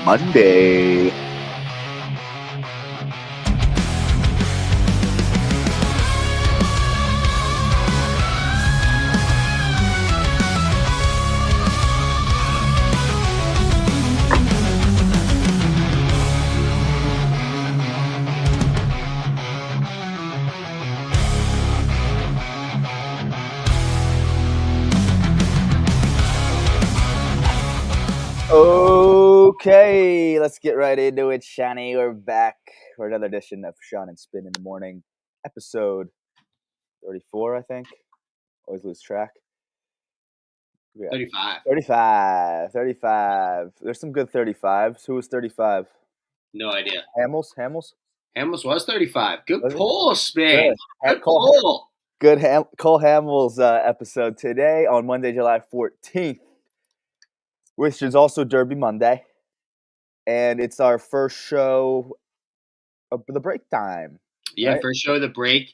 Monday. Okay, let's get right into it, Shani. We're back for another edition of Sean and Spin in the Morning, episode 34, I think. Always lose track. 35. 35. There's some good 35s. Who was 35? No idea. Hamels? Hamels was 35. Good Was he? pull, Spain. Good Cole, pull. good Cole Hamels episode today on Monday, July 14th, which is also Derby Monday. And it's our first show of the break time. Yeah, right? first show of the break.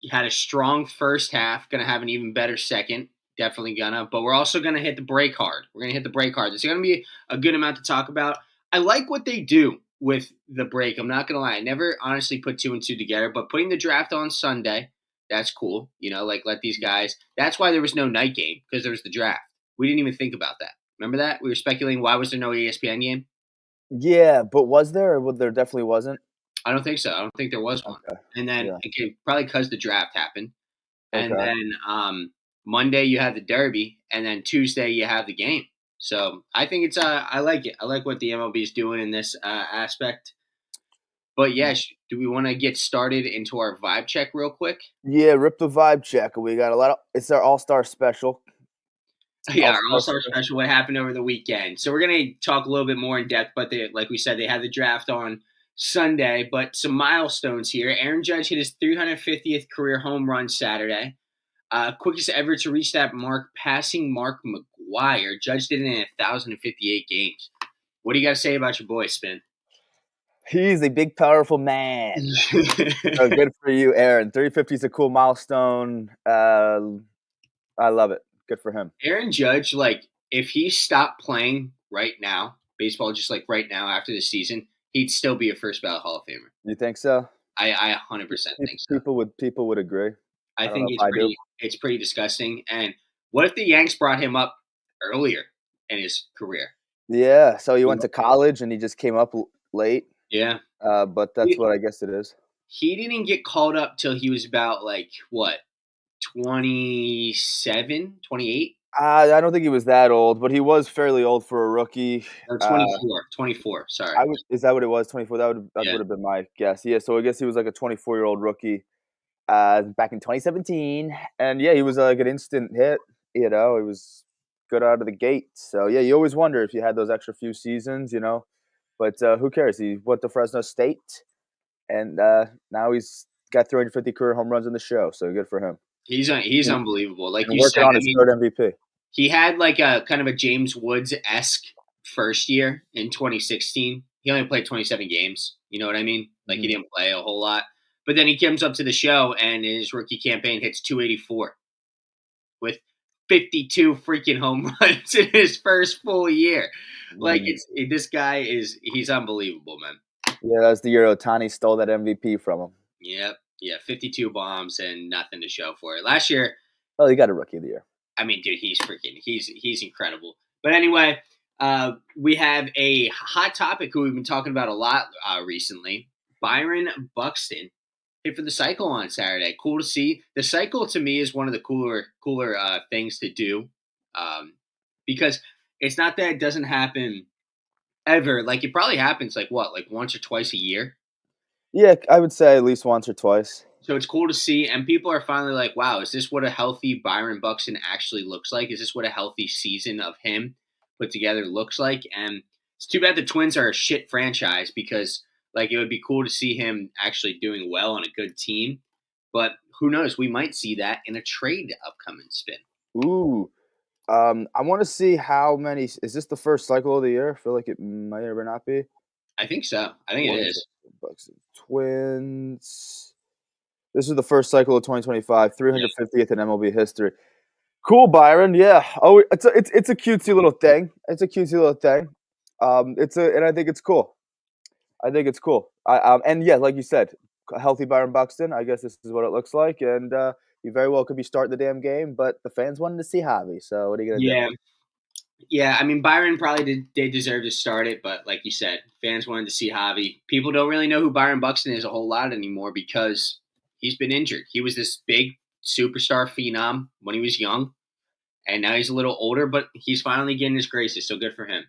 You had a strong first half. Going to have an even better second. Definitely gonna. But we're also going to hit the break hard. We're going to hit the break hard. There's going to be a good amount to talk about. I like what they do with the break. I'm not going to lie. I never honestly put two and two together. But putting the draft on Sunday, that's cool. You know, like let these guys. That's why there was no night game, because there was the draft. We didn't even think about that. Remember that? We were speculating why was there no ESPN game? Yeah, but was there? Or there definitely wasn't. I don't think so. I don't think there was one. Okay. And then Yeah. probably because the draft happened. And Okay. then Monday you have the Derby, and then Tuesday you have the game. So I think it's I like it. I like what the MLB is doing in this aspect. But yes, do we want to get started into our vibe check real quick? Yeah, rip the vibe check. We got a lot of. It's our All-Star special. Yeah, our All-Star special. What happened over the weekend? So we're gonna talk a little bit more in depth. But like we said, they had the draft on Sunday. But some milestones here. Aaron Judge hit his 350th career home run Saturday. Quickest ever to reach that mark, passing Mark McGwire. Judge did it in 1,058 games. What do you got to say about your boy, Spin? He's a big, powerful man. So good for you, Aaron. 350 is a cool milestone. I love it. Good for him. Aaron Judge, like, if he stopped playing right now, baseball just like right now after the season, he'd still be a first ballot Hall of Famer. You think so? I 100% think so. People would agree. I think it's pretty disgusting. And what if the Yanks brought him up earlier in his career? Yeah, so he went to college and he just came up late. Yeah. But that's what I guess it is. He didn't get called up till he was about, like, what, 27, 28? I don't think he was that old, but he was fairly old for a rookie. 24, sorry. Is that what it was, 24? That would have been my guess. Yeah, so I guess he was like a 24-year-old rookie back in 2017. And, yeah, he was like an instant hit. You know, he was good out of the gate. So, yeah, you always wonder if you had those extra few seasons, you know. But who cares? He went to Fresno State, and now he's got 350 career home runs in the show. So good for him. He's unbelievable. Like you working said, on his third MVP. He had like a kind of a James Woods-esque first year in 2016. He only played 27 games. You know what I mean? Like he didn't play a whole lot. But then he comes up to the show, and in his rookie campaign hits 284 with 52 freaking home runs in his first full year. Like this guy he's unbelievable, man. Yeah, that's the year Ohtani stole that MVP from him. Yep. Yeah, 52 bombs and nothing to show for it. Last year, well, he got a Rookie of the Year. I mean, dude, he's incredible. But anyway, we have a hot topic who we've been talking about a lot recently. Byron Buxton hit for the cycle on Saturday. Cool to see. The cycle to me is one of the cooler things to do because it's not that it doesn't happen ever. Like it probably happens like once or twice a year. Yeah, I would say at least once or twice. So it's cool to see, and people are finally like, wow, is this what a healthy Byron Buxton actually looks like? Is this what a healthy season of him put together looks like? And it's too bad the Twins are a shit franchise because, like, it would be cool to see him actually doing well on a good team. But who knows? We might see that in a trade upcoming, Spin. Ooh. I want to see how many – is this the first cycle of the year? I feel like it might or may not be. I think so. I think it is. Buxton Twins. This is the first cycle of 2025, 350th in MLB history. Cool, Byron. Yeah. Oh, it's a cutesy little thing. And I think it's cool. I think it's cool. And yeah, like you said, a healthy Byron Buxton. I guess this is what it looks like, and he very well could be starting the damn game. But the fans wanted to see Javi, so what are you gonna do? Yeah. Yeah, I mean Byron probably they deserve to start it, but like you said, fans wanted to see Javi. People don't really know who Byron Buxton is a whole lot anymore because he's been injured. He was this big superstar phenom when he was young, and now he's a little older, but he's finally getting his graces, so good for him.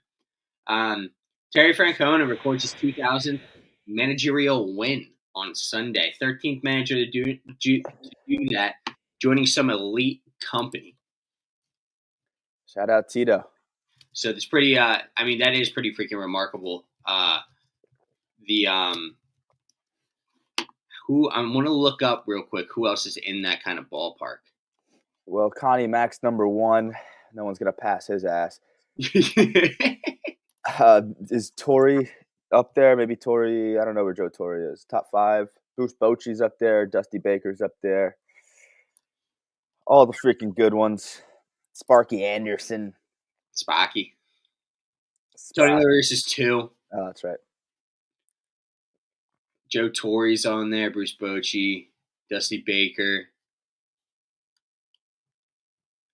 Terry Francona records his 2000th managerial win on Sunday. 13th manager to do that, joining some elite company. Shout out Tito. So it's pretty. I mean, that is pretty freaking remarkable. The who I want to look up real quick. Who else is in that kind of ballpark? Well, Connie Mack's #1. No one's gonna pass his ass. Is Torrey up there? Maybe Torrey. I don't know where Joe Torre is. Top 5. Bruce Bochy's up there. Dusty Baker's up there. All the freaking good ones. Sparky Anderson. Sparky. Tony La Russa is 2. Oh, that's right. Joe Torre's on there. Bruce Bochy. Dusty Baker.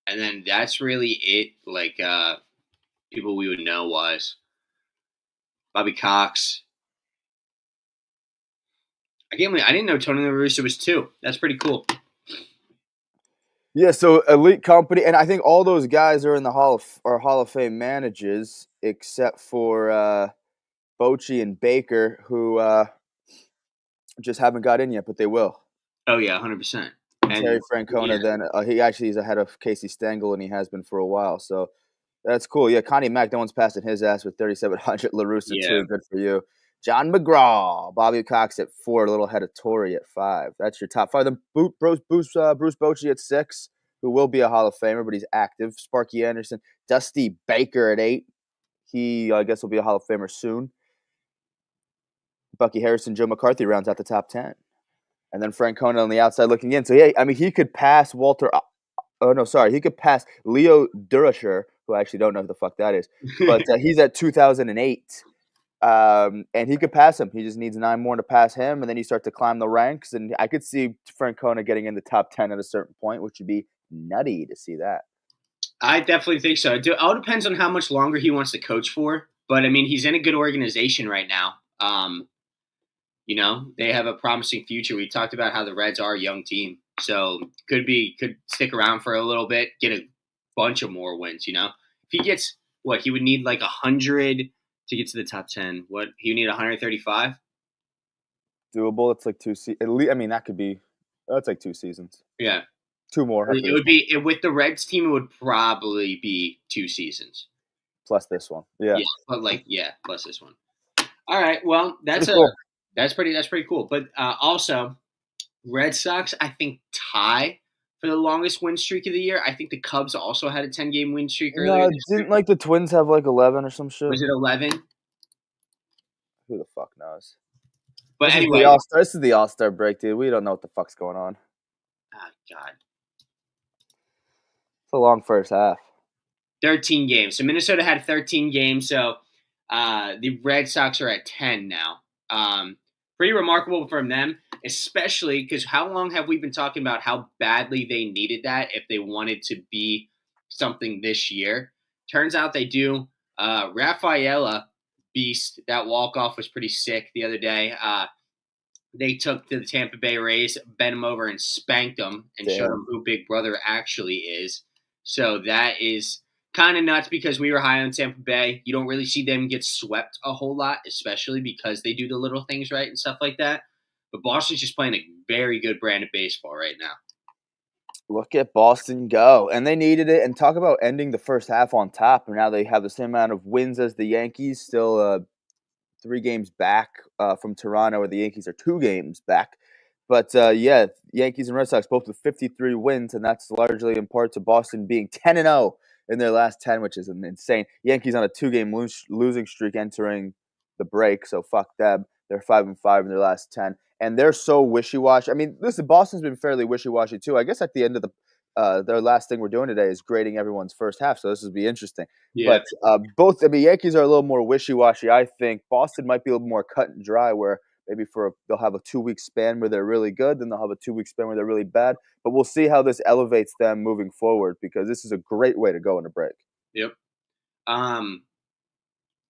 And then that's really it. Like people we would know was Bobby Cox. I didn't know Tony La Russa was 2. That's pretty cool. Yeah, so elite company, and I think all those guys are in the Hall of Fame managers, except for Bochy and Baker, who just haven't got in yet, but they will. Oh yeah, 100%. And Terry Francona, then he actually is ahead of Casey Stengel, and he has been for a while. So that's cool. Yeah, Connie Mack, no one's passing his ass with 3,700. La Russa, too. Good for you. John McGraw, Bobby Cox at 4, a little ahead of Torrey at 5. That's your top 5. Then Bruce Bochy at 6, who will be a Hall of Famer, but he's active. Sparky Anderson, Dusty Baker at 8. He, I guess, will be a Hall of Famer soon. Bucky Harrison, Joe McCarthy rounds out the top 10. And then Francona on the outside looking in. So, yeah, I mean, he could pass Walter. He could pass Leo Durocher, who I actually don't know who the fuck that is. But he's at 2008. And he could pass him. He just needs 9 more to pass him, and then you start to climb the ranks. And I could see Francona getting in the top 10 at a certain point, which would be nutty to see that. I definitely think so. It all depends on how much longer he wants to coach for. But, I mean, he's in a good organization right now. You know, they have a promising future. We talked about how the Reds are a young team. So could stick around for a little bit, get a bunch of more wins, you know. If he gets, he would need like 100 to get to the top 10. What, he would need 135? Doable. It's like 2 seasons. I mean, that's like 2 seasons. Yeah. 2 more. It would be, with the Reds team, it would probably be 2 seasons. Plus this one. Yeah. Plus this one. All right. Well, that's pretty cool. But also, Red Sox, I think, tie for the longest win streak of the year. I think the Cubs also had a 10-game win streak earlier. No, didn't like the Twins have like 11 or some shit? Was it 11? Who the fuck knows? But anyway, this is the All-Star break, dude. We don't know what the fuck's going on. Oh God, it's a long first half. 13 games. So Minnesota had 13 games. So the Red Sox are at 10 now. Pretty remarkable from them, especially because how long have we been talking about how badly they needed that if they wanted to be something this year? Turns out they do. Rafaela, beast, that walk-off was pretty sick the other day. They took to the Tampa Bay Rays, bent them over and spanked them and showed them who Big Brother actually is. So that is kind of nuts because we were high on Tampa Bay. You don't really see them get swept a whole lot, especially because they do the little things right and stuff like that. But Boston's just playing a very good brand of baseball right now. Look at Boston go. And they needed it. And talk about ending the first half on top. And now they have the same amount of wins as the Yankees, still 3 games back from Toronto, where the Yankees are 2 games back. But, Yankees and Red Sox both with 53 wins, and that's largely in part to Boston being 10-0 in their last 10, which is insane. Yankees on a 2-game losing streak entering the break, so fuck them. They're 5-5 in their last 10, and they're so wishy-washy. I mean, listen, Boston's been fairly wishy-washy too. I guess at the end of the their last thing we're doing today is grading everyone's first half, so this will be interesting. Yeah. But Yankees are a little more wishy-washy. I think Boston might be a little more cut and dry, where maybe they'll have a 2-week span where they're really good, then they'll have a 2-week span where they're really bad. But we'll see how this elevates them moving forward, because this is a great way to go in a break. Yep.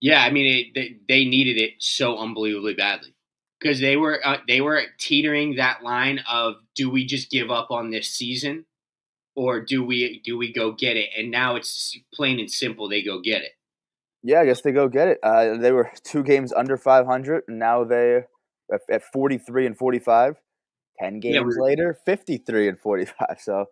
Yeah, I mean, they needed it so unbelievably badly, because they were teetering that line of, do we just give up on this season, or do we go get it? And now it's plain and simple, they go get it. Yeah, I guess they go get it. They were 2 games under 500, and now they're at 43 and 45. 10 games later, 53 and 45. So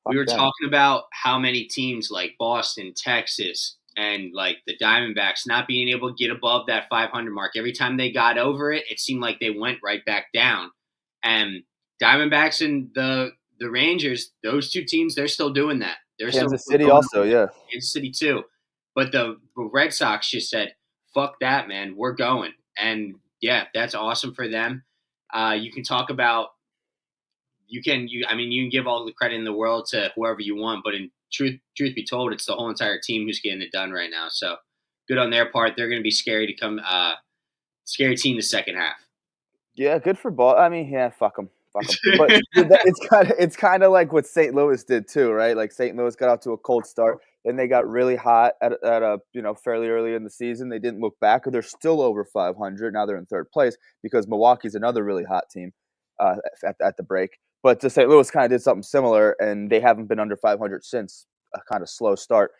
we were talking about how many teams like Boston, Texas, and like the Diamondbacks not being able to get above that 500 mark. Every time they got over it, it seemed like they went right back down. And Diamondbacks and the Rangers, those two teams, they're still doing that. They're Kansas City also, yeah. Kansas City too. But the Red Sox just said, fuck that, man. We're going. And yeah, that's awesome for them. You can talk about you can give all the credit in the world to whoever you want, but in truth be told, it's the whole entire team who's getting it done right now. So good on their part. They're going to be scary scary team the second half. Yeah, good for ball. I mean, yeah, fuck them. But it's kind of like what St. Louis did too, right? Like St. Louis got out to a cold start, then they got really hot at a fairly early in the season. They didn't look back. They're still over 500. Now they're in third place because Milwaukee's another really hot team at the break. But St. Louis kind of did something similar, and they haven't been under 500 since a kind of slow start.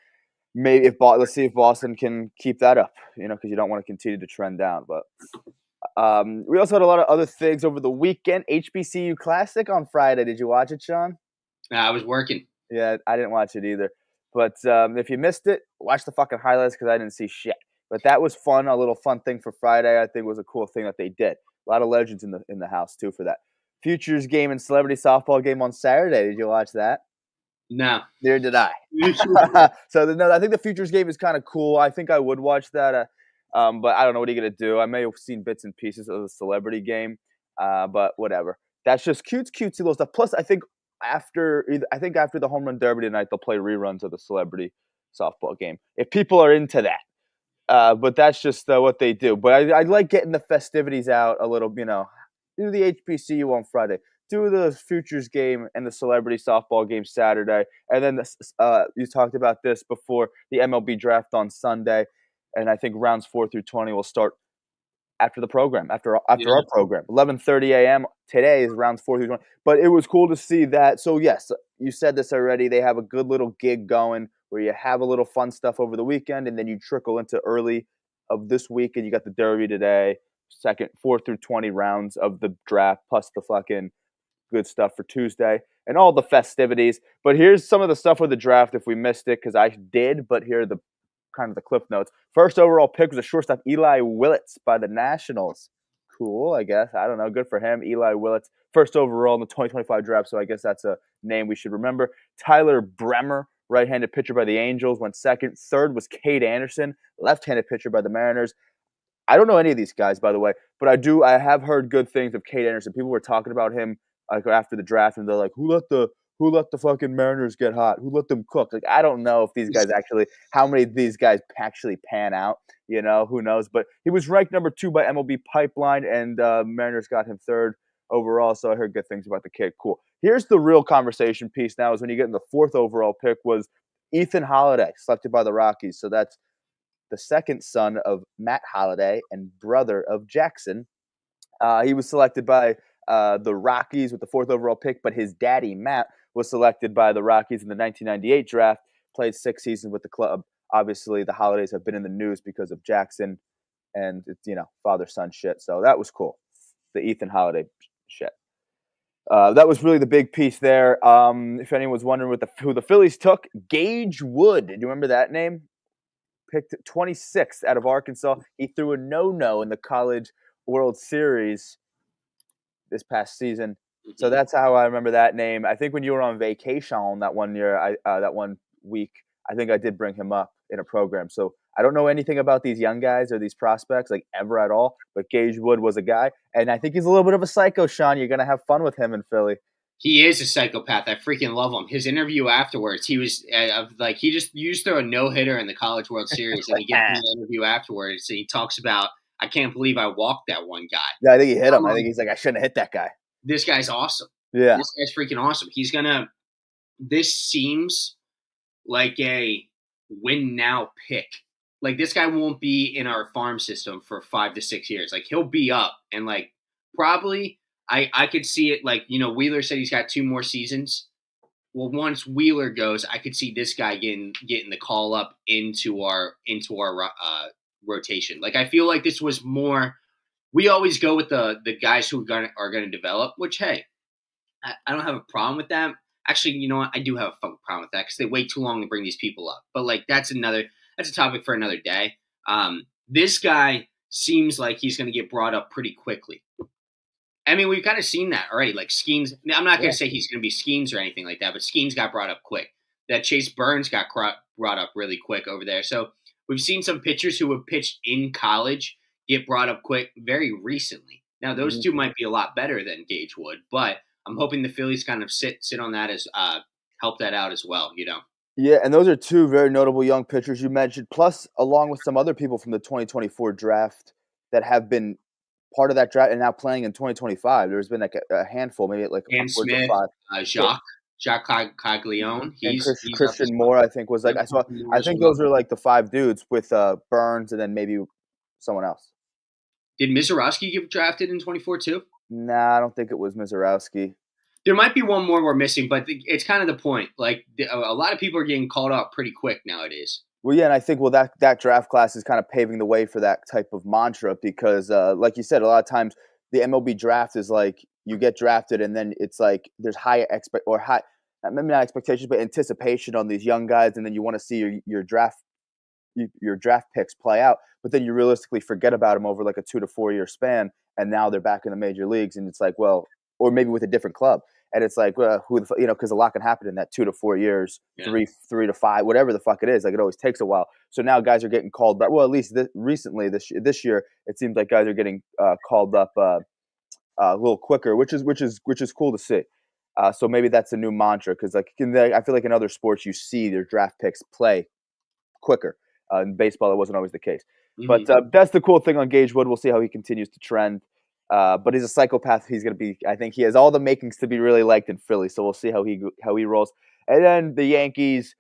Maybe let's see if Boston can keep that up, because you don't want to continue to trend down. But we also had a lot of other things over the weekend. HBCU Classic on Friday. Did you watch it, Sean? I was working. Yeah, I didn't watch it either. But if you missed it, watch the fucking highlights, because I didn't see shit. But that was fun. A little fun thing for Friday, I think, was a cool thing that they did. A lot of legends in the house too for that. Futures game and celebrity softball game on Saturday. Did you watch that? No. Neither did I. So I think the Futures game is kind of cool. I think I would watch that. But I don't know what are you gonna do. I may have seen bits and pieces of the celebrity game, but whatever. That's just cutesy little stuff. Plus, I think after the home run derby tonight, they'll play reruns of the celebrity softball game if people are into that. But that's just what they do. But I like getting the festivities out a little. Do the HBCU on Friday. Do the Futures game and the celebrity softball game Saturday, and then you talked about this before, the MLB draft on Sunday. And I think rounds 4 through 20 will start after the program, after our program. 11:30 a.m. today is rounds 4 through 20. But it was cool to see that. So, yes, you said this already. They have a good little gig going where you have a little fun stuff over the weekend, and then you trickle into early of this week, and you got the Derby today, 4 through 20 rounds of the draft, plus the fucking good stuff for Tuesday, and all the festivities. But here's some of the stuff with the draft if we missed it, because I did, but here are the kind of the cliff notes. First overall pick was a shortstop, Eli Willits, by the Nationals. Cool, I guess. I don't know. Good for him. Eli Willits, first overall in the 2025 draft, so I guess that's a name we should remember. Tyler Bremer, right-handed pitcher by the Angels, went second. Third was Cade Anderson, left-handed pitcher by the Mariners. I don't know any of these guys, by the way, but I have heard good things of Cade Anderson. People were talking about him like after the draft, and they're like, who let the fucking Mariners get hot? Who let them cook? Like, I don't know if these guys how many of these guys actually pan out, who knows? But he was ranked number 2 by MLB Pipeline, and Mariners got him 3rd overall, so I heard good things about the kid. Cool. Here's the real conversation piece now, is when you get in the 4th overall pick was Ethan Holliday, selected by the Rockies. So that's the second son of Matt Holliday and brother of Jackson. He was selected by the Rockies with the 4th overall pick, but his daddy, Matt, was selected by the Rockies in the 1998 draft, played 6 seasons with the club. Obviously, the Hollidays have been in the news because of Jackson, and it's, father-son shit. So that was cool, the Ethan Holliday shit. That was really the big piece there. If anyone was wondering who the Phillies took, Gage Wood. Do you remember that name? Picked 26th out of Arkansas. He threw a no-no in the College World Series this past season. So that's how I remember that name. I think when you were on vacation that one year, that one week, I think I did bring him up in a program. So I don't know anything about these young guys or these prospects, like ever at all. But Gage Wood was a guy, and I think he's a little bit of a psycho, Sean. You're gonna have fun with him in Philly. He is a psychopath. I freaking love him. His interview afterwards, he was like, he just used to throw a no-hitter in the College World Series, and he gives him an interview afterwards, and he talks about, I can't believe I walked that one guy. Yeah, I think he hit him. I think he's like, I shouldn't have hit that guy. This guy's awesome. Yeah. This guy's freaking awesome. This seems like a win now pick. Like, this guy won't be in our farm system for 5 to 6 years. Like, he'll be up, and like probably I could see it. Like, Wheeler said he's got 2 more seasons. Well, once Wheeler goes, I could see this guy getting the call up into our rotation. Like, I feel like this was more. We always go with the guys who are gonna develop. Which, hey, I don't have a problem with that. Actually, you know what? I do have a fucking problem with that because they wait too long to bring these people up. But like, that's a topic for another day. This guy seems like he's going to get brought up pretty quickly. I mean, we've kind of seen that already. Like Skeens, I'm not going to say he's going to be Skeens or anything like that, but Skeens got brought up quick. That Chase Burns got brought up really quick over there. So we've seen some pitchers who have pitched in college get brought up quick very recently. Now, those two might be a lot better than Gage Wood, but I'm hoping the Phillies kind of sit on that as help that out as well, Yeah, and those are 2 very notable young pitchers you mentioned, plus along with some other people from the 2024 draft that have been part of that draft and now playing in 2025. There's been like a handful, maybe like Dan Smith, Jacques Caglione. He's Christian Moore, I think, was like I saw. I think those are like the 5 dudes with Burns and then maybe someone else. Did Mizorowski get drafted in 24 too? Nah, I don't think it was Mizorowski. There might be one more we're missing, but it's kind of the point. Like, a lot of people are getting called up pretty quick nowadays. Well, yeah, and I think that draft class is kind of paving the way for that type of mantra because, like you said, a lot of times the MLB draft is like you get drafted and then it's like there's maybe not expectations, but anticipation on these young guys, and then you want to see your draft picks play out, but then you realistically forget about them over like a 2 to 4 year span, and now they're back in the major leagues, and it's like, well, or maybe with a different club. And it's like, because a lot can happen in that 2 to 4 years, 3 to 5, whatever the fuck it is. Like, it always takes a while. So now guys are getting called back. Well, at least recently, this year, it seems like guys are getting called up a little quicker, which is cool to see. So maybe that's a new mantra because I feel like in other sports you see their draft picks play quicker. In baseball, it wasn't always the case. Mm-hmm. But that's the cool thing on Gage Wood. We'll see how he continues to trend. But he's a psychopath. He's going to be. I think he has all the makings to be really liked in Philly. So we'll see how he rolls. And then the Yankees,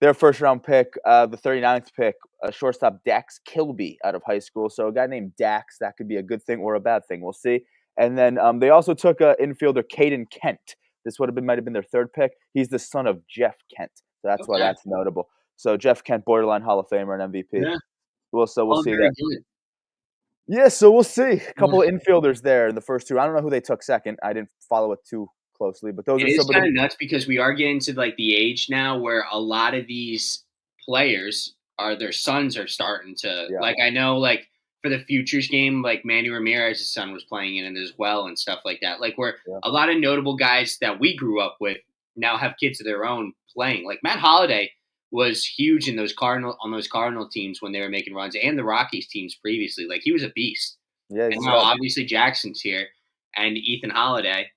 their first round pick, the 39th pick, shortstop Dax Kilby out of high school. So a guy named Dax, that could be a good thing or a bad thing. We'll see. And then they also took infielder Caden Kent. This might have been their 3rd pick. He's the son of Jeff Kent. So that's why that's notable. So Jeff Kent, borderline Hall of Famer and MVP. Yeah. We'll see that. Good. Yeah, so we'll see. A couple of infielders there in the first 2. I don't know who they took second. I didn't follow it too closely, but those are some of kind of nuts because we are getting to like the age now where a lot of these players their sons are starting to like. I know like for the Futures game, like Manny Ramirez's son was playing in it as well and stuff like that. Like where a lot of notable guys that we grew up with now have kids of their own playing. Like Matt Holliday was huge in those Cardinal teams when they were making runs, and the Rockies teams previously. Like he was a beast. Yeah, and now obviously Jackson's here, and Ethan Holliday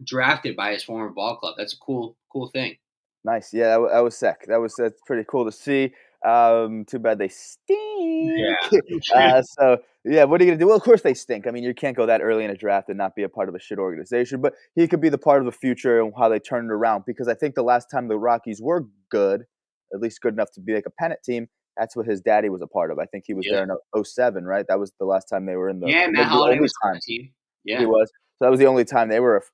drafted by his former ball club. That's a cool thing. Nice. Yeah, that was sick. That's pretty cool to see. Too bad they stink. Yeah. So yeah, what are you gonna do? Well, of course they stink. I mean, you can't go that early in a draft and not be a part of a shit organization. But he could be the part of the future and how they turn it around. Because I think the last time the Rockies were good, at least good enough to be like a pennant team, that's what his daddy was a part of. I think he was there in 2007, right? That was the last time they were in the. Yeah, Matt Holliday was on the team. Yeah, he was. So that was the only time they were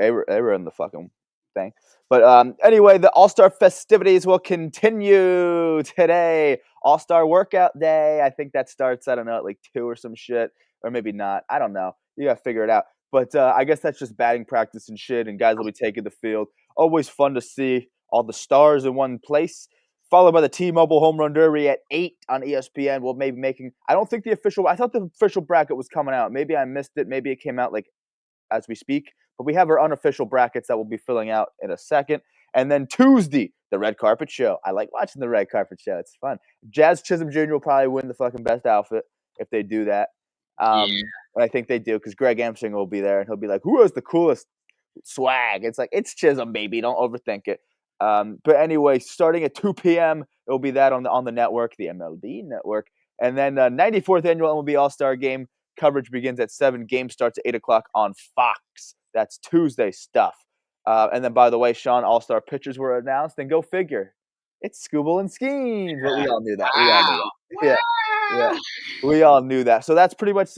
in the fucking thing. But anyway, the All-Star festivities will continue today. All-Star workout day. I think that starts, I don't know, at like 2 or some shit. Or maybe not. I don't know. You got to figure it out. But I guess that's just batting practice and shit. And guys will be taking the field. Always fun to see all the stars in one place. Followed by the T-Mobile Home Run Derby at 8 on ESPN. Well, maybe I thought the official bracket was coming out. Maybe I missed it. Maybe it came out like as we speak. But we have our unofficial brackets that we'll be filling out in a second. And then Tuesday, the red carpet show. I like watching the red carpet show. It's fun. Jazz Chisholm Jr. will probably win the fucking best outfit if they do that. And I think they do because Greg Amsing will be there. And he'll be like, who has the coolest swag. It's like, it's Chisholm, baby. Don't overthink it. But anyway, starting at 2 p.m., it'll be that on the network, the MLB network. And then 94th Annual MLB All-Star Game coverage begins at 7. Game starts at 8 o'clock on Fox. That's Tuesday stuff. And then, by the way, Sean, All-Star pitchers were announced. And go figure. It's Scooble and Skeens. But we all knew that. We all knew that. Yeah. Yeah, we all knew that. So that's pretty much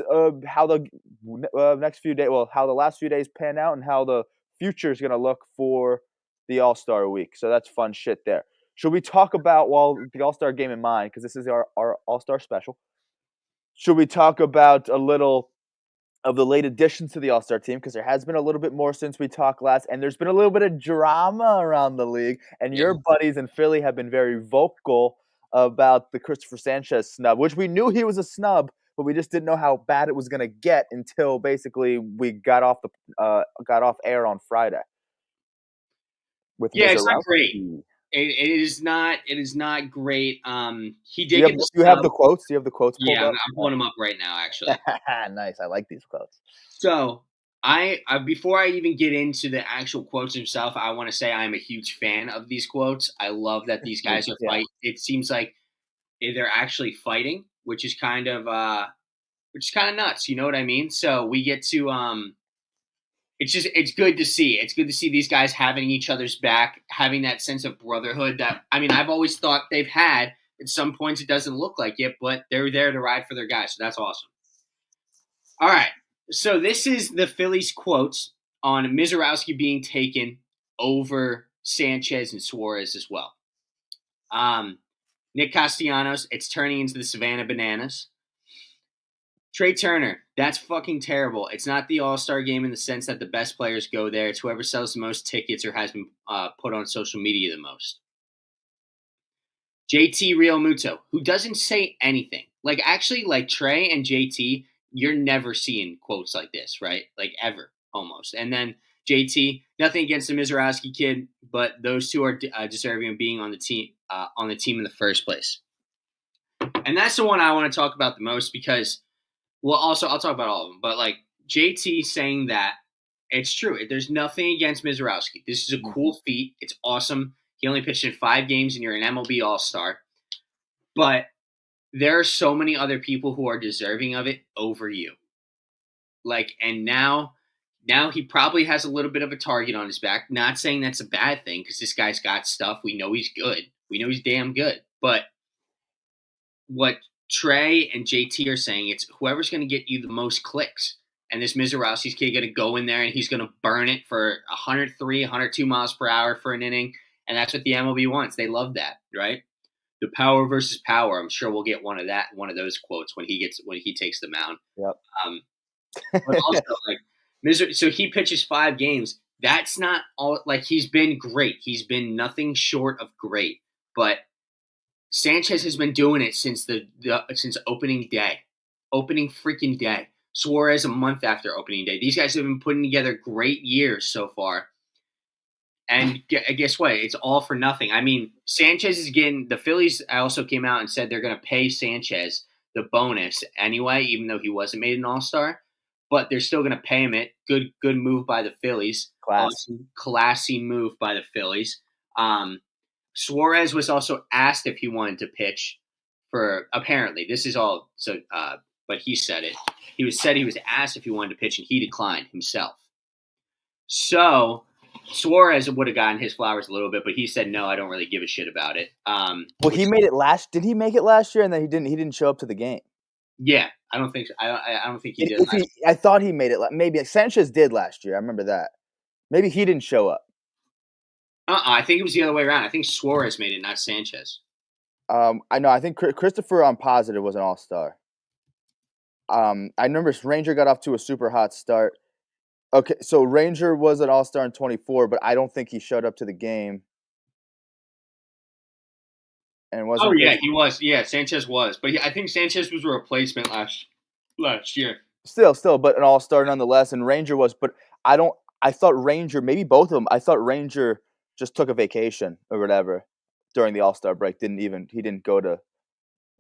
how the next few days, well, how the last few days pan out and how the future is going to look for the All-Star week. So that's fun shit there. Should we talk about, well, the All-Star game in mind, because this is our All-Star special. Should we talk about a little of the late additions to the All-Star team? Because there has been a little bit more since we talked last, and there's been a little bit of drama around the league. And your buddies in Philly have been very vocal about the Christopher Sanchez snub, which we knew he was a snub, but we just didn't know how bad it was going to get until basically we got off air on Friday. It's not great. It is not great. He did. Do you have the quotes? Do you have the quotes? Yeah, I'm pulling them up right now. Actually, nice. I like these quotes. So I before I even get into the actual quotes themselves, I want to say I'm a huge fan of these quotes. I love that these guys are fighting. It seems like they're actually fighting, which is kind of nuts. You know what I mean? So we get to it's good to see. It's good to see these guys having each other's back, having that sense of brotherhood that, I mean, I've always thought they've had. At some points it doesn't look like it, but they're there to ride for their guys. So that's awesome. All right. So this is the Phillies quotes on Misiorowski being taken over Sanchez and Suarez as well. Nick Castellanos, it's turning into the Savannah Bananas. Trey Turner, that's fucking terrible. It's not the All-Star game in the sense that the best players go there. It's whoever sells the most tickets or has been put on social media the most. JT Realmuto, who doesn't say anything. Like, actually, like Trey and JT, you're never seeing quotes like this, right? Like, ever, almost. And then JT, nothing against the Misiorowski kid, but those two are deserving of being on the team in the first place. And that's the one I want to talk about the most because, well, also, I'll talk about all of them, but like JT saying that, it's true. There's nothing against Misiorowski. This is a cool feat. It's awesome. He only pitched in 5 games and you're an MLB All-Star. But there are so many other people who are deserving of it over you. Like, and now he probably has a little bit of a target on his back. Not saying that's a bad thing because this guy's got stuff. We know he's good. We know he's damn good. But what Trey and JT are saying, it's whoever's going to get you the most clicks. And this Misiorowski's kid going to go in there and he's going to burn it for 103, 102 miles per hour for an inning. And that's what the MLB wants. They love that, right? The power versus power. I'm sure we'll get one of those quotes when he takes the mound. Yep. But also, like, so he pitches 5 games. That's not all. Like, he's been great. He's been nothing short of great. But Sanchez has been doing it since since opening freaking day. Suarez a month after opening day. These guys have been putting together great years so far. And guess what? It's all for nothing. I mean, Sanchez is getting – the Phillies also came out and said they're going to pay Sanchez the bonus anyway, even though he wasn't made an All-Star. But they're still going to pay him it. Good move by the Phillies. Classy move by the Phillies. Suarez was also asked if he wanted to pitch for – apparently. This is all – so, but he said it. He was asked if he wanted to pitch, and he declined himself. So – Suarez would have gotten his flowers a little bit, but he said, no, I don't really give a shit about it. Well, he made it did he make it last year and then he didn't show up to the game? Yeah, I don't think so. I don't think he did. I thought he made it. Maybe Sanchez did last year. I remember that. Maybe he didn't show up. I think it was the other way around. I think Suarez made it, not Sanchez. I know. I think Christopher, I'm positive, was an All-Star. I remember Ranger got off to a super hot start. Okay, so Ranger was an All-Star in 24, but I don't think he showed up to the game. And wasn't. Oh yeah, he was. Yeah, Sanchez was, but I think Sanchez was a replacement last year. Still, but an All-Star nonetheless. And Ranger was, but I thought Ranger, maybe both of them. I thought Ranger just took a vacation or whatever during the All-Star break. He didn't go to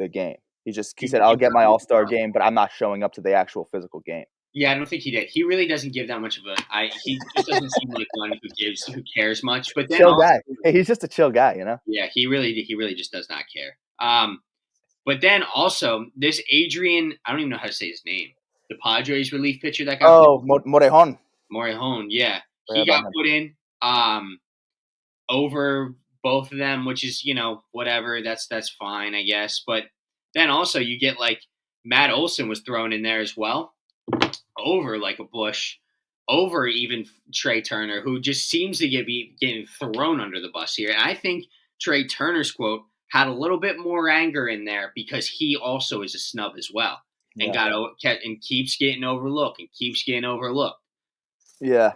the game. He said, "I'll get my All-Star game, but I'm not showing up to the actual physical game." Yeah, I don't think he did. He really doesn't give that much of a. He just doesn't seem like one who cares much. But then Chill also, guy. Hey, he's just a chill guy, you know. yeah, he really just does not care. But then also this Adrian, I don't even know how to say his name. The Padres relief pitcher that got put Oh, Morejon. Morihone, yeah, Forgot he about got him. put in over both of them, which is whatever. That's fine, I guess. But then also you get like Matt Olson was thrown in there as well, over like a Bush, over even Trey Turner, who just seems to be getting thrown under the bus here. And I think Trey Turner's quote had a little bit more anger in there because he also is a snub as well, and Yeah. and keeps getting overlooked and keeps getting overlooked. Yeah.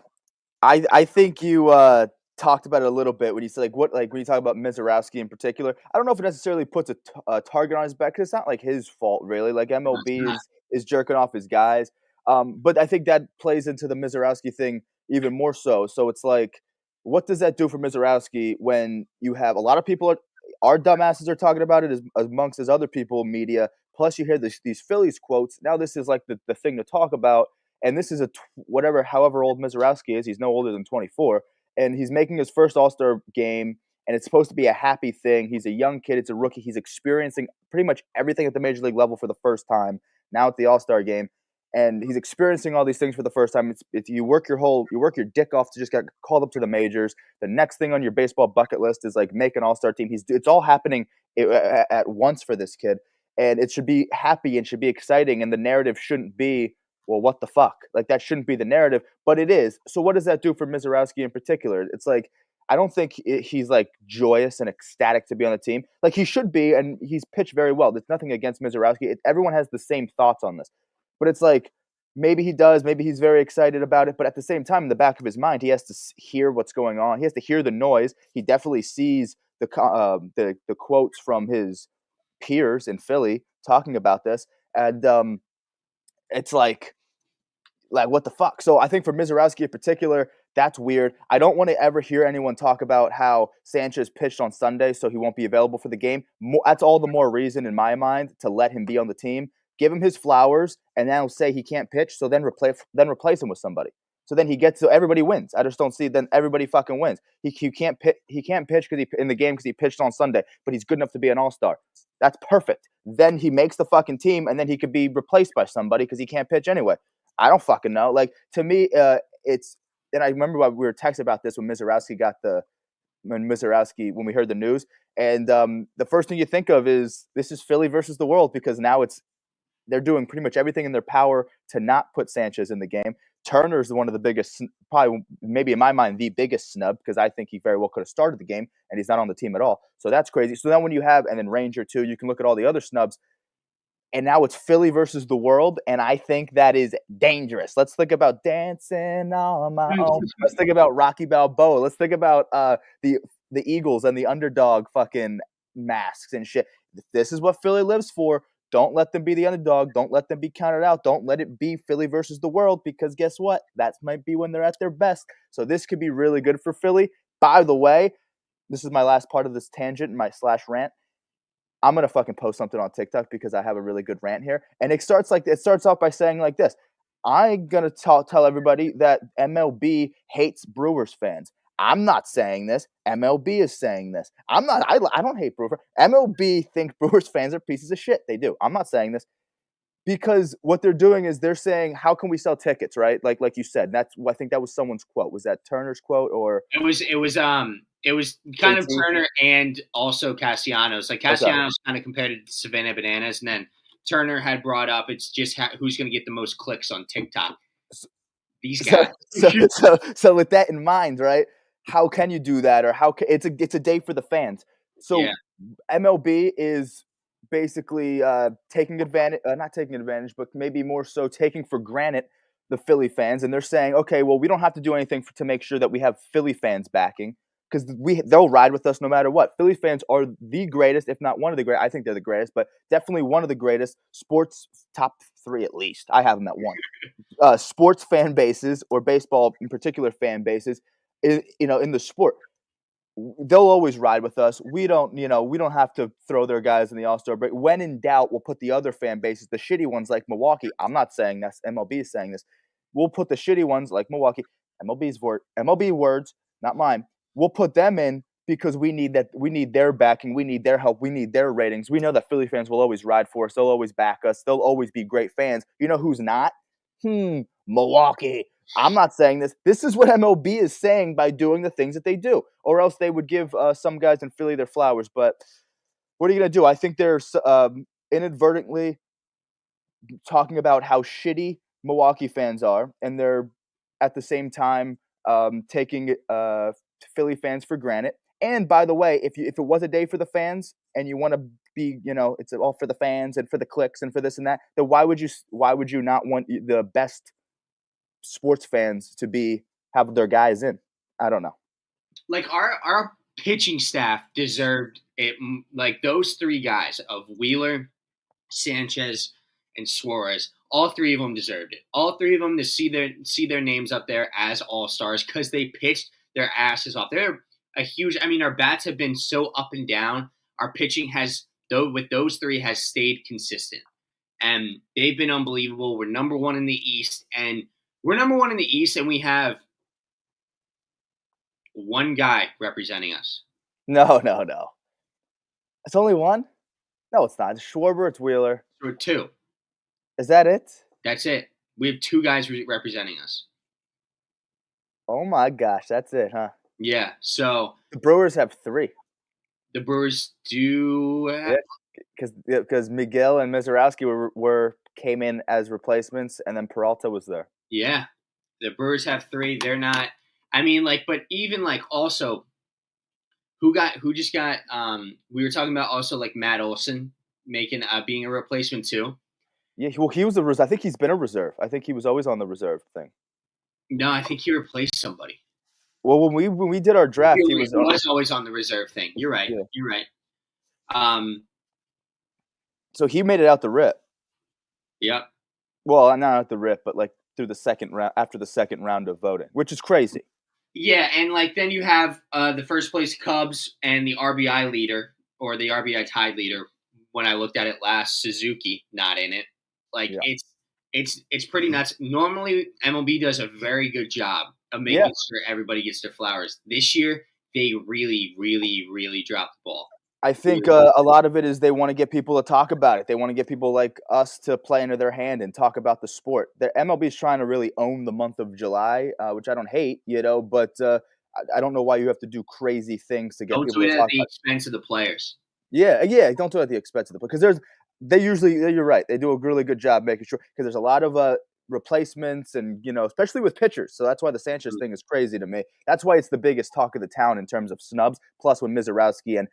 I think you talked about it a little bit when you said when you talk about Mizorowski in particular. I don't know if it necessarily puts a target on his back because it's not like his fault really. Like MLB is jerking off his guys, but I think that plays into the Mizorowski thing even more so. So it's like, what does that do for Mizorowski when you have a lot of people are dumbasses are talking about it as amongst his other people media. Plus you hear these Phillies quotes. Now this is like the thing to talk about. And this is however old Mizorowski is. He's no older than 24, and he's making his first All-Star game. And it's supposed to be a happy thing. He's a young kid. It's a rookie. He's experiencing pretty much everything at the major league level for the first time. Now at the All-Star game, and he's experiencing all these things for the first time. It's you work your dick off to just get called up to the majors. The next thing on your baseball bucket list is like make an All-Star team. It's all happening at once for this kid, and it should be happy and should be exciting. And the narrative shouldn't be, well, what the fuck? Like, that shouldn't be the narrative, but it is. So what does that do for Mizorowski in particular? It's like, I don't think he's like joyous and ecstatic to be on the team. Like he should be, and he's pitched very well. There's nothing against Mizorowski. Everyone has the same thoughts on this, but it's like maybe he does, maybe he's very excited about it, but at the same time, in the back of his mind, he has to hear what's going on. He has to hear the noise. He definitely sees the quotes from his peers in Philly talking about this, and it's like what the fuck? So I think for Mizorowski in particular, that's weird. I don't want to ever hear anyone talk about how Sanchez pitched on Sunday, so he won't be available for the game. That's all the more reason in my mind to let him be on the team. Give him his flowers, and then say he can't pitch. So then replace him with somebody. So then so everybody wins. I just don't see then everybody fucking wins. He can't pitch. He can't pitch in the game because he pitched on Sunday, but he's good enough to be an all-star. That's perfect. Then he makes the fucking team, and then he could be replaced by somebody because he can't pitch anyway. I don't fucking know. Like to me, it's. And I remember we were texting about this when when we heard the news, and the first thing you think of is this is Philly versus the world because now they're doing pretty much everything in their power to not put Sanchez in the game. Turner's one of the biggest, probably maybe in my mind the biggest snub because I think he very well could have started the game and he's not on the team at all. So that's crazy. So then when you have and then Ranger too, you can look at all the other snubs. And now it's Philly versus the world, and I think that is dangerous. Let's think about dancing on my own. Let's think about Rocky Balboa. Let's think about the Eagles and the underdog fucking masks and shit. This is what Philly lives for. Don't let them be the underdog. Don't let them be counted out. Don't let it be Philly versus the world because guess what? That might be when they're at their best. So this could be really good for Philly. By the way, this is my last part of this tangent, my / rant. I'm gonna fucking post something on TikTok because I have a really good rant here, and it starts off by saying like this: I'm gonna tell everybody that MLB hates Brewers fans. I'm not saying this. MLB is saying this. I'm not. I don't hate Brewers. MLB think Brewers fans are pieces of shit. They do. I'm not saying this because what they're doing is they're saying, "How can we sell tickets?" Right? Like you said. I think that was someone's quote. Was that Turner's quote or? It was kind of Turner and also Castellanos. Like Castellanos kind of compared it to Savannah Bananas, and then Turner had brought up it's just who's going to get the most clicks on TikTok. These guys. So with that in mind, right? How can you do that, or it's a day for the fans. So yeah. MLB is basically taking advantage, not taking advantage, but maybe more so taking for granted the Philly fans, and they're saying, okay, well, we don't have to do anything to make sure that we have Philly fans backing. Because they'll ride with us no matter what. Philly fans are the greatest, if not one of the greatest. I think they're the greatest, but definitely one of the greatest sports top 3 at least. I have them at 1. Sports fan bases or baseball in particular fan bases, in the sport. they'll always ride with us. We don't, we don't have to throw their guys in the All-Star break. When in doubt, we'll put the other fan bases, the shitty ones like Milwaukee. I'm not saying this. MLB is saying this. We'll put the shitty ones like Milwaukee. MLB words, not mine. We'll put them in because we need that. We need their backing. We need their help. We need their ratings. We know that Philly fans will always ride for us. They'll always back us. They'll always be great fans. You know who's not? Milwaukee. I'm not saying this. This is what MLB is saying by doing the things that they do, or else they would give some guys in Philly their flowers. But what are you going to do? I think they're inadvertently talking about how shitty Milwaukee fans are, and they're at the same time taking Philly fans for granted. And by the way, if it was a day for the fans and you want to be, it's all for the fans and for the clicks and for this and that, then why would you not want the best sports fans to have their guys in? I don't know. Like our pitching staff deserved it. Like those three guys of Wheeler, Sanchez, and Suarez, all three of them deserved it. All three of them to see their names up there as all-stars because they pitched their asses off. They're a huge. I mean, our bats have been so up and down. Our pitching has, though, with those three, has stayed consistent, and they've been unbelievable. We're number one in the East, and we have one guy representing us. No. It's only one? No, it's not. It's Schwarber, it's Wheeler. Or two. Is that it? That's it. We have two guys representing us. Oh my gosh, that's it, huh? Yeah, so the Brewers have three. The Brewers do because Miguel and Mizorowski came in as replacements, and then Peralta was there. Yeah, the Brewers have three. They're not. I mean, but even also, who just got? We were talking about also Matt Olson being a replacement too. Yeah, well, he was a reserve. I think he's been a reserve. I think he was always on the reserve thing. No, I think he replaced somebody. Well, when we did our draft, he was always on the reserve thing. You're right. Yeah. You're right. So he made it out the rip. Yep. Well, not out the rip, but through the second round, after the second round of voting, which is crazy. Yeah, and then you have the first place Cubs and the RBI leader or the RBI tied leader. When I looked at it last, Suzuki not in it. It's pretty nuts. Normally, MLB does a very good job of making sure everybody gets their flowers. This year, they really, really, really dropped the ball. I think a lot of it is they want to get people to talk about it. They want to get people like us to play into their hand and talk about the sport. The MLB is trying to really own the month of July, which I don't hate, but I don't know why you have to do crazy things to get people to talk about it. Don't do it at the expense of the players. Yeah, don't do it at the expense of the players. Because you're right, they do a really good job making sure, because there's a lot of replacements and, especially with pitchers. So that's why the Sanchez thing is crazy to me. That's why it's the biggest talk of the town in terms of snubs. Plus when Mizorowski and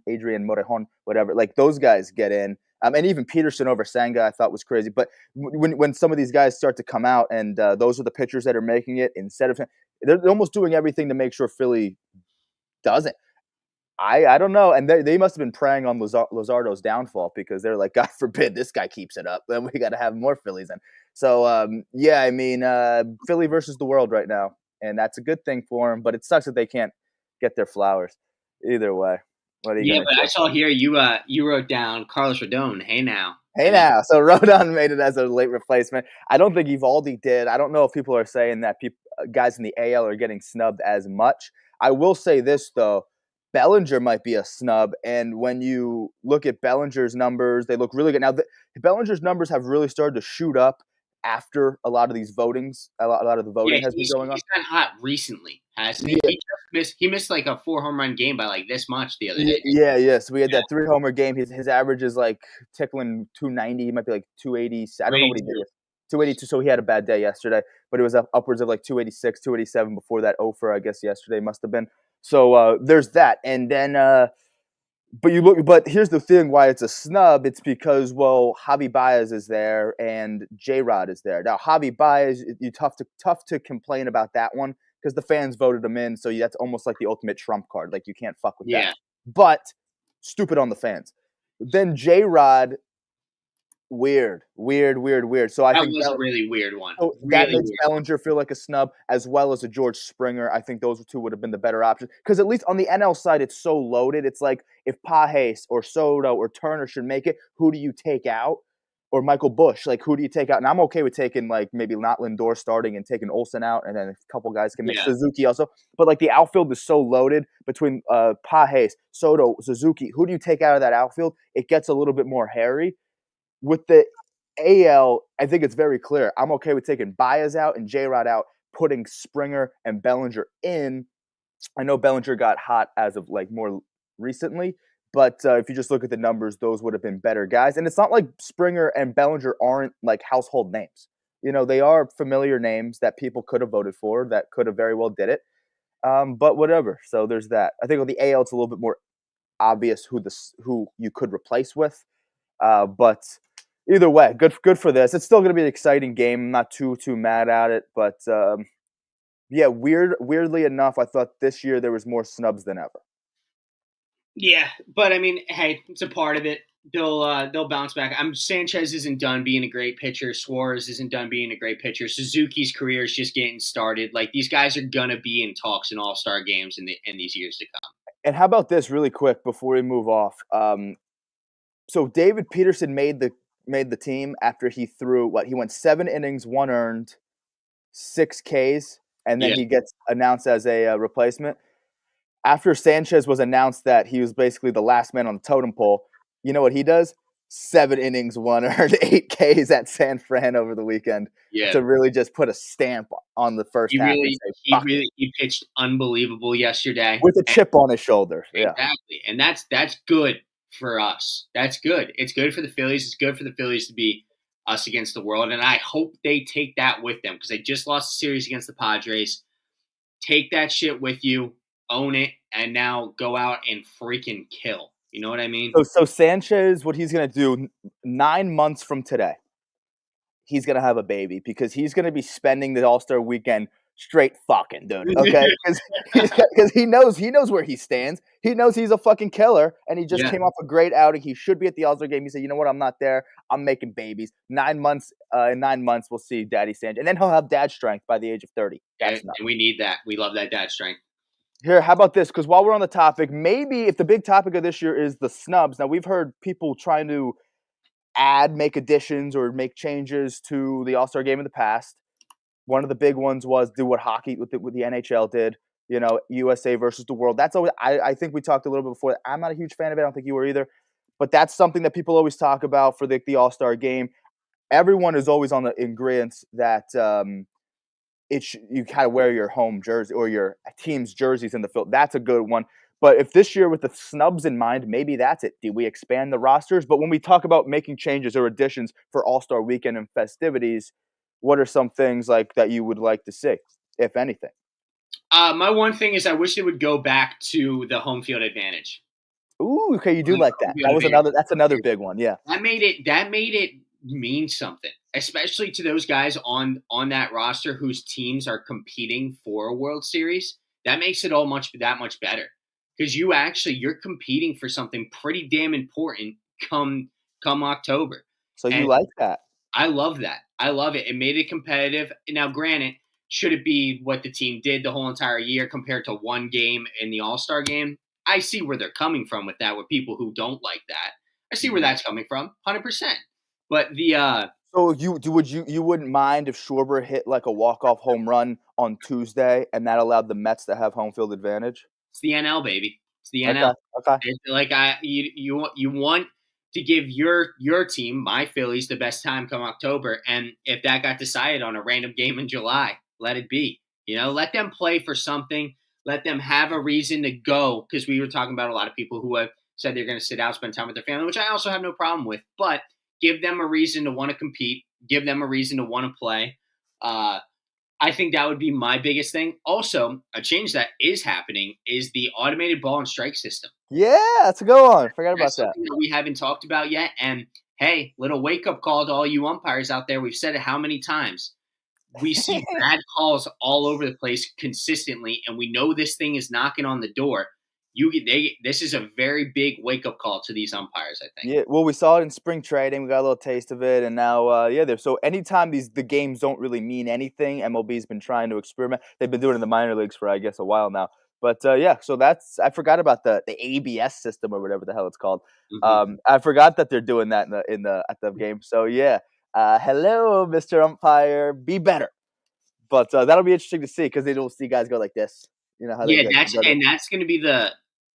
Adrian Morejon, whatever, those guys get in. And even Peterson over Senga, I thought was crazy. But when some of these guys start to come out and those are the pitchers that are making it instead of, they're almost doing everything to make sure Philly doesn't. I don't know. And they must have been preying on Luzardo's downfall, because they're like, God forbid this guy keeps it up. Then we got to have more Phillies in. So, I mean, Philly versus the world right now. And that's a good thing for them. But it sucks that they can't get their flowers either way. What are you but I saw here you wrote down Carlos Rodon. Hey now. So Rodon made it as a late replacement. I don't think Eovaldi did. I don't know if people are saying that guys in the AL are getting snubbed as much. I will say this, though. Bellinger might be a snub, and when you look at Bellinger's numbers, they look really good. Now, Bellinger's numbers have really started to shoot up after a lot of these votings. A lot of the voting has been going on. He's been hot recently, hasn't he? Yeah. He missed a 4 home run game by this much the other day. Yeah. So we had that 3 homer game. His average is tickling 290. He might be 280. I don't know what he did. 282. So he had a bad day yesterday, but it was upwards of 286, 287 before that 0 for, I guess, yesterday must have been. So there's that, and then but here's the thing: why it's a snub? It's because Javi Baez is there and J-Rod is there. Now Javi Baez, tough to complain about that one because the fans voted him in, so that's almost like the ultimate trump card. You can't fuck with that. But stupid on the fans. Then J-Rod Weird. So I That think was a really weird one. so that Really makes weird. Bellinger feel like a snub, as well as a George Springer. I think those two would have been the better options. Because at least on the NL side, it's so loaded. It's like if Pages or Soto or Turner should make it, who do you take out? Or Michael Busch, like who do you take out? And I'm okay with taking like maybe not Lindor starting and taking Olsen out, and then a couple guys can make Yeah. Suzuki also. But like the outfield is so loaded between Pages, Soto, Suzuki. Who do you take out of that outfield? It gets a little bit more hairy. With the AL, I think it's very clear. I'm okay with taking Baez out and J-Rod out, putting Springer and Bellinger in. I know Bellinger got hot as of like more recently, but if you just look at the numbers, those would have been better guys. And it's not like Springer and Bellinger aren't like household names. You know, they are familiar names that people could have voted for, that could have very well did it. But whatever. So there's that. I think on the AL, it's a little bit more obvious who you could replace with. But either way, good for this. It's still going to be an exciting game. I'm not too mad at it, but yeah, weirdly enough, I thought this year there was more snubs than ever. Yeah, but I mean, hey, it's a part of it. They'll bounce back. Sanchez isn't done being a great pitcher. Suarez isn't done being a great pitcher. Suzuki's career is just getting started. Like these guys are gonna be in talks in All-Star games in these years to come. And how about this really quick before we move off? So David Peterson made the team after he threw he went 7 innings, 1 earned, 6 Ks, and then he gets announced as a replacement. After Sanchez was announced that he was basically the last man on the totem pole, you know what he does? 7 innings, 1 earned, 8 Ks at San Fran over the weekend to really just put a stamp on the first half. He pitched unbelievable yesterday with a chip on his shoulder. Yeah, exactly, and that's good for us. That's good. It's good for the Phillies. It's good for the Phillies to be us against the world, and I hope they take that with them because they just lost the series against the Padres. Take that shit with you, own it, and now go out and freaking kill. You know what I mean? So Sanchez, what he's going to do 9 months from today, he's going to have a baby because he's going to be spending the All-Star weekend straight fucking, dude. Okay? Because he knows where he stands. He knows he's a fucking killer, and he just came off a great outing. He should be at the All-Star game. He said, you know what? I'm not there. I'm making babies. 9 months, in 9 months, we'll see Daddy Sanchez. And then he'll have dad strength by the age of 30. And we need that. We love that dad strength. Here, how about this? Because while we're on the topic, maybe if the big topic of this year is the snubs, now we've heard people trying to make additions or make changes to the All-Star game in the past. One of the big ones was do what hockey with the NHL did, you know, USA versus the world. That's always, I think we talked a little bit before. I'm not a huge fan of it. I don't think you were either. But that's something that people always talk about for the All-Star game. Everyone is always on the agreement that you kind of wear your home jersey or your team's jerseys in the field. That's a good one. But if this year with the snubs in mind, maybe that's it. Do we expand the rosters? But when we talk about making changes or additions for All-Star weekend and festivities, what are some things like that you would like to see, if anything? My one thing is I wish they would go back to the home field advantage. Ooh, okay, you do like that. That's another big one, yeah. That made it mean something, especially to those guys on that roster whose teams are competing for a World Series. That makes it all that much better because you're competing for something pretty damn important come October. So you like that? I love that. I love it. It made it competitive. Now, granted, should it be what the team did the whole entire year compared to one game in the All-Star game? I see where they're coming from with that, with people who don't like that. I see where that's coming from, 100%. But so you wouldn't mind if Schwarber hit like a walk-off home run on Tuesday and that allowed the Mets to have home field advantage? It's the NL, baby. It's the NL. Okay. It's like you want to give your team, my Phillies, the best time come October, and if that got decided on a random game in July, let it be. You know, let them play for something. Let them have a reason to go because we were talking about a lot of people who have said they're going to sit out, spend time with their family, which I also have no problem with. But give them a reason to want to compete. Give them a reason to want to play. I think that would be my biggest thing. Also, a change that is happening is the automated ball and strike system. Yeah, that's a good one. Forgot about that. We haven't talked about yet. And hey, little wake-up call to all you umpires out there. We've said it how many times. We see bad calls all over the place consistently, and we know this thing is knocking on the door. This is a very big wake up call to these umpires. I think. Yeah, well, we saw it in spring training. We got a little taste of it, and now, yeah. So anytime the games don't really mean anything, MLB's been trying to experiment. They've been doing it in the minor leagues for, I guess, a while now. But yeah, so I forgot about the ABS system or whatever the hell it's called. Hmm. I forgot that they're doing that at the game. So yeah, hello, Mr. Umpire, be better. But that'll be interesting to see because you'll see guys go like this. You know how they Yeah, go. that's going to be the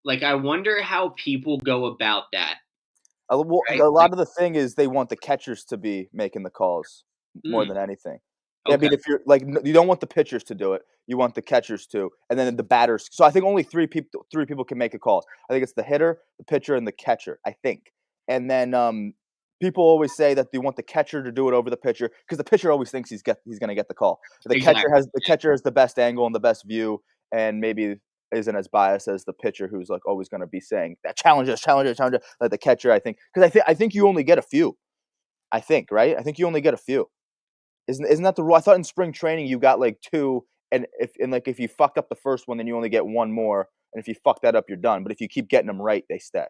like. I wonder how people go about that, Well, right? a Like, lot of the thing is they want the catchers to be making the calls more mm, than anything. Yeah, I okay, mean, if you're like, you don't want the pitchers to do it, you want the catchers to, and then the batters. So I think only three people can make a call. I think it's the hitter, the pitcher, and the catcher. I think, and then people always say that they want the catcher to do it over the pitcher because the pitcher always thinks he's going to get the call. exactly. The catcher has the best angle and the best view, and maybe isn't as biased as the pitcher who's like always going to be saying that challenges, challenges, challenges. Like the catcher, I think, because I think you only get a few. I think, right? I think you only get a few. Isn't that the rule? I thought in spring training you got like two, and if you fucked up the first one, then you only get one more, and if you fuck that up, you're done. But if you keep getting them right, they stay.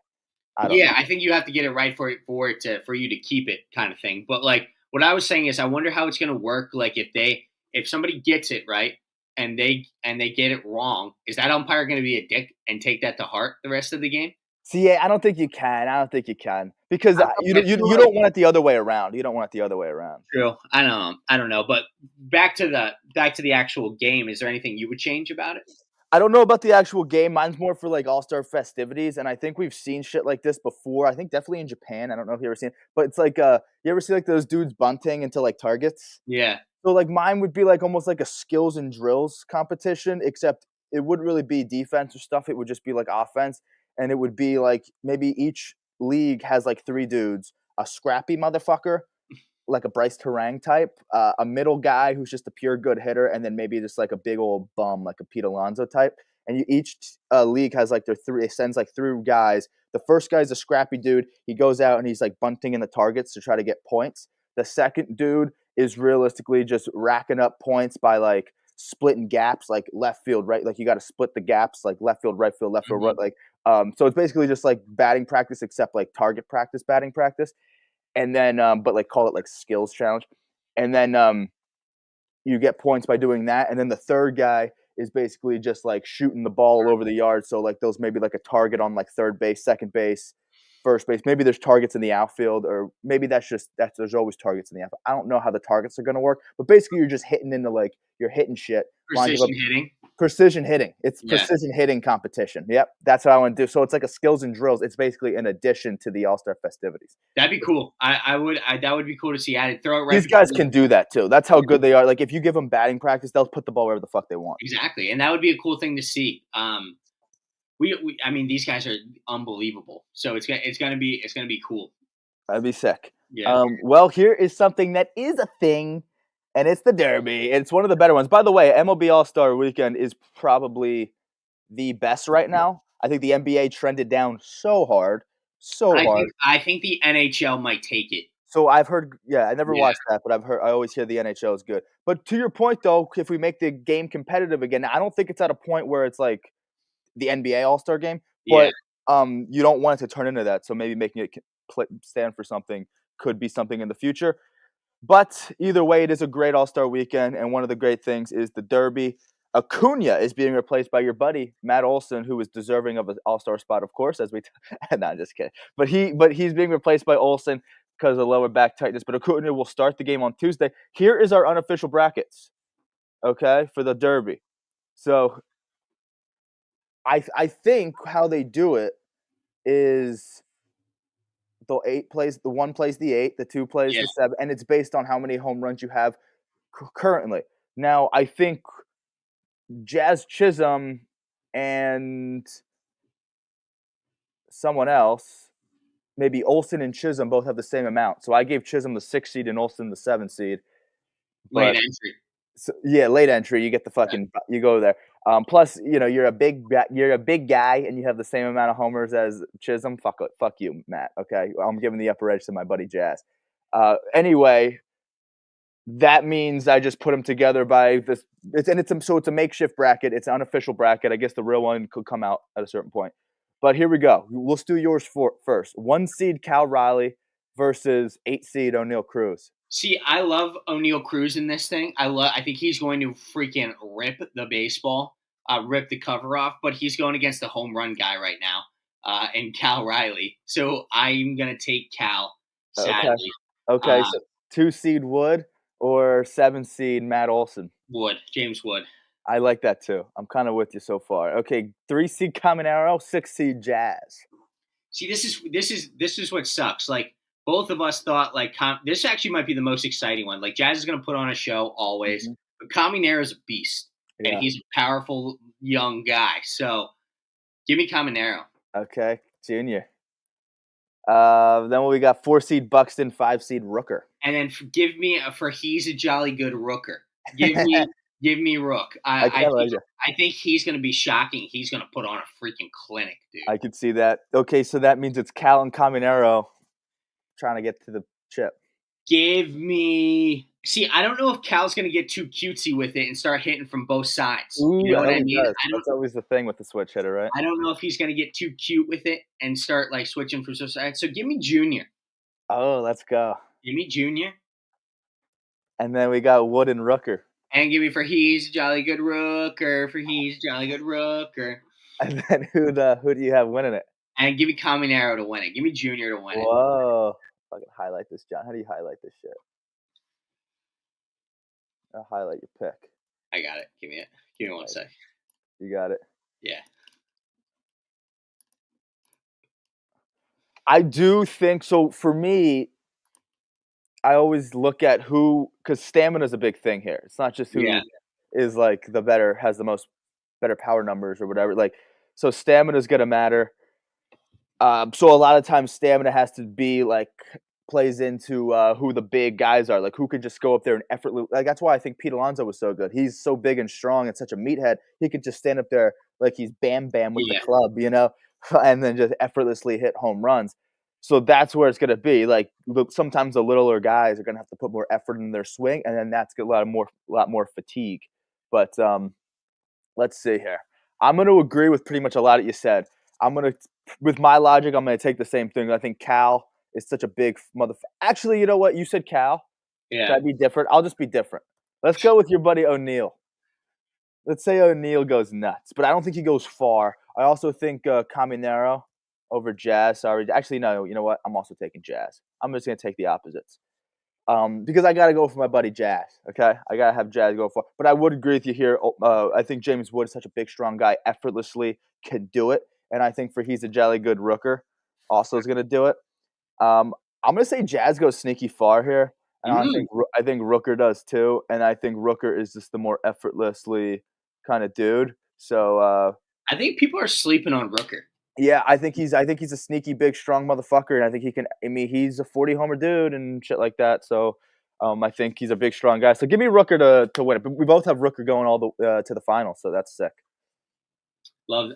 I don't know. Yeah, I think you have to get it right for you to keep it, kind of thing. But like what I was saying is, I wonder how it's going to work. Like if somebody gets it right and they get it wrong, is that umpire going to be a dick and take that to heart the rest of the game? See, yeah, I don't think you can. I don't think you can because I don't know. I feel you like don't want it the other way around. You don't want it the other way around. true. I don't know. I don't know. But back to the actual game. Is there anything you would change about it? I don't know about the actual game. Mine's more for like all-star festivities, and I think we've seen shit like this before. I think definitely in Japan. I don't know if you ever seen it, but it's like you ever see like those dudes bunting into like targets? Yeah. So like mine would be like almost like a skills and drills competition, except it wouldn't really be defense or stuff. It would just be like offense, and it would be like maybe each league has like three dudes, a scrappy motherfucker, like a Bryce Terang type, a middle guy who's just a pure good hitter, and then maybe just like a big old bum like a Pete Alonso type. And each league has like their three. It sends like three guys. The first guy's a scrappy dude. He goes out and he's like bunting in the targets to try to get points. The second dude is realistically just racking up points by like splitting gaps, like left field, right. Like you got to split the gaps, like left field, left field, right. Hmm. Like so it's basically just like batting practice, except like target practice, batting practice and then but like call it like skills challenge, and then you get points by doing that, and then the third guy is basically just like shooting the ball all over the yard. So like those maybe like a target on like third base, second base, first base. Maybe there's targets in the outfield, or maybe that's there's always targets in the outfield. I don't know how the targets are gonna work, but basically you're just hitting into like you're hitting shit, lining up Precision hitting. precision hitting. It's Yeah. precision hitting competition. Yep, that's what I want to do. So it's like a skills and drills. It's basically an addition to the All Star festivities. That'd be cool. That would be cool to see added. Throw it right These before guys can do that too. That's how good they are. Like if you give them batting practice, they'll put the ball wherever the fuck they want. exactly, and that would be a cool thing to see. I mean, these guys are unbelievable. So it's gonna be cool. That'd be sick. Yeah. Well, here is something that is a thing, and it's the Derby. It's one of the better ones. By the way, MLB All Star Weekend is probably the best right now. I think the NBA trended down so hard, so hard. I think the NHL might take it. So I've heard, yeah, I never Yeah. watched that, but I always hear the NHL is good. But to your point, though, if we make the game competitive again, I don't think it's at a point where it's like the NBA All Star Game, Yeah. but you don't want it to turn into that. So maybe making it stand for something could be something in the future. But either way, it is a great All Star Weekend, and one of the great things is the Derby. Acuna is being replaced by your buddy Matt Olson, who is deserving of an All Star spot, of course. No, I'm just kidding. But he's being replaced by Olson because of lower back tightness. But Acuna will start the game on Tuesday. Here is our unofficial brackets, okay, for the Derby. So I think how they do it is the one plays the 8, the 2 plays Yeah. the 7, and it's based on how many home runs you have currently. Now, I think Jazz Chisholm and someone else, maybe Olson and Chisholm both have the same amount. So I gave Chisholm the 6 seed and Olson the 7 seed. Late But entry. so, yeah, late entry, you get the fucking you go there. Plus, you're a big guy and you have the same amount of homers as Chisholm. Fuck you, Matt. Okay, I'm giving the upper edge to my buddy Jazz. Anyway, that means I just put them together by this. It's a makeshift bracket. It's an unofficial bracket. I guess the real one could come out at a certain point. But here we go. Let's do yours first. 1 seed Cal Riley versus 8 seed O'Neal Cruz. See, I love O'Neal Cruz in this thing. I think he's going to freaking rip the baseball, rip the cover off. But he's going against the home run guy right now, and Cal Riley. So I'm gonna take Cal. Sadly, Okay. So 2 seed Wood or 7 seed Matt Olson. James Wood. I like that too. I'm kind of with you so far. Okay, 3 seed Caminero, 6 seed Jazz. See, this is what sucks. Like both of us thought, like this actually might be the most exciting one. Like Jazz is going to put on a show always, but Caminero is a beast, and he's a powerful young guy. So give me Caminero. Okay, Junior. Then we got 4 seed Buxton, 5 seed Rooker. And then give me for he's a jolly good Rooker. Give me Rook. I think he's going to be shocking. He's going to put on a freaking clinic, dude. I could see that. Okay, so that means it's Cal and Caminero trying to get to the chip. Give me. See, I don't know if Cal's going to get too cutesy with it and start hitting from both sides. Ooh, you know what I mean? That's always the thing with the switch hitter, right? I don't know if he's going to get too cute with it and start like switching from sides. So give me Junior. Oh, let's go. Give me Junior. And then we got Wood and Rooker. And give me for he's a jolly good Rooker. For he's a jolly good Rooker. And then who do you have winning it? And give me Caminero to win it. Give me Junior to win it. Whoa. Fucking highlight this, John. How do you highlight this shit? I'll highlight your pick. I got it. Give me it. Give me one sec. You got it? Yeah. I do think so. For me, I always look at who, because stamina is a big thing here. It's not just who is like the better, has the most better power numbers or whatever. Like, so stamina is gonna matter. So a lot of times stamina has to be like plays into who the big guys are, like who could just go up there and effortlessly. Like that's why I think Pete Alonso was so good. He's so big and strong and such a meathead. He could just stand up there like he's Bam Bam with the club, you know, and then just effortlessly hit home runs. So that's where it's going to be. Like sometimes the littler guys are going to have to put more effort in their swing, and then that's a lot more fatigue. But let's see here. I'm going to agree with pretty much a lot that you said. With my logic, I'm going to take the same thing. I think Cal is such a big motherfucker. Actually, you know what? You said Cal. Yeah. Should I be different? I'll just be different. Let's go with your buddy O'Neal. Let's say O'Neal goes nuts, but I don't think he goes far. I also think Caminero over Jazz. Sorry. Actually, no. You know what? I'm also taking Jazz. I'm just going to take the opposites. Because I got to go for my buddy Jazz, okay? I got to have Jazz go for. But I would agree with you here. I think James Wood is such a big, strong guy, effortlessly can do it. And I think for he's a jolly good Rooker also is going to do it. I'm going to say Jazz goes sneaky far here. And I think Rooker does too. And I think Rooker is just the more effortlessly kind of dude. So I think people are sleeping on Rooker. Yeah, I think he's a sneaky, big, strong motherfucker, and I think he can. I mean, he's a 40-homer dude and shit like that. So, I think he's a big, strong guy. So, give me Rooker to win it. But we both have Rooker going all the to the final, so that's sick.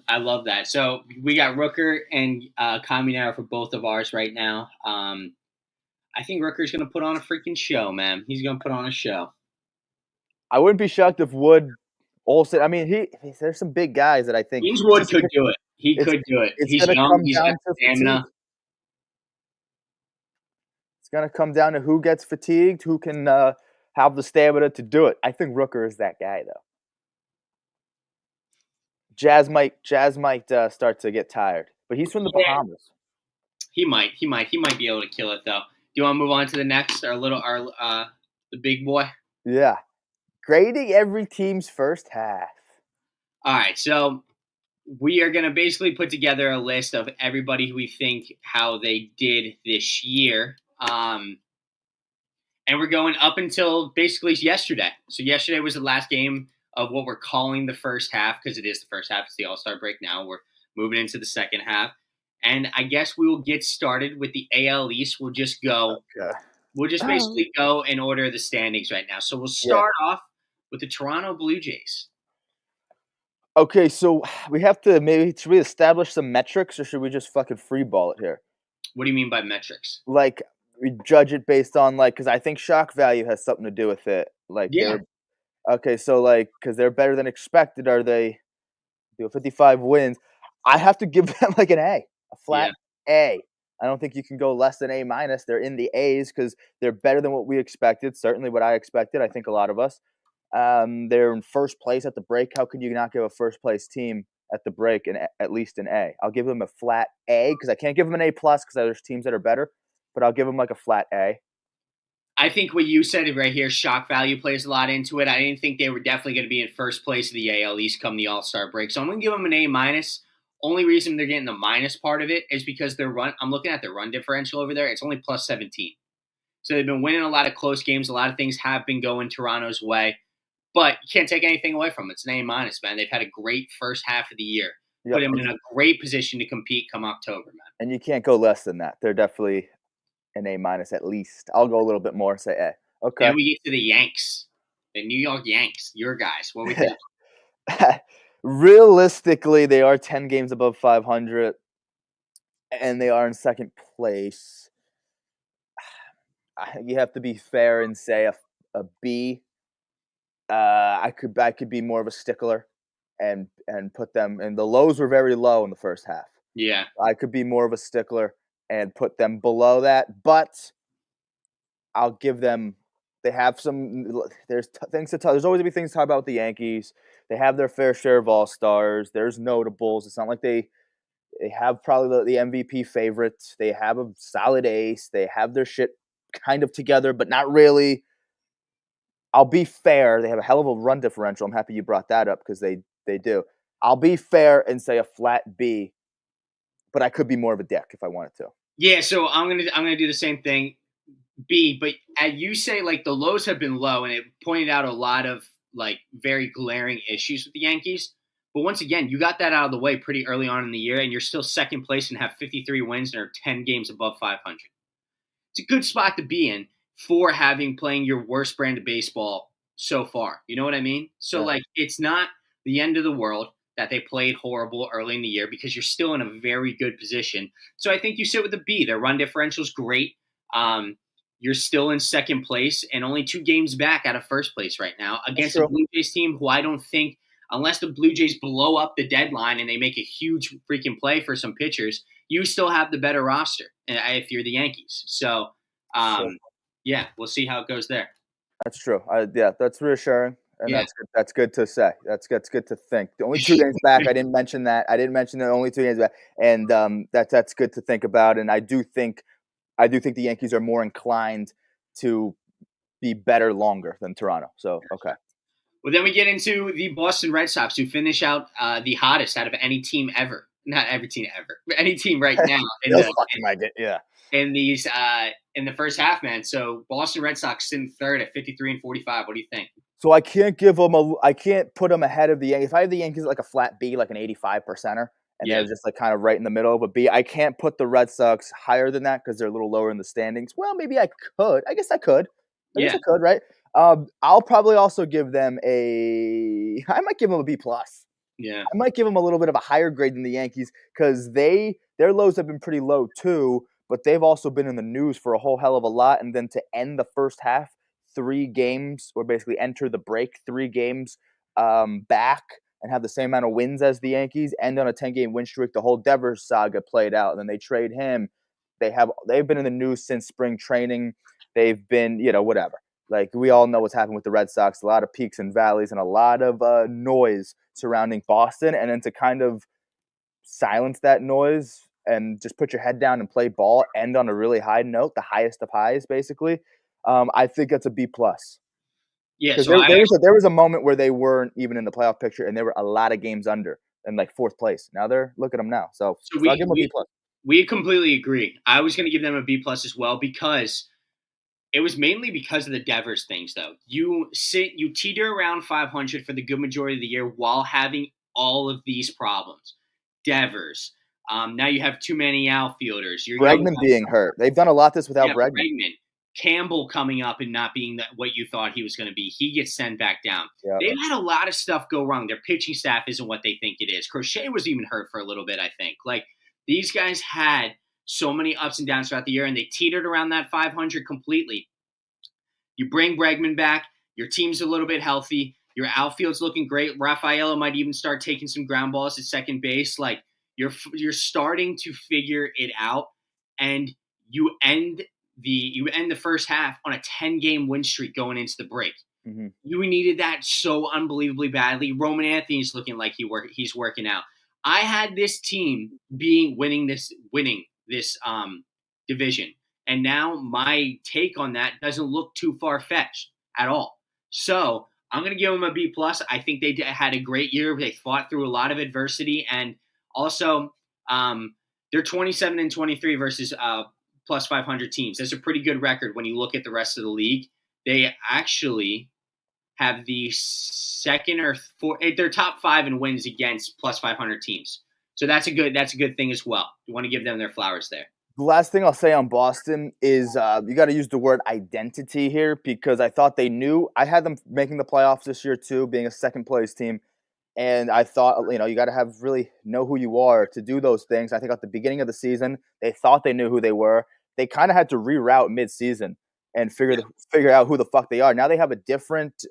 I love that. So we got Rooker and Caminero for both of ours right now. I think Rooker's going to put on a freaking show, man. He's going to put on a show. I wouldn't be shocked if Wood, Olsen. I mean, there's some big guys that I think James Wood could do it. He could do it. He's young. He's got stamina. It's going to come down to who gets fatigued, who can have the stamina to do it. I think Rooker is that guy, though. Jazz might start to get tired, but he's from the Bahamas. He might be able to kill it, though. Do you want to move on to the next, the big boy? Yeah. Grading every team's first half. All right, so we are going to basically put together a list of everybody who we think how they did this year. And we're going up until basically yesterday. So yesterday was the last game of what we're calling the first half, because it is the first half. It's the All-Star break now. We're moving into the second half. And I guess we will get started with the AL East. We'll just go. Okay. We'll just basically go in order of the standings right now. So we'll start off with the Toronto Blue Jays. Okay, so we have to should we establish some metrics, or should we just fucking freeball it here? What do you mean by metrics? Like, we judge it based on like because I think shock value has something to do with it. Like Yeah, they're okay, so like because they're better than expected. Are they? Do 55 wins. I have to give them like an a yeah. flat A. I don't think you can go less than A minus. They're in the A's because they're better than what we expected. Certainly what I expected. I think a lot of us. They're in first place at the break. How can you not give a first place team at the break and at least an A? I'll give them a flat A because I can't give them an A plus because there's teams that are better, but I'll give them like a flat A. I think what you said right here, shock value plays a lot into it. I didn't think they were definitely going to be in first place of the AL East come the All Star break, so I'm going to give them an A minus. Only reason they're getting the minus part of it is because their run. I'm looking at their run differential over there. It's only plus 17. So they've been winning a lot of close games. A lot of things have been going Toronto's way, but you can't take anything away from it. It's an A minus, man. They've had a great first half of the year. Put Yep. them in a great position to compete come October, man. And you can't go less than that. They're definitely an A minus at least. I'll go a little bit more, say A. Okay. Then we get to the Yanks, the New York Yanks, your guys. What we think? Realistically, they are 10 games above 500, and they are in second place. You have to be fair and say a B. I could be more of a stickler and put them. And the lows were very low in the first half. Yeah. I could be more of a stickler and put them below that, but I'll give them. They have some. There's things to talk. There's always gonna be things to talk about with the Yankees. They have their fair share of all stars. There's notables. It's not like they have probably the MVP favorites. They have a solid ace. They have their shit kind of together, but not really. I'll be fair. They have a hell of a run differential. I'm happy you brought that up because they do. I'll be fair and say a flat B, but I could be more of a dick if I wanted to. Yeah, so I'm gonna do the same thing. B, but you say like the lows have been low, and it pointed out a lot of like very glaring issues with the Yankees. But once again, you got that out of the way pretty early on in the year, and you're still second place and have 53 wins and are 10 games above 500. It's a good spot to be in for having playing your worst brand of baseball so far. You know what I mean? So Yeah. like it's not the end of the world that they played horrible early in the year because you're still in a very good position. So I think you sit with a B. Their run differential is great. You're still in second place and only 2 games back out of first place right now against a Blue Jays team who I don't think, unless the Blue Jays blow up the deadline and they make a huge freaking play for some pitchers, you still have the better roster if you're the Yankees. So, Sure. yeah, we'll see how it goes there. That's true. Yeah, that's reassuring, and Yeah. that's good. That's good to say. That's good to think. The only 2 games back. I didn't mention that. I didn't mention the only 2 games back, and that's good to think about. And I do think the Yankees are more inclined to be better longer than Toronto. So okay. Well, then we get into the Boston Red Sox, who finish out the hottest out of any team ever. Not every team ever, but any team right now in these in the first half, man. So Boston Red Sox sitting third at 53 and 45. What do you think? So I can't give them I can't put them ahead of the Yankees. If I have the Yankees like a flat B, like an 85 percenter, and they're just like kind of right in the middle of a B, I can't put the Red Sox higher than that because they're a little lower in the standings. Well, maybe I could. I guess I could. I guess I could, right? I'll probably also give them I might give them a B plus. Yeah. I might give them a little bit of a higher grade than the Yankees because their lows have been pretty low too, but they've also been in the news for a whole hell of a lot. And then to end the first half, 3 games, or basically enter the break 3 games back and have the same amount of wins as the Yankees, end on a 10-game win streak. The whole Devers saga played out, and then they trade him. They've been in the news since spring training. They've been, whatever. Like, we all know what's happened with the Red Sox. A lot of peaks and valleys and a lot of noise surrounding Boston. And then to kind of silence that noise and just put your head down and play ball, end on a really high note, the highest of highs, basically, I think that's a B+. Yeah, because there was a moment where they weren't even in the playoff picture, and there were a lot of games under and like 4th place. Now look at them now. So I'll give them a B+. We completely agree. I was going to give them a B+ as well because it was mainly because of the Devers things, though. You teeter around 500 for the good majority of the year while having all of these problems. Devers. Now you have too many outfielders. Bregman being hurt. They've done a lot this without Bregman. Campbell coming up and not being what you thought he was going to be. He gets sent back down. Yeah. They've had a lot of stuff go wrong. Their pitching staff isn't what they think it is. Crochet was even hurt for a little bit, I think. Like, these guys had so many ups and downs throughout the year, and they teetered around that 500 completely. You bring Bregman back, your team's a little bit healthy, your outfield's looking great. Rafaela might even start taking some ground balls at second base. Like you're starting to figure it out, and you end the first half on a 10-game win streak going into the break. Mm-hmm. You needed that so unbelievably badly. Roman Anthony's looking like he's working out. I had this team winning this division, and now my take on that doesn't look too far fetched at all. So I'm going to give them a B plus. I think they had a great year. They fought through a lot of adversity, and also they're 27-23 versus plus 500 teams. That's a pretty good record when you look at the rest of the league. They actually have the second or fourth. They're top 5 in wins against plus 500 teams. So that's a good thing as well. You want to give them their flowers there. The last thing I'll say on Boston is you got to use the word identity here, because I thought they knew. I had them making the playoffs this year too, being a second place team. And I thought, you got to really know who you are to do those things. I think at the beginning of the season, they thought they knew who they were. They kind of had to reroute mid-season and figure out who the fuck they are. Now they have a different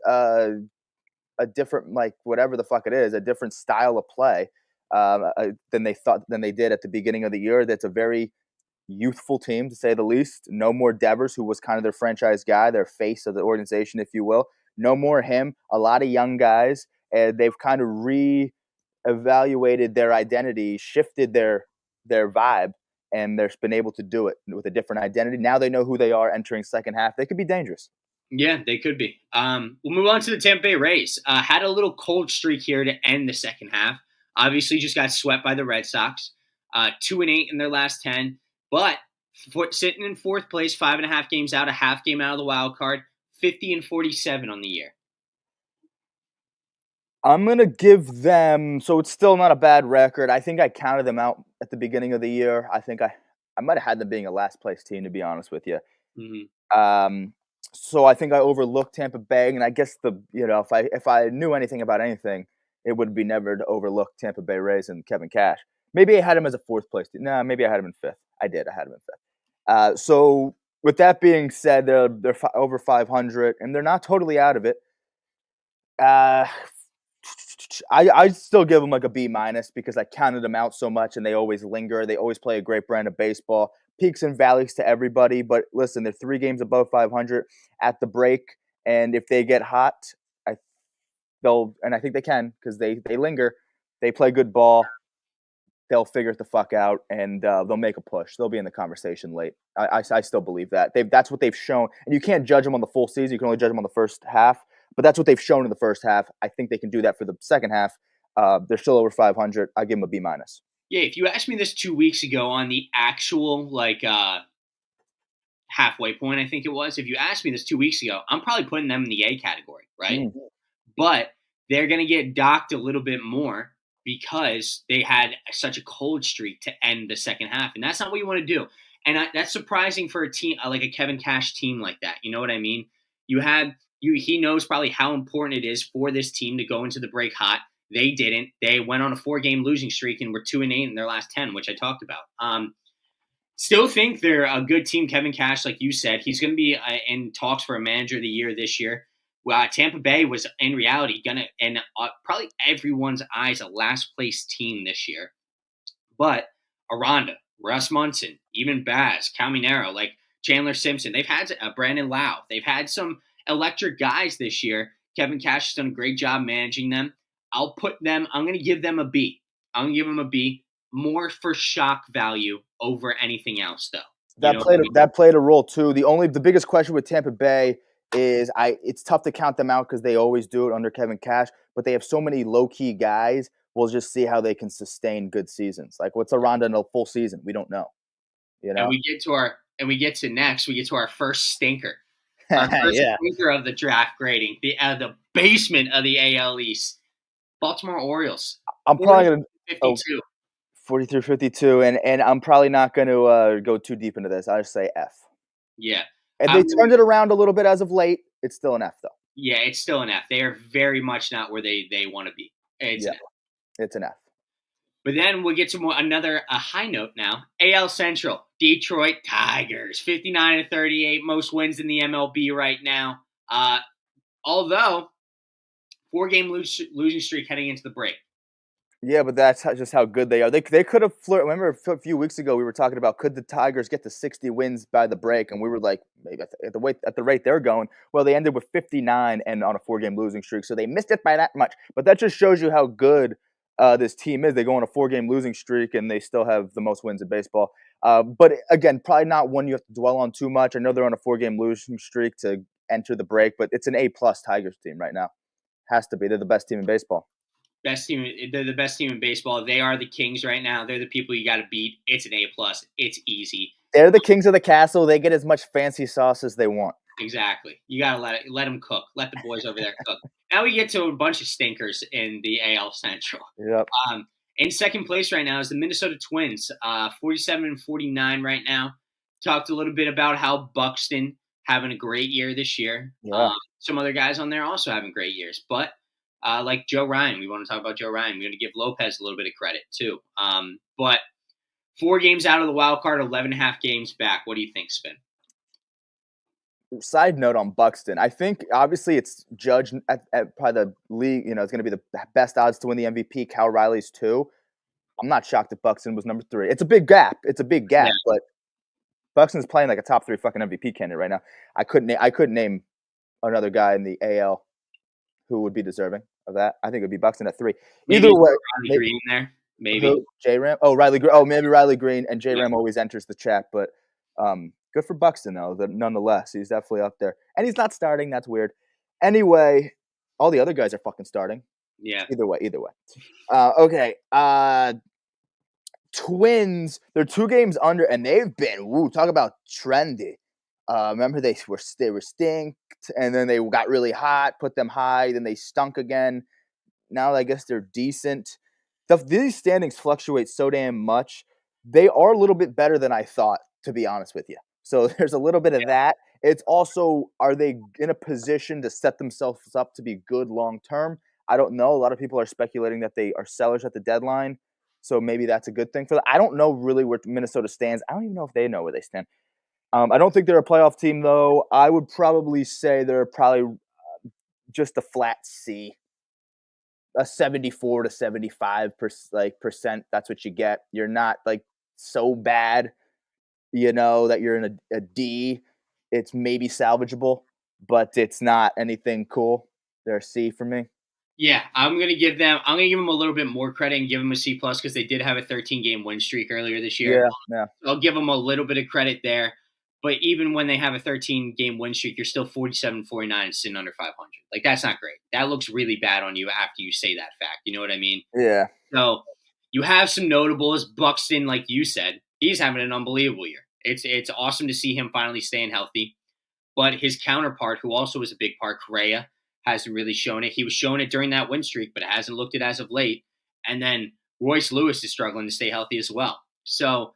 like whatever the fuck it is, a different style of play than they did at the beginning of the year. That's a very youthful team, to say the least. No more Devers, who was kind of their franchise guy, their face of the organization, if you will. No more him. A lot of young guys, and they've kind of re-evaluated their identity, shifted their vibe, and they've been able to do it with a different identity. Now they know who they are entering second half. They could be dangerous. Yeah, they could be. We'll move on to the Tampa Bay Rays. Had a little cold streak here to end the second half. Obviously, just got swept by the Red Sox. 2-8 in their last 10. But sitting in fourth place, 5.5 games out, a half game out of the wild card, 50-47 on the year. I'm going to give them, so it's still not a bad record. I think I counted them out at the beginning of the year. I think I might have had them being a last place team, to be honest with you. Mm-hmm. So I think I overlooked Tampa Bay, and I guess if I knew anything about anything, it would be never to overlook Tampa Bay Rays and Kevin Cash. Maybe I had him as a fourth place team. No, maybe I had him in fifth. I did. I had him in fifth. So with that being said, they're over 500, and they're not totally out of it. I still give them like a B minus, because I counted them out so much, and they always linger. They always play a great brand of baseball. Peaks and valleys to everybody, but listen, they're 3 games above 500 at the break, and if they get hot, I think they can, because they linger. They play good ball. They'll figure it the fuck out, and they'll make a push. They'll be in the conversation late. I still believe that. That's what they've shown, and you can't judge them on the full season. You can only judge them on the first half. But that's what they've shown in the first half. I think they can do that for the second half. They're still over 500. I give them a B minus. Yeah, if you asked me this 2 weeks ago on the actual halfway point, I think it was. If you asked me this 2 weeks ago, I'm probably putting them in the A category, right? Mm-hmm. But they're going to get docked a little bit more because they had such a cold streak to end the second half, and that's not what you want to do. And that's surprising for a team like a Kevin Cash team like that. You know what I mean? He knows probably how important it is for this team to go into the break hot. They didn't. They went on a 4-game losing streak and were 2-8 in their last 10, which I talked about. Still think they're a good team. Kevin Cash, like you said, he's going to be in talks for a manager of the year this year. Tampa Bay was in reality going to, and probably everyone's eyes, a last place team this year. But Aranda, Russ Munson, even Baz, Caminero, like Chandler Simpson, they've had Brandon Lau. They've had some electric guys this year. Kevin Cash has done a great job managing them. I'm going to give them a B. I'm going to give them a B, more for shock value over anything else, though. That played a role too. The biggest question with Tampa Bay is it's tough to count them out because they always do it under Kevin Cash, but they have so many low-key guys. We'll just see how they can sustain good seasons. Like, what's Aranda in a full season? We don't know. And we get to our first stinker. Our first stinker of the draft grading, the basement of the AL East. Baltimore Orioles. I'm probably going to 43-52, and I'm probably not going to go too deep into this. I'll just say F. Yeah. And they turned it around a little bit as of late. It's still an F, though. Yeah, it's still an F. They are very much not where they want to be. It's an F. It's an F. But then we'll get to a high note now. AL Central, Detroit Tigers, 59-38, most wins in the MLB right now. Although 4-game losing streak heading into the break. Yeah, but that's just how good they are. They could have flirted. Remember a few weeks ago we were talking about could the Tigers get to 60 wins by the break, and we were like, maybe at the rate they're going. Well, they ended with 59 and on a 4-game losing streak, so they missed it by that much. But that just shows you how good this team is. They go on a 4-game losing streak, and they still have the most wins in baseball. But again, probably not one you have to dwell on too much. I know they're on a 4-game losing streak to enter the break, but it's an A-plus Tigers team right now. Has to be. They're the best team in baseball. Best team. They're the best team in baseball. They are the Kings right now. They're the people you got to beat. It's an A+. It's easy. They're the kings of the castle. They get as much fancy sauce as they want. Exactly. You got to let them cook. Let the boys over there cook. Now we get to a bunch of stinkers in the AL Central. Yep. In second place right now is the Minnesota Twins, 47-49 right now. Talked a little bit about how Buxton having a great year this year. Yeah. Some other guys on there also having great years, but like Joe Ryan, we want to talk about Joe Ryan. We're going to give Lopez a little bit of credit too. But 4 games out of the wild card, 11.5 games back. What do you think, Spin? Side note on Buxton, I think obviously it's judged at probably the league. It's going to be the best odds to win the MVP. Cal Riley's 2. I'm not shocked that Buxton was number 3. It's a big gap. Yeah. But Buxton's playing like a top 3 fucking MVP candidate right now. I couldn't name another guy in the AL who would be deserving of that. I think it would be Buxton at 3. Either way, Riley Green there, maybe. J-Ram. Oh, Riley Green. Oh, maybe Riley Green and J-Ram always enters the chat, but good for Buxton though. Nonetheless, he's definitely up there, and he's not starting. That's weird. Anyway, all the other guys are fucking starting. Yeah. Either way. Okay. Twins. They're 2 games under, and they've been talk about trendy. Remember they were stinked, and then they got really hot, put them high, then they stunk again. Now I guess they're decent. These standings fluctuate so damn much. They are a little bit better than I thought, to be honest with you. So there's a little bit of that. It's also, are they in a position to set themselves up to be good long term? I don't know. A lot of people are speculating that they are sellers at the deadline. So maybe that's a good thing for them. I don't know really where Minnesota stands. I don't even know if they know where they stand. I don't think they're a playoff team, though. I would probably say they're probably just a flat C. A 74 to 75% that's what you get. You're not like so bad, that you're in a D. It's maybe salvageable, but it's not anything cool. They're a C for me. Yeah, I'm gonna give them a little bit more credit and give them a C+ because they did have a 13-game win streak earlier this year. Yeah. I'll give them a little bit of credit there. But even when they have a 13-game win streak, you're still 47-49 and sitting under 500. Like, that's not great. That looks really bad on you after you say that fact. You know what I mean? Yeah. So you have some notables. Buxton, like you said, he's having an unbelievable year. It's awesome to see him finally staying healthy. But his counterpart, who also was a big part, Correa, hasn't really shown it. He was showing it during that win streak, but it hasn't looked it as of late. And then Royce Lewis is struggling to stay healthy as well. So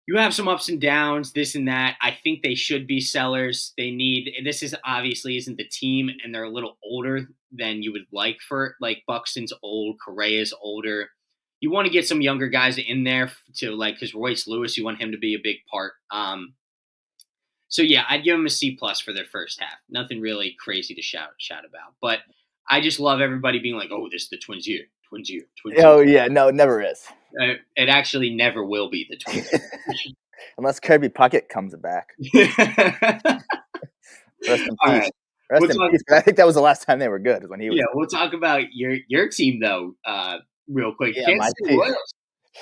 you have some ups and downs, this and that. I think they should be sellers. This is obviously isn't the team, and they're a little older than you would like for, like, Buxton's old, Correa's older. You want to get some younger guys in there because Royce Lewis, you want him to be a big part. So yeah, I'd give them a C+ for their first half. Nothing really crazy to shout about, but I just love everybody being like, "Oh, this is the Twins year, Twins year, Twins year." Oh yeah, no, it never is. It actually never will be the Twins unless Kirby Puckett comes back. Rest in peace. Rest in peace. I think that was the last time they were good when he was. Yeah, we'll talk about your team though, real quick. Yeah, my team.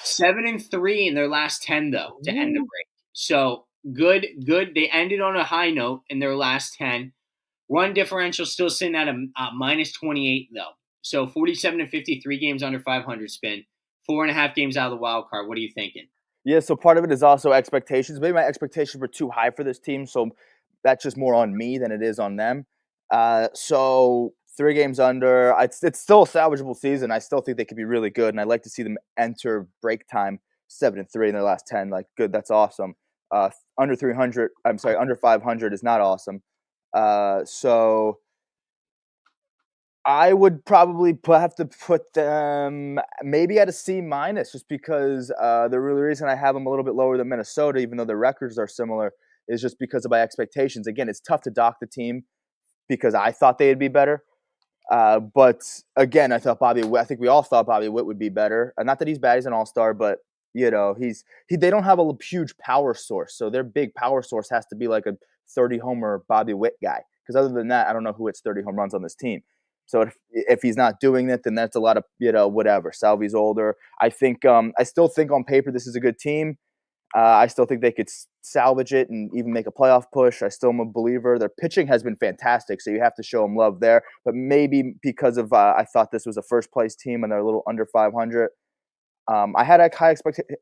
7-3 in their last 10 though to end the break. So good. They ended on a high note in their last 10. Run differential still sitting at a minus 28 though. So 47-53 games under 500 Spin. 4.5 games out of the wild card. What are you thinking? Yeah, so part of it is also expectations. Maybe my expectations were too high for this team, so that's just more on me than it is on them. So 3 games under. It's still a salvageable season. I still think they could be really good, and I'd like to see them enter break time 7-3 in their last 10. Like, good, that's awesome. Under 300. I'm sorry, under 500 is not awesome. So I would probably have to put them maybe at a C minus, just because the real reason I have them a little bit lower than Minnesota, even though their records are similar, is just because of my expectations. Again, it's tough to dock the team because I thought they'd be better. But again, I think we all thought Bobby Witt would be better. Not that he's bad; he's an all-star, but they don't have a huge power source, so their big power source has to be like a 30 homer Bobby Witt guy. Because other than that, I don't know who hits 30 home runs on this team. So if he's not doing it, then that's a lot of whatever. Salvy's older. I still think on paper this is a good team. I still think they could salvage it and even make a playoff push. I still am a believer. Their pitching has been fantastic, so you have to show them love there. But maybe because of I thought this was a first-place team and they're a little under 500, I had high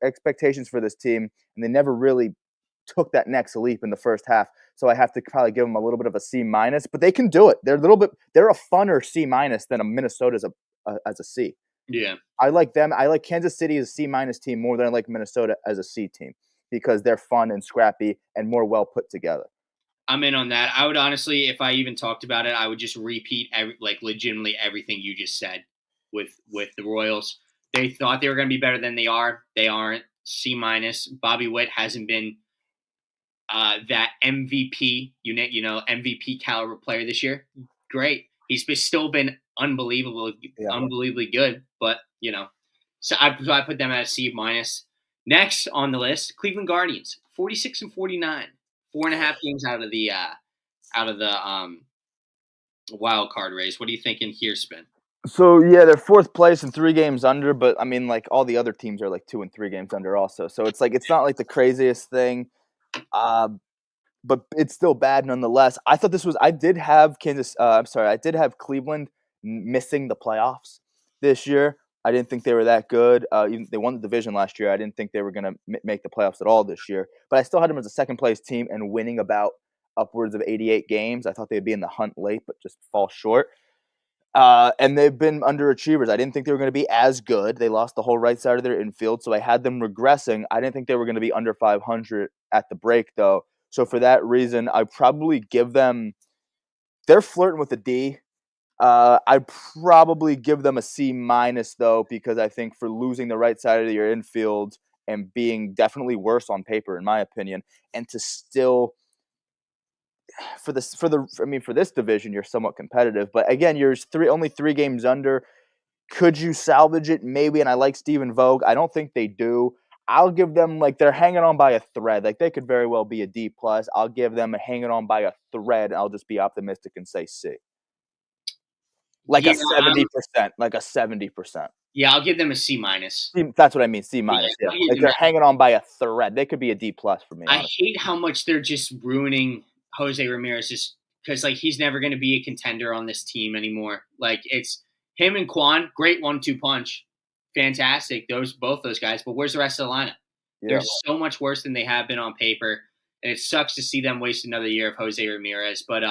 expectations for this team, and they never really took that next leap in the first half. So I have to probably give them a little bit of a C minus, but they can do it. They're a funner C minus than a Minnesota as a C. Yeah. I like them. I like Kansas City as a C minus team more than I like Minnesota as a C team because they're fun and scrappy and more well put together. I'm in on that. I would honestly, if I even talked about it, I would just repeat legitimately everything you just said with the Royals. They thought they were going to be better than they are. They aren't. C minus. Bobby Witt hasn't been that MVP MVP caliber player this year. Great. He's still been unbelievably good. But so I put them at a C minus. Next on the list, Cleveland Guardians, 46-49, 4.5 games out of the wild card race. What are you thinking here, Spin? So yeah, they're fourth place and 3 games under, but I mean, like all the other teams are like 2 and 3 games under also. So it's not like the craziest thing, but it's still bad nonetheless. I thought this was. I did have Cleveland missing the playoffs this year. I didn't think they were that good. They won the division last year. I didn't think they were going to make the playoffs at all this year. But I still had them as a second place team and winning about upwards of 88 games. I thought they'd be in the hunt late, but just fall short. And they've been underachievers. I didn't think they were going to be as good. They lost the whole right side of their infield, so I had them regressing. I didn't think they were going to be under 500 at the break, though. So for that reason, I probably give them – they're flirting with a D. I'd probably give them a C minus, though, because I think for losing the right side of your infield and being definitely worse on paper, in my opinion, and to still – for this division, you're somewhat competitive. But again, you're only 3 games under. Could you salvage it? Maybe. And I like Stephen Vogt. I don't think they do. I'll give them they're hanging on by a thread. They could very well be a D plus. I'll give them a hanging on by a thread. I'll just be optimistic and say C. A 70%. Like a 70%. Yeah, I'll give them a C minus. That's what I mean. C minus. Yeah. They're hanging on by a thread. They could be a D plus for me. I hate how much they're just ruining Jose Ramirez just because he's never going to be a contender on this team anymore. It's him and Kwan, great 1-2 punch, fantastic. Both those guys, but where's the rest of the lineup? Yeah. They're so much worse than they have been on paper, and it sucks to see them waste another year of Jose Ramirez. But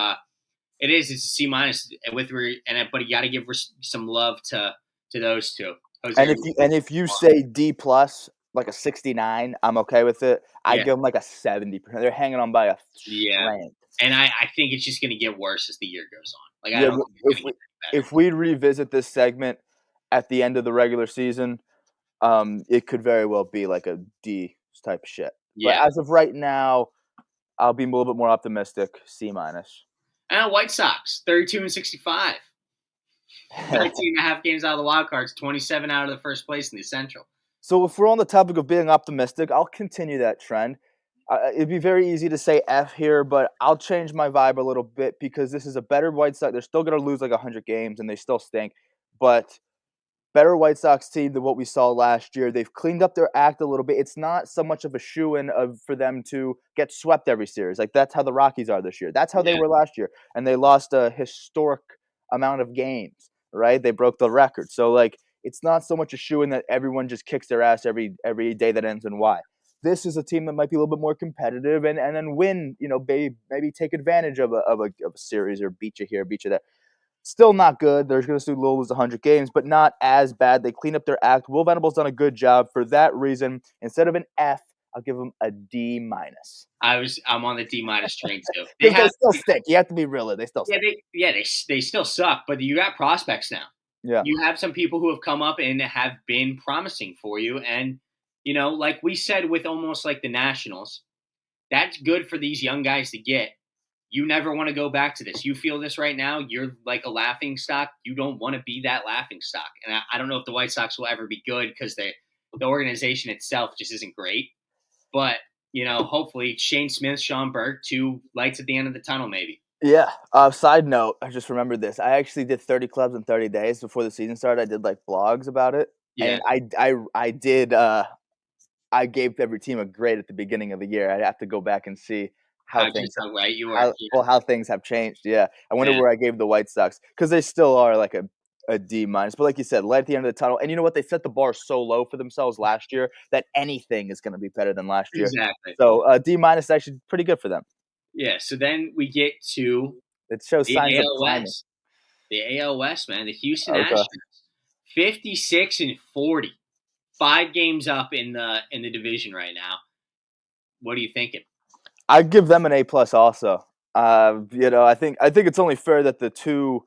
it's a C minus but you got to give some love to those two. If you say D plus, like a 69, I'm okay with it. I give them like a 70%. They're hanging on by a strength. And I think it's just going to get worse as the year goes on. If we revisit this segment at the end of the regular season, it could very well be like a D type of shit. Yeah. But as of right now, I'll be a little bit more optimistic. C minus. And White Sox, 32-65. 13.5 games out of the wild cards, 27 out of the first place in the Central. So if we're on the topic of being optimistic, I'll continue that trend. It'd be very easy to say F here, but I'll change my vibe a little bit because this is a better White Sox. They're still going to lose like 100 games, and they still stink. But better White Sox team than what we saw last year. They've cleaned up their act a little bit. It's not so much of a shoo-in for them to get swept every series. That's how the Rockies are this year. That's how they were last year. And they lost a historic amount of games, right? They broke the record. So, it's not so much a shoo-in that everyone just kicks their ass every day that ends in Y. This is a team that might be a little bit more competitive and then win, maybe take advantage of a series or beat you here, beat you there. Still not good. They're going to lose 100 games, but not as bad. They cleaned up their act. Will Venable's done a good job. For that reason, instead of an F, I'll give them a D minus. I'm on the D minus train too. Because they still stink. You have to be real. They still stink. They still suck, but you got prospects now. Yeah. You have some people who have come up and have been promising for you. And, like we said with almost like the Nationals, that's good for these young guys to get. You never want to go back to this. You feel this right now. You're like a laughing stock. You don't want to be that laughing stock. And I don't know if the White Sox will ever be good because the organization itself just isn't great. But, hopefully Shane Smith, Sean Burke, 2 lights at the end of the tunnel maybe. Yeah. Side note, I just remembered this. I actually did 30 clubs in 30 days before the season started. I did like blogs about it. Yeah. And I did I gave every team a grade at the beginning of the year. I'd have to go back and see how things have changed. Yeah. I wonder where I gave the White Sox, because they still are like a D minus. But like you said, light at the end of the tunnel. And you know what? They set the bar so low for themselves last year that anything is going to be better than last year. Exactly. So D minus is actually pretty good for them. Yeah. So then we get to it shows signs of climbing. The AL West, man. The Houston Astros, 56-40, 5 games up in the division right now. What are you thinking? I'd give them an A+ also. I think it's only fair that the 2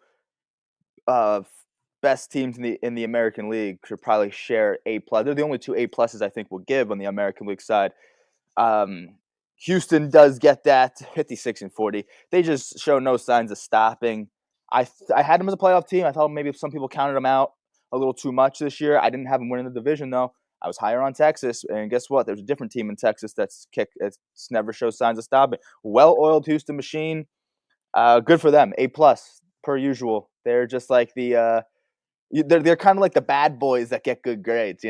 best teams in the American League should probably share A+. They're the only 2 A+ I think we'll give on the American League side. Houston does get that 56-40. They just show no signs of stopping. I had them as a playoff team. I thought maybe some people counted them out a little too much this year. I didn't have them winning the division though. I was higher on Texas, and guess what? There's a different team in Texas it's never shows signs of stopping. Well-oiled Houston machine. Good for them. A+ per usual. They're just like they're kind of like the bad boys that get good grades,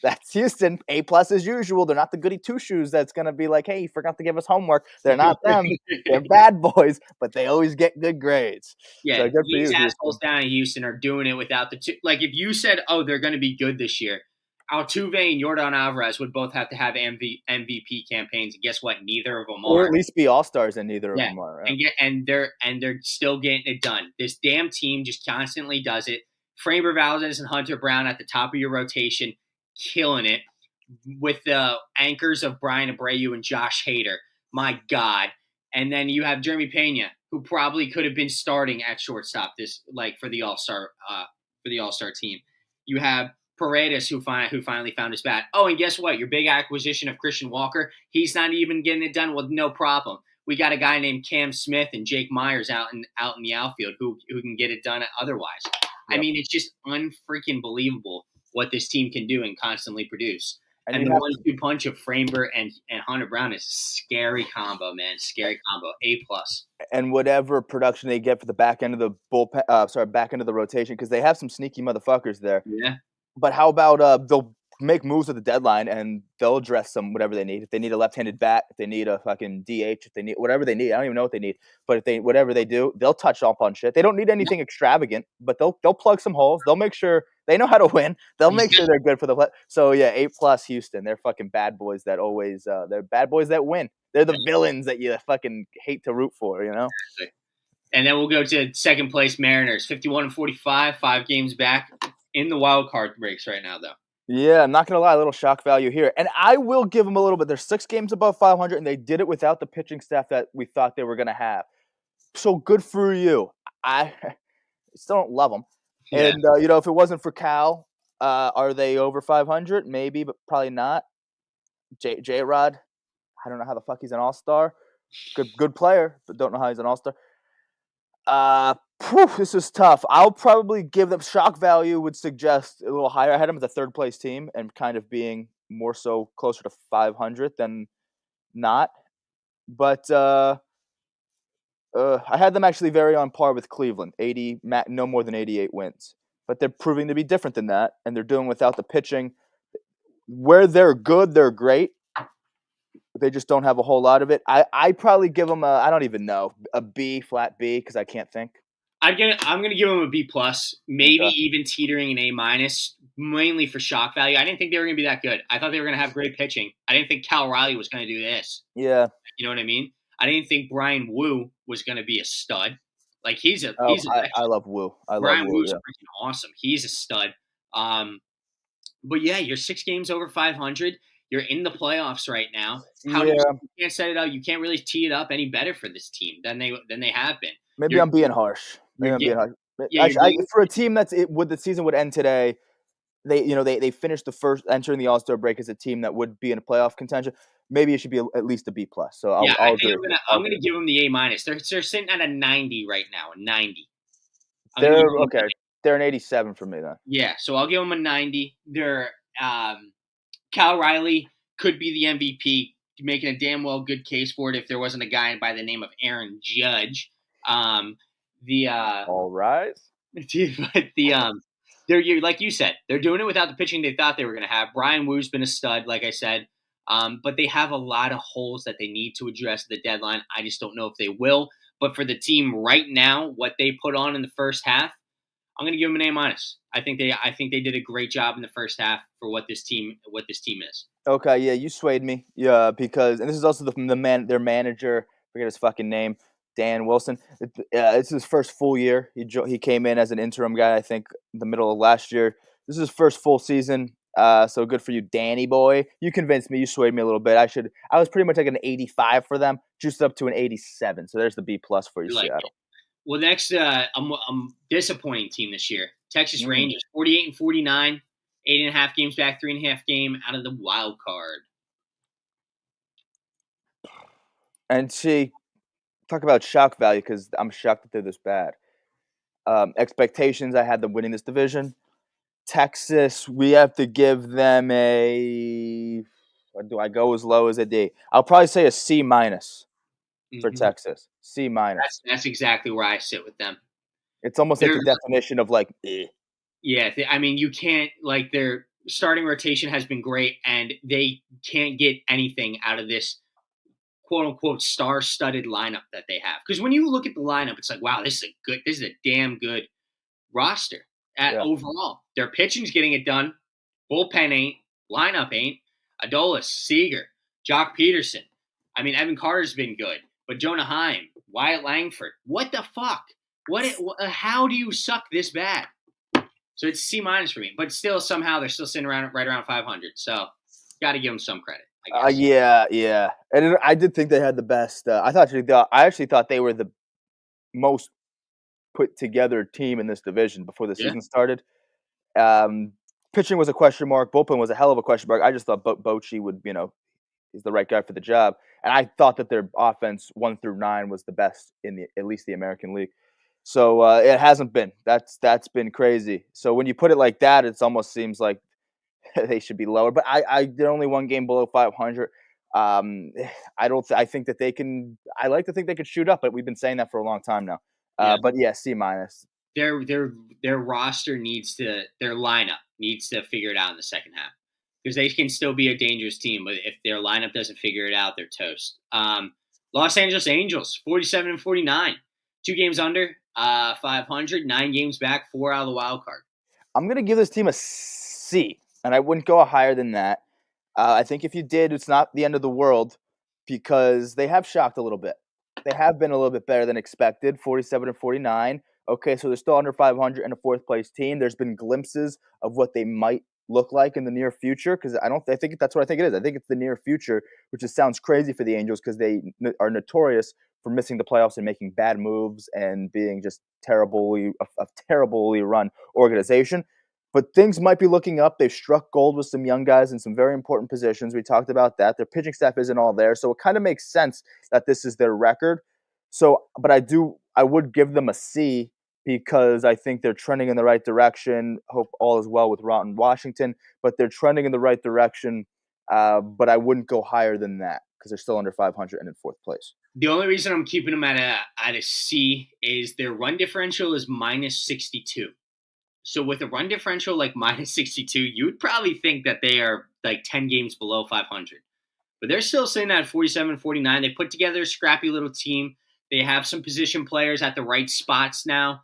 That's Houston. A+ as usual. They're not the goody two-shoes that's going to be like, hey, you forgot to give us homework. They're not them. They're bad boys, but they always get good grades. Yeah, so good these for you, assholes Houston. Down in Houston are doing it without the two. Like, if you said, oh, they're going to be good this year, Altuve and Yordan Alvarez would both have to have MVP campaigns. And guess what? Neither of them are. Or at least be all-stars, and neither of them are. Right? And they're still getting it done. This damn team just constantly does it. Framber Valdez and Hunter Brown at the top of your rotation, killing it with the anchors of Brian Abreu and Josh Hader. My God. And then you have Jeremy Pena, who probably could have been starting at shortstop for the All-Star team. You have Paredes, who finally found his bat. Oh, and guess what? Your big acquisition of Christian Walker, he's not even getting it done with no problem. We got a guy named Cam Smith and Jake Myers out in the outfield who can get it done otherwise. Yep. I mean, it's just unfreaking believable what this team can do and constantly produce. And the 1-2 punch of Framber and Hunter Brown is a scary combo, man. Scary combo. A+. And whatever production they get for the back end of the back end of the rotation, because they have some sneaky motherfuckers there. Yeah. But how about they'll make moves at the deadline and they'll address whatever they need. If they need a left-handed bat, if they need a fucking DH, if they need whatever they need, I don't even know what they need. But whatever they do, they'll touch up on shit. They don't need anything extravagant, but they'll plug some holes. They'll make sure they know how to win. They'll make sure they're good for the play. So yeah, A+ Houston. They're fucking bad boys that always they're bad boys that win. They're the villains that you fucking hate to root for, And then we'll go to second place Mariners, 51-45, 5 games back in the wild card race right now, though. Yeah, I'm not going to lie, a little shock value here. And I will give them a little bit. They're 6 games above 500, and they did it without the pitching staff that we thought they were going to have. So good for you. I still don't love them. Yeah. And, if it wasn't for Cal, are they over 500? Maybe, but probably not. J-Rod, I don't know how the fuck he's an all-star. Good player, but don't know how he's an all-star. This is tough. I'll probably give them shock value would suggest a little higher. I had them as a third place team and kind of being more so closer to 500 than not. But I had them actually very on par with Cleveland, no more than 88 wins. But they're proving to be different than that, and they're doing without the pitching. Where they're good, they're great. They just don't have a whole lot of it. I probably give them I don't even know, a B, flat B, because I can't think. I'm gonna give them a B+, maybe even teetering an A-, mainly for shock value. I didn't think they were gonna be that good. I thought they were gonna have great pitching. I didn't think Cal Riley was gonna do this. Yeah. You know what I mean? I didn't think Brian Wu was gonna be a stud. Like I love Wu. Brian Wu's freaking awesome. He's a stud. But yeah, you're 6 games over 500. You're in the playoffs right now. Yeah, You can't set it up? You can't really tee it up any better for this team than they have been. maybe I'm being harsh. You're getting, yeah, you're I, getting, for a team would the season would end today. They finished the first entering the All-Star break as a team that would be in a playoff contention. Maybe it should be at least a B plus. So yeah. I'll I think agree. I'm gonna give them the A minus. They're sitting at a 90 right now, a 90. They're okay. They're an 87 for me then. Yeah, so I'll give them a 90. They're Cal Riley could be the MVP, making a damn well good case for it if there wasn't a guy by the name of Aaron Judge. All right. But they're like you said, they're doing it without the pitching they thought they were going to have. Brian Woo's been a stud, like I said, but they have a lot of holes that they need to address at the deadline. I just don't know if they will. But for the team right now, what they put on in the first half, I'm going to give them an A minus. I think they did a great job in the first half for what this team is. Okay, yeah, you swayed me. Yeah, because and this is also their manager. Forget his fucking name. Dan Wilson. It's his first full year. He came in as an interim guy, I think, in the middle of last year. This is his first full season. So good for you, Danny boy. You convinced me. You swayed me a little bit. I was pretty much like an 85 for them, juiced up to an 87. So there's the B plus for you, Seattle. Well, next, disappointing team this year, Texas Rangers, 48-49, 8.5 games back, 3.5 game out of the wild card. And talk about shock value because I'm shocked that they're this bad. Expectations, I had them winning this division. Texas, we have to give them a. Or do I go as low as a D? I'll probably say a C minus for Texas. C minus. That's exactly where I sit with them. It's almost like the definition of like. Eh. Yeah, I mean, you can't their starting rotation has been great, and they can't get anything out of this quote unquote star-studded lineup that they have. Because when you look at the lineup, it's like, wow, this is a damn good roster overall. Their pitching's getting it done. Bullpen ain't. Lineup ain't. Adolis, Seager, Jock Peterson. I mean, Evan Carter's been good. But Jonah Heim, Wyatt Langford. What the fuck? How do you suck this bad? So it's C minus for me. But still, somehow, they're still sitting right around 500. So got to give them some credit, I guess. Yeah. And I did think they had the best. I actually thought they were the most put together team in this division before the season started. Pitching was a question mark. Bullpen was a hell of a question mark. I just thought Bochy would, is the right guy for the job. And I thought that their offense 1 through 9 was the best in at least the American League. So it hasn't been. That's been crazy. So when you put it like that, it almost seems like they should be lower. But they're only one game below 500. I think that they can. I like to think they could shoot up, but we've been saying that for a long time now. But yeah, C minus. Their roster their lineup needs to figure it out in the second half because they can still be a dangerous team, but if their lineup doesn't figure it out, they're toast. Los Angeles Angels, 47-49, 2 games under 500, 9 games back, 4 out of the wild card. I'm gonna give this team a C, and I wouldn't go higher than that. I think if you did, it's not the end of the world because they have shocked a little bit. They have been a little bit better than expected, 47-49. Okay, so they're still under 500 and a fourth place team. There's been glimpses of what they might look like in the near future because I think that's what I think it is. I think it's the near future, which just sounds crazy for the Angels because they are notorious for missing the playoffs and making bad moves and being just terribly run organization. But things might be looking up. They've struck gold with some young guys in some very important positions. We talked about that. Their pitching staff isn't all there. So it kind of makes sense that this is their record. So, but I would give them a C because I think they're trending in the right direction. Hope all is well with Ron Washington, but they're trending in the right direction. But I wouldn't go higher than that because they're still under 500 and in fourth place. The only reason I'm keeping them at a C is their run differential is minus 62. So with a run differential like minus 62, you would probably think that they are like 10 games below 500. But they're still sitting at 47-49. They put together a scrappy little team. They have some position players at the right spots now.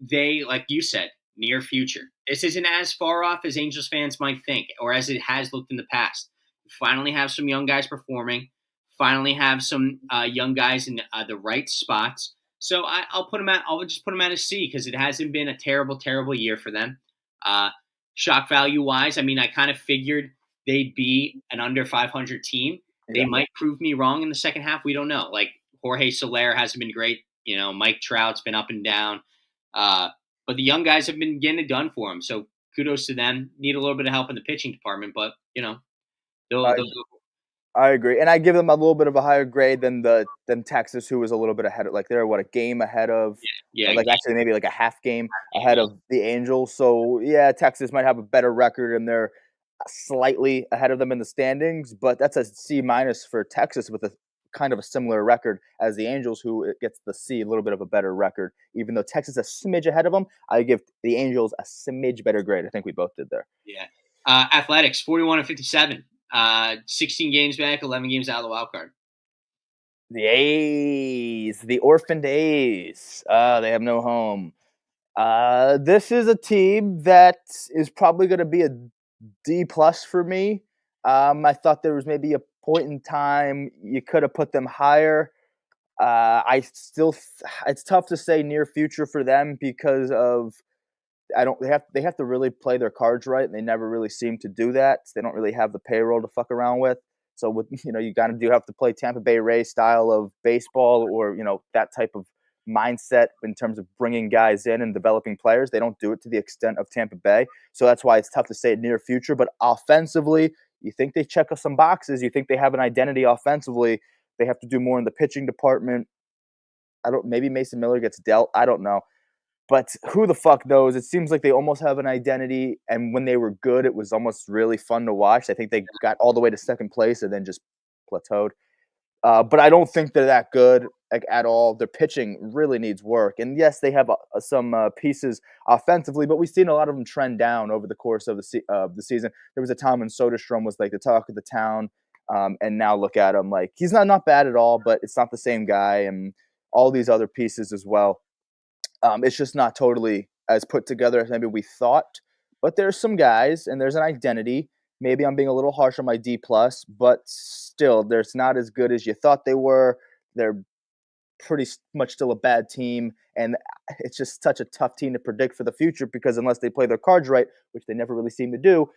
They, like you said, near future. This isn't as far off as Angels fans might think or as it has looked in the past. We finally have some young guys performing. Finally have some young guys in the right spots. So I'll just put them at a C because it hasn't been a terrible, terrible year for them. Shock value wise, I mean, I kind of figured they'd be an under 500 team. They might prove me wrong in the second half. We don't know. Like Jorge Soler hasn't been great. Mike Trout's been up and down. But the young guys have been getting it done for them. So kudos to them. Need a little bit of help in the pitching department, but they'll I agree, and I give them a little bit of a higher grade than Texas, who was a little bit ahead of, like they're a game ahead of, like actually maybe like a half game ahead of the Angels. So yeah, Texas might have a better record, and they're slightly ahead of them in the standings, but that's a C- for Texas with a kind of a similar record as the Angels, who it gets the C, a little bit of a better record. Even though Texas is a smidge ahead of them, I give the Angels a smidge better grade. I think we both did there. Yeah. Athletics 41-57. 16 games back, 11 games out of the wild card. The A's, the orphaned A's. They have no home. This is a team that is probably going to be a D+ for me. I thought there was maybe a point in time you could have put them higher. It's tough to say near future for them because of they have to really play their cards right, and they never really seem to do that. They don't really have the payroll to fuck around with. So with you have to play Tampa Bay Rays style of baseball, or that type of mindset in terms of bringing guys in and developing players. They don't do it to the extent of Tampa Bay. So that's why it's tough to say near future. But offensively, you think they check some boxes. You think they have an identity offensively. They have to do more in the pitching department. Maybe Mason Miller gets dealt. I don't know. But who the fuck knows? It seems like they almost have an identity, and when they were good, it was almost really fun to watch. I think they got all the way to second place and then just plateaued. But I don't think they're that good at all. Their pitching really needs work. And yes, they have some pieces offensively, but we've seen a lot of them trend down over the course of the season. There was a time when Soderstrom was like the talk of the town, and now look at him. Like, he's not bad at all, but it's not the same guy, and all these other pieces as well. It's just not totally as put together as maybe we thought. But there's some guys, and there's an identity. Maybe I'm being a little harsh on my D+, but still, they're not as good as you thought they were. They're pretty much still a bad team, and it's just such a tough team to predict for the future because unless they play their cards right, which they never really seem to do,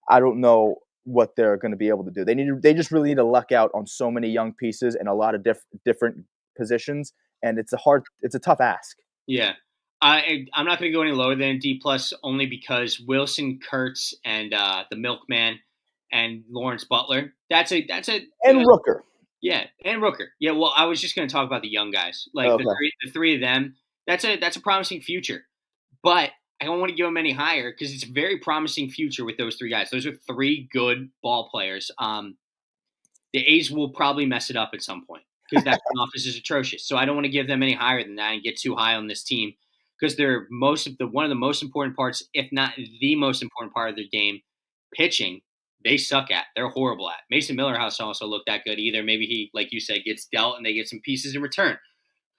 I don't know what they're going to be able to do. They just really need to luck out on so many young pieces and a lot of different positions, and it's a tough ask. Yeah. I'm not going to go any lower than D+ only because Wilson, Kurtz, and the Milkman and Lawrence Butler. That's a and Rooker. Yeah, and Rooker. Yeah, well, I was just going to talk about the young guys, like the three of them. That's a promising future, but I don't want to give them any higher because it's a very promising future with those three guys. Those are three good ball players. The A's will probably mess it up at some point because that front office is atrocious. So I don't want to give them any higher than that and get too high on this team because they're one of the most important parts, if not the most important part of their game, pitching. They suck at. They're horrible at. Mason Miller has also looked that good either. Maybe he, like you said, gets dealt and they get some pieces in return.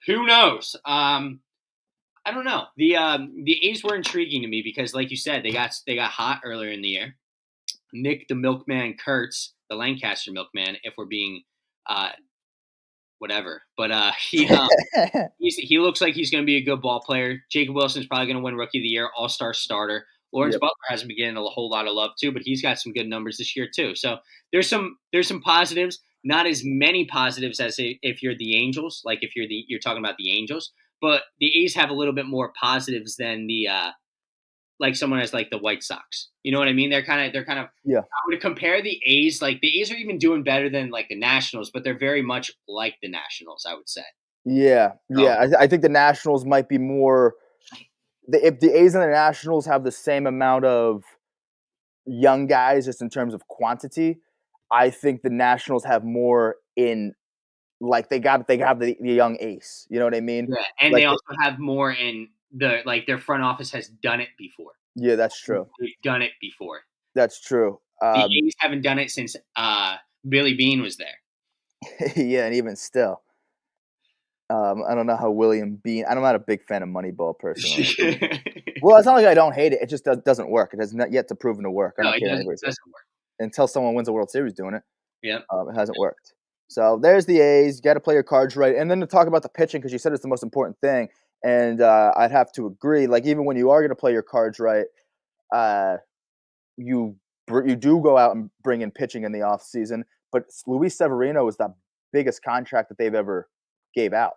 Who knows? I don't know. The A's were intriguing to me because, like you said, they got hot earlier in the year. Nick the Milkman Kurtz, the Lancaster Milkman, if we're being whatever. But he looks like he's going to be a good ball player. Jacob Wilson's probably going to win Rookie of the Year, All-Star starter. Lawrence Butler hasn't been getting a whole lot of love too, but he's got some good numbers this year too. So there's some positives. Not as many positives as if you're the Angels, like if you're talking about the Angels. But the A's have a little bit more positives than the like someone as like the White Sox. You know what I mean? They're kind of yeah. I would compare the A's, like the A's are even doing better than like the Nationals, but they're very much like the Nationals, I would say. Yeah. I think the Nationals might be more. If the A's and the Nationals have the same amount of young guys, just in terms of quantity, I think the Nationals have more in. Like they have the young ace. You know what I mean? Yeah, and they also have more in their front office has done it before. Yeah, that's true. They've done it before. That's true. The A's haven't done it since Billy Beane was there. Yeah, and even still. I don't know how William Beane. I'm not a big fan of Moneyball personally. Well, it's not like I don't hate it. It just doesn't work. It has not yet to proven to work. No, it doesn't work. Until someone wins a World Series doing it. Yeah, it hasn't worked. So there's the A's. You got to play your cards right, and then to talk about the pitching because you said it's the most important thing, and I'd have to agree. Like even when you are going to play your cards right, you you do go out and bring in pitching in the offseason, but Luis Severino is the biggest contract that they've ever gave out,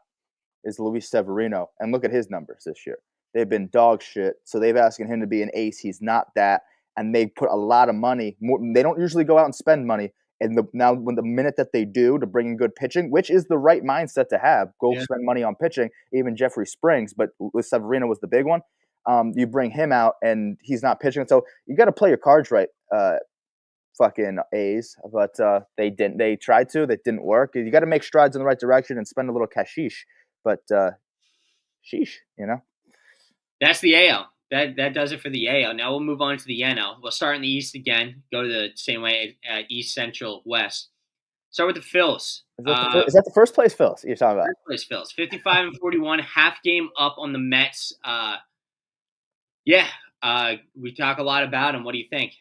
is Luis Severino. And look at his numbers this year. They've been dog shit. So they've asking him to be an ace. He's not that. And they put a lot of money. They don't usually go out and spend money. And now, when the minute that they do to bring in good pitching, which is the right mindset to have, spend money on pitching. Even Jeffrey Springs, but Luis Severino was the big one. You bring him out, and he's not pitching. So you got to play your cards right, fucking A's. But they didn't. They tried to. That didn't work. You got to make strides in the right direction and spend a little cashish. But sheesh, you know. That's the AL. That does it for the AL. Now we'll move on to the NL. We'll start in the East again. Go to the same way East, Central, West. Start with the Phils. Is that the first place Phils you're talking about? First place Phils. 55-41, half game up on the Mets. We talk a lot about them. What do you think?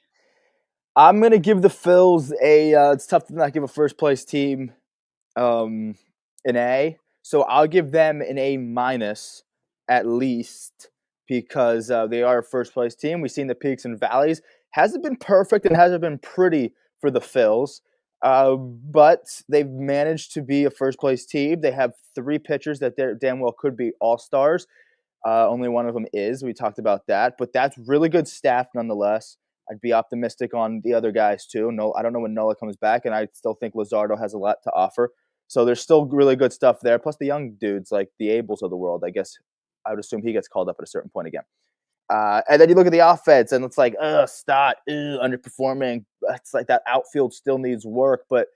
I'm going to give the Phils it's tough to not give a first place team an A. So I'll give them an A- at least, because they are a first place team. We've seen the peaks and valleys. Hasn't been perfect and hasn't been pretty for the Phils, but they've managed to be a first place team. They have 3 pitchers that damn well could be all-stars. Only one of them is. We talked about that, but that's really good staff nonetheless. I'd be optimistic on the other guys too. No, I don't know when Nola comes back, and I still think Luzardo has a lot to offer. So there's still really good stuff there. Plus the young dudes like the Abels of the world. I guess I would assume he gets called up at a certain point again. And then you look at the offense, and it's like, Stott, underperforming. It's like that outfield still needs work, but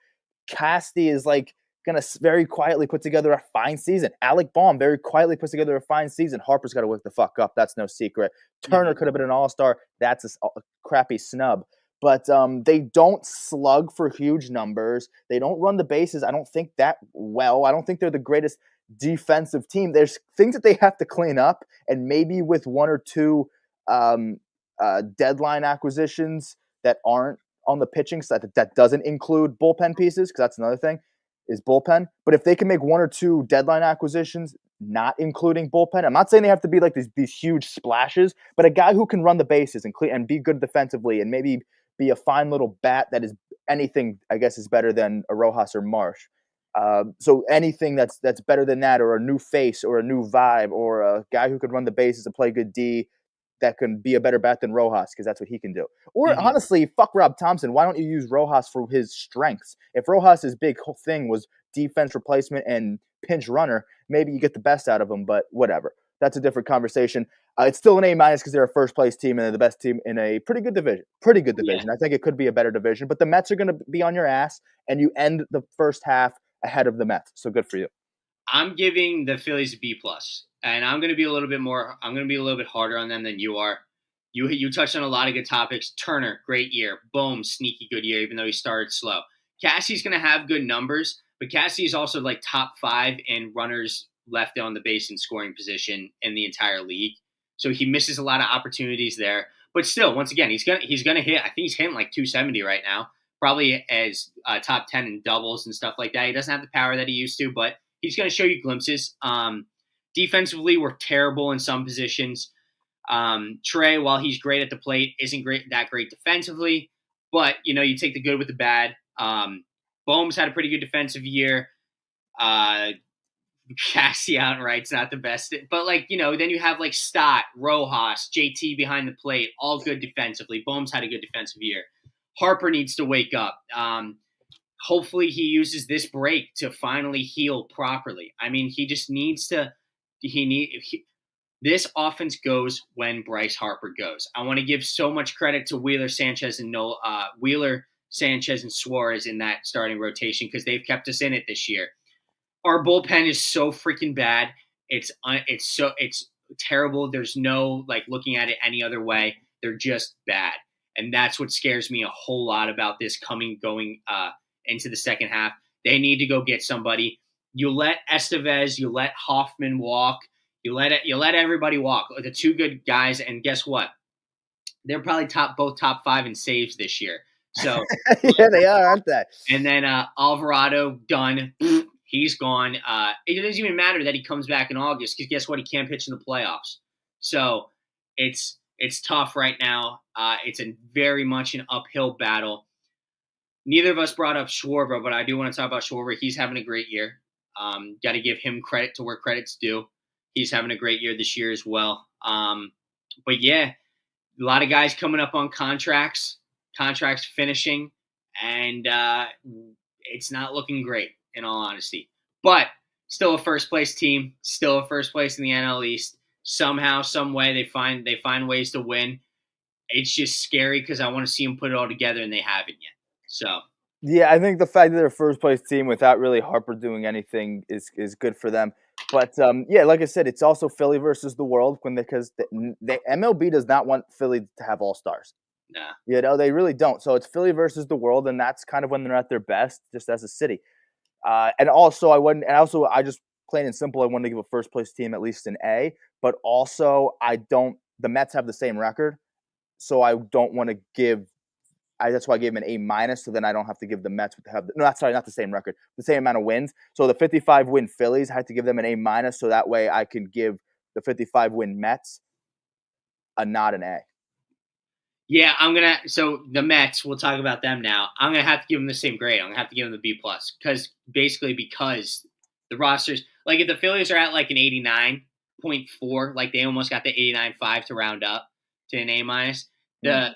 Casty is like going to very quietly put together a fine season. Alec Baum very quietly puts together a fine season. Harper's got to wake the fuck up. That's no secret. Turner could have been an all-star. That's a crappy snub. But they don't slug for huge numbers. They don't run the bases, I don't think, that well. I don't think they're the greatest defensive team. There's things that they have to clean up, and maybe with 1 or 2 deadline acquisitions that aren't on the pitching side, that doesn't include bullpen pieces, because that's another thing, is bullpen. But if they can make 1 or 2 deadline acquisitions, not including bullpen, I'm not saying they have to be like these huge splashes, but a guy who can run the bases and be good defensively and maybe be a fine little bat that is anything, I guess, is better than a Rojas or Marsh. So anything that's better than that, or a new face, or a new vibe, or a guy who could run the bases and play good D, that can be a better bat than Rojas, because that's what he can do. Or honestly, fuck Rob Thompson. Why don't you use Rojas for his strengths? If Rojas' big thing was defense replacement and pinch runner, maybe you get the best out of him, but whatever. That's a different conversation. It's still an A- because they're a first place team and they're the best team in a pretty good division. Yeah. I think it could be a better division, but the Mets are going to be on your ass, and you end the first half ahead of the Mets. So good for you. I'm giving the Phillies a B+, and I'm going to be a little bit harder on them than you are. You touched on a lot of good topics. Turner, great year. Bohm, sneaky good year, even though he started slow. Cassie's going to have good numbers, but Cassie is also like top 5 in runners left on the base and scoring position in the entire league. So he misses a lot of opportunities there. But still, once again, he's gonna hit. I think he's hitting like 270 right now, probably as top 10 in doubles and stuff like that. He doesn't have the power that he used to, but he's going to show you glimpses. Defensively, we're terrible in some positions. Trey, while he's great at the plate, isn't that great defensively. But, you take the good with the bad. Bohm's had a pretty good defensive year. Cassie outright's not the best. But, then you have, Stott, Rojas, JT behind the plate, all good defensively. Bohm's had a good defensive year. Harper needs to wake up. Hopefully he uses this break to finally heal properly. I mean, he just needs to this offense goes when Bryce Harper goes. I want to give so much credit to Wheeler, Sanchez, and Suarez in that starting rotation, because they've kept us in it this year. Our bullpen is so freaking bad. It's terrible. There's no looking at it any other way. They're just bad. And that's what scares me a whole lot about this going into the second half. They need to go get somebody. You let Estevez, you let Hoffman walk. You let everybody walk. The 2 good guys, and guess what? They're probably both top 5 in saves this year. So yeah, they are, aren't they? And then Alvarado, done. He's gone. It doesn't even matter that he comes back in August, because guess what? He can't pitch in the playoffs. So it's It's tough right now. It's a very much an uphill battle. Neither of us brought up Schwarber, but I do want to talk about Schwarber. He's having a great year. Got to give him credit to where credit's due. He's having a great year this year as well. But yeah, a lot of guys coming up on contracts finishing, and it's not looking great in all honesty. But still a first place team, still a first place in the NL East. Somehow, some way, they find ways to win. It's just scary because I want to see them put it all together, and they haven't yet. So yeah, I think the fact that they're a first place team without really Harper doing anything is good for them. But yeah, like I said, it's also Philly versus the world because the MLB does not want Philly to have all stars. nah. You know, they really don't. So it's Philly versus the world, and that's kind of when they're at their best, just as a city. And also, I just plain and simple, I wanted to give a first place team at least an A. But also, the Mets have the same record, so I don't want to give. That's why I gave them an A minus. So then I don't have to give the Mets not the same record, the same amount of wins. So the 55 win Phillies, I had to give them an A minus. So that way I can give the 55 win Mets not an A. Yeah, so the Mets, we'll talk about them now. I'm going to have to give them the same grade. I'm going to have to give them the B+. Because the rosters, like if the Phillies are at like an 89.4, like they almost got the 89.5 to round up to an A minus, the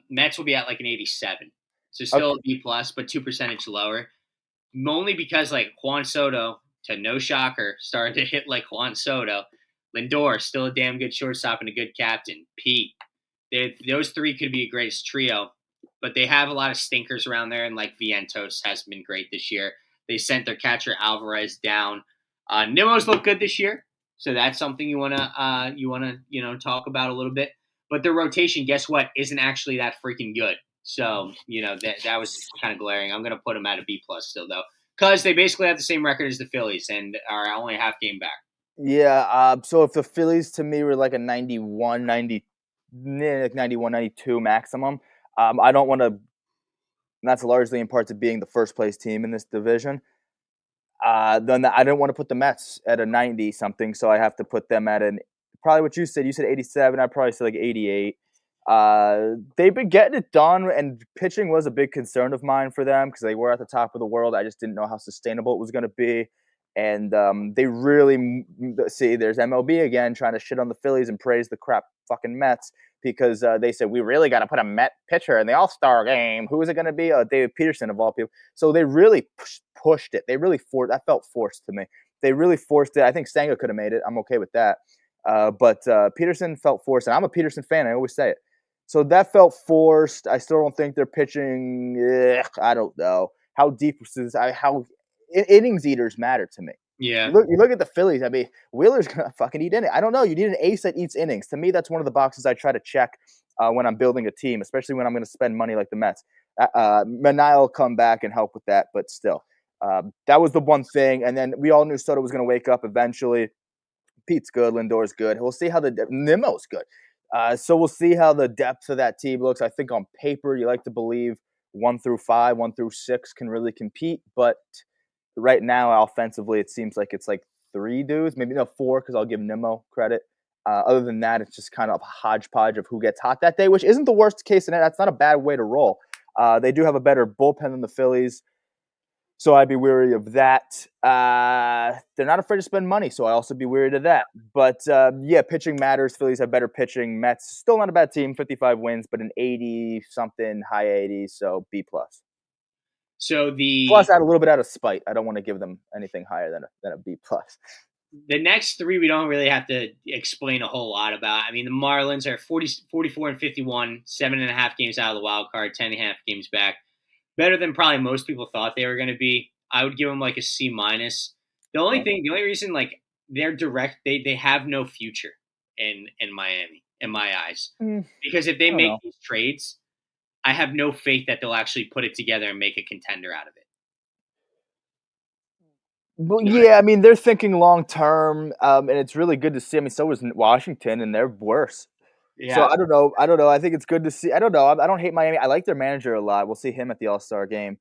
Mets will be at like an 87. So still a B+, but 2% lower. Only because like Juan Soto, to no shocker, started to hit like Juan Soto. Lindor, still a damn good shortstop and a good captain. Pete. Those three could be a greatest trio, but they have a lot of stinkers around there, and like Vientos has been great this year. They sent their catcher Alvarez down. Nimmo's looked good this year, so that's something you wanna talk about a little bit. But their rotation, guess what, isn't actually that freaking good. So that was kind of glaring. I'm gonna put them at a B+ still though, because they basically have the same record as the Phillies and are only a half game back. Yeah. So if the Phillies to me were like a 91, 92 maximum. I don't want to. That's largely in part to being the first place team in this division. Then I didn't want to put the Mets at a 90 something, so I have to put them at probably what you said. You said 87. I probably said like 88. They've been getting it done, and pitching was a big concern of mine for them because they were at the top of the world. I just didn't know how sustainable it was going to be. And they really see there's MLB again trying to shit on the Phillies and praise the crap fucking Mets because they said we really got to put a Met pitcher in the All-Star game. Who is it going to be? David Peterson of all people. So they really pushed it. They really that felt forced to me. They really forced it. I think Senga could have made it. I'm okay with that. But Peterson felt forced, and I'm a Peterson fan. I always say it. So that felt forced. I still don't think they're pitching. I don't know how deep is how. Innings eaters matter to me. Yeah. You look at the Phillies. I mean, Wheeler's gonna fucking eat innings. I don't know. You need an ace that eats innings. To me, that's one of the boxes I try to check when I'm building a team, especially when I'm going to spend money like the Mets. Manaea will come back and help with that, but still, that was the one thing. And then we all knew Soto was going to wake up eventually. Pete's good. Lindor's good. We'll see how Nimmo's good. So we'll see how the depth of that team looks. I think on paper, you like to believe 1 through 5, 1 through 6 can really compete, but right now, offensively, it seems like it's like 3 dudes, maybe 4, because I'll give Nimmo credit. Other than that, it's just kind of a hodgepodge of who gets hot that day, which isn't the worst case in it. That's not a bad way to roll. They do have a better bullpen than the Phillies, so I'd be weary of that. They're not afraid to spend money, so I also be weary of that. But yeah, pitching matters. Phillies have better pitching. Mets still not a bad team, 55 wins, but an 80 something, high 80s, so B+. So plus add a little bit out of spite. I don't want to give them anything higher than a B+. The next 3 we don't really have to explain a whole lot about. I mean, the Marlins are 44 and 51, 7.5 games out of the wild card, 10.5 games back. Better than probably most people thought they were going to be. I would give them like a C-. The only reason like they're direct, they have no future in Miami, in my eyes. Because if they make these trades, I have no faith that they'll actually put it together and make a contender out of it. Well, yeah, I mean, they're thinking long term, and it's really good to see. I mean, so is Washington, and they're worse. Yeah. So I don't know. I think it's good to see. I don't know. I don't hate Miami. I like their manager a lot. We'll see him at the All-Star game.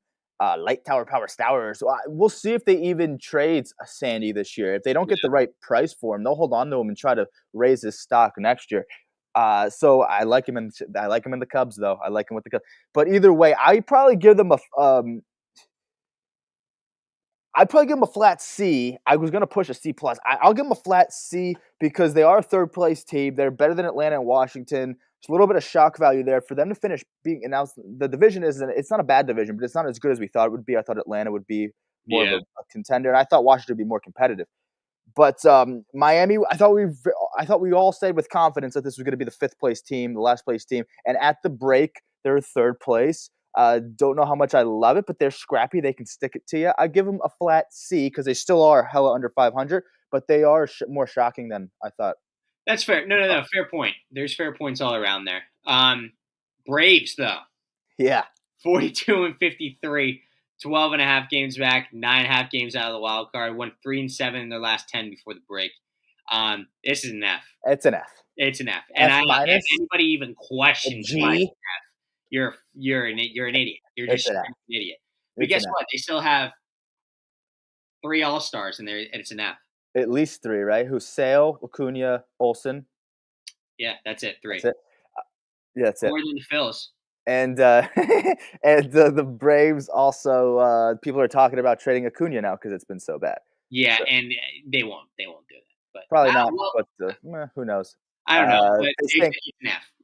Light Tower Power Stour. So we'll see if they even trade Sandy this year. If they don't get the right price for him, they'll hold on to him and try to raise his stock next year. So I like him in the Cubs though. I like him with the Cubs. But either way, I'd probably give them a flat C. I was going to push a C plus. I'll give them a flat C because they are a third place team. They're better than Atlanta and Washington. There's a little bit of shock value there for them to finish being announced. The division it's not a bad division, but it's not as good as we thought it would be. I thought Atlanta would be more of a contender, and I thought Washington would be more competitive. But Miami, I thought we all said with confidence that this was going to be the fifth place team, the last place team, and at the break they're third place. Don't know how much I love it, but they're scrappy. They can stick it to you. I give them a flat C because they still are hella under 500, but they are more shocking than I thought. That's fair. No. Fair point. There's fair points all around there. Braves, though. Yeah. 42-53, 12.5 games back, 9.5 games out of the wild card, won 3-7 in their last 10 before the break. This is an F. It's an F. It's an F. And if anybody even questions why it's an F, you're an idiot. You're just an idiot. But guess what? They still have 3 All-Stars, and it's an F. At least 3, right? Who's Sale, Acuna, Olsen? Yeah, that's it. 3. That's it. That's More it. than the Phils. And the Braves also people are talking about trading Acuna now because it's been so bad. Yeah, so. And they won't do that. But probably not. But who knows? I don't know. But it's an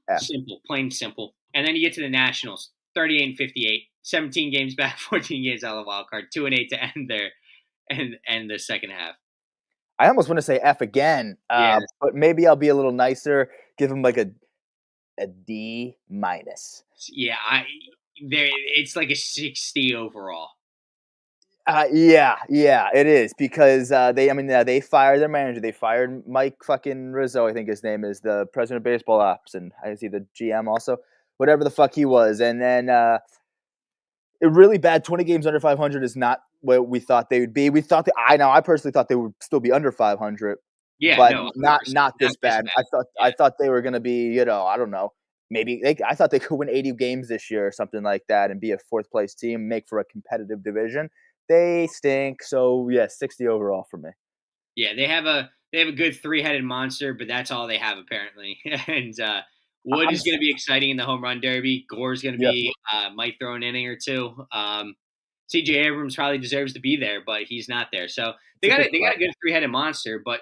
F. Simple, plain simple. And then you get to the Nationals, 38-58, 17 games back, 14 games out of the wild card, 2-8 to end the second half. I almost want to say F again, but maybe I'll be a little nicer. Give them like a D minus. Yeah, it's like a 60 overall. Yeah, it is because they fired their manager. They fired Mike fucking Rizzo, I think his name is, the president of baseball ops, and I see the GM also, whatever the fuck he was, and then it really bad. 20 games under 500 is not what we thought they would be. We thought I personally thought they would still be under 500. Yeah, but not this bad. I thought they were going to be, I don't know, maybe I thought they could win 80 games this year or something like that and be a fourth place team, make for a competitive division. They stink. So yeah, 60 overall for me. Yeah, they have a good 3-headed monster, but that's all they have apparently. And Wood is going to be exciting in the home run derby. Gore's going to be might throw an inning or two. C.J. Abrams probably deserves to be there, but he's not there. So they got a good 3-headed monster, but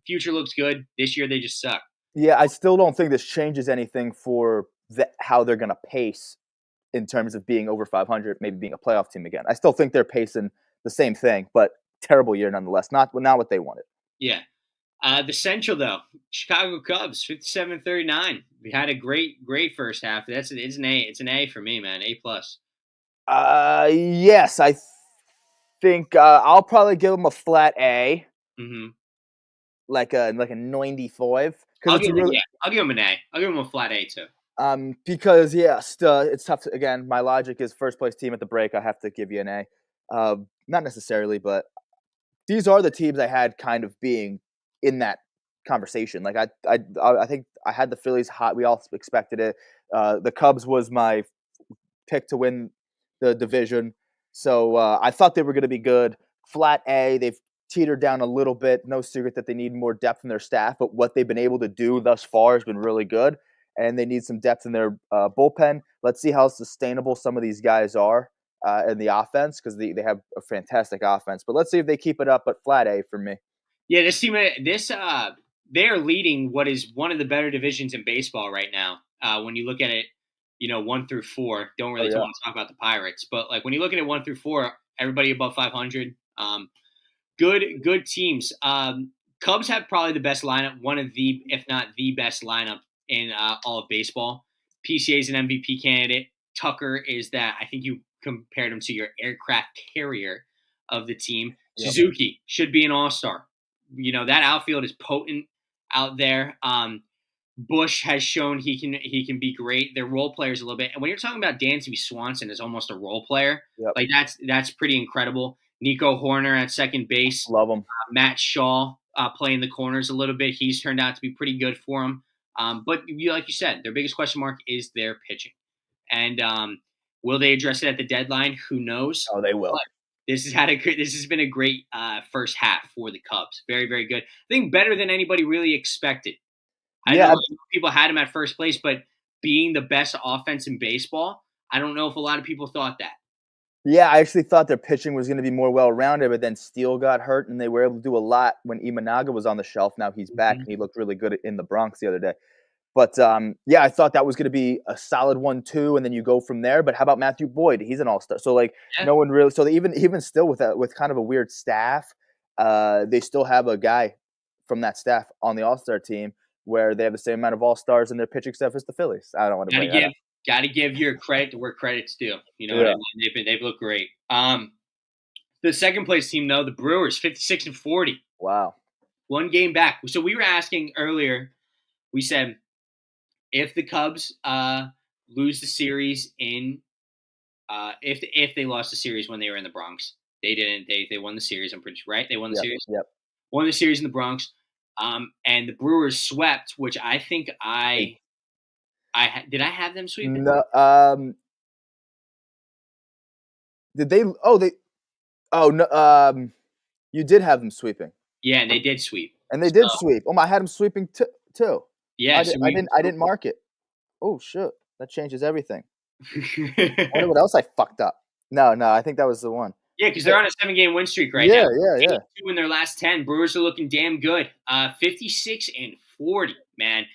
future looks good. This year they just suck. Yeah, I still don't think this changes anything for how they're going to pace in terms of being over 500, maybe being a playoff team again. I still think they're pacing the same thing, but terrible year nonetheless. Not what they wanted. Yeah. The Central, though, Chicago Cubs, 57-39. We had a great first half. It's an A. It's an A for me, man. A+. Yes, I think I'll probably give them a flat A. Mm-hmm. Like a 95. I'll give them an A. I'll give them a flat A too. Because it's tough. Again, my logic is first place team at the break. I have to give you an A. Not necessarily, but these are the teams I had kind of being in that conversation. Like I think I had the Phillies hot. We all expected it. The Cubs was my pick to win the division. So I thought they were going to be good. Flat A. They've teetered down a little bit. No secret that they need more depth in their staff, but what they've been able to do thus far has been really good. And they need some depth in their bullpen. Let's see how sustainable some of these guys are in the offense, because they have a fantastic offense. But let's see if they keep it up. But flat A for me. Yeah, this team, they are leading what is one of the better divisions in baseball right now. When you look at it, 1 through 4. Don't really want to talk about the Pirates, but like when you look at it 1 through 4, everybody above 500. Good teams. Cubs have probably the best lineup, one of the, if not the best lineup in all of baseball. PCA is an MVP candidate. Tucker is that. I think you compared him to your aircraft carrier of the team. Yep. Suzuki should be an all-star. That outfield is potent out there. Bush has shown he can be great. They're role players a little bit. And when you're talking about Dansby Swanson as almost a role player, like that's pretty incredible. Nico Horner at second base. Love him. Matt Shaw playing the corners a little bit. He's turned out to be pretty good for him. But like you said, their biggest question mark is their pitching. And Will they address it at the deadline? Who knows? Oh, they will. But this has been a great first half for the Cubs. Very, very good. I think better than anybody really expected. I know Yeah, people had him at first place, but being the best offense in baseball, I don't know if a lot of people thought that. yeah. I actually thought their pitching was going to be more well-rounded, but then Steele got hurt, and they were able to do a lot when Imanaga was on the shelf. Now he's back, and he looked really good in the Bronx the other day. But yeah, I thought that was going to be a solid 1-2, and then you go from there. But how about Matthew Boyd? He's an all-star. So like Yeah. no one really. So even still with kind of a weird staff, they still have a guy from that staff on the all-star team where they have the same amount of all-stars in their pitching staff as the Phillies. I don't want to bring that up. Got to give your credit to where credit's due. You know Yeah. what I mean? They've looked great. The second place team, though, the Brewers, 56-40. Wow. One game back. So we were asking earlier. We said if the Cubs lose the series if they lost the series when they were in the Bronx, they didn't. They won the series. I'm pretty sure, right? They won the series. Yep. Won the series in the Bronx. And the Brewers swept, which I think did I have them sweeping? No. Did they? Oh, they. Oh no. You did have them sweeping. Yeah, and they did sweep. And they did sweep. Oh, I had them sweeping too. Yeah, I didn't mark it. Oh shit, that changes everything. I wonder what else I fucked up. No, I think that was the one. Yeah, because they're on a 7-game win streak right now. Yeah. 2 in their last 10. Brewers are looking damn good. 56-40, man.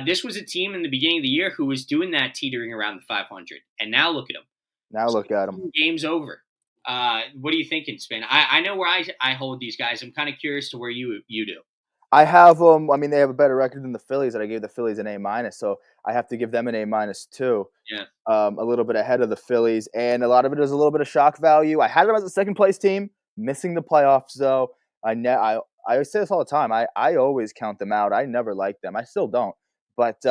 This was a team in the beginning of the year who was doing that teetering around the 500, and now look at them. Now look at them. Game's over. What are you thinking, Spin? I know where I hold these guys. I'm kind of curious to where you do. I have them. I mean, they have a better record than the Phillies, and I gave the Phillies an A-, so I have to give them an A- too. Yeah. A little bit ahead of the Phillies, and a lot of it is a little bit of shock value. I had them as a second place team, missing the playoffs though. I say this all the time. I always count them out. I never liked them. I still don't. But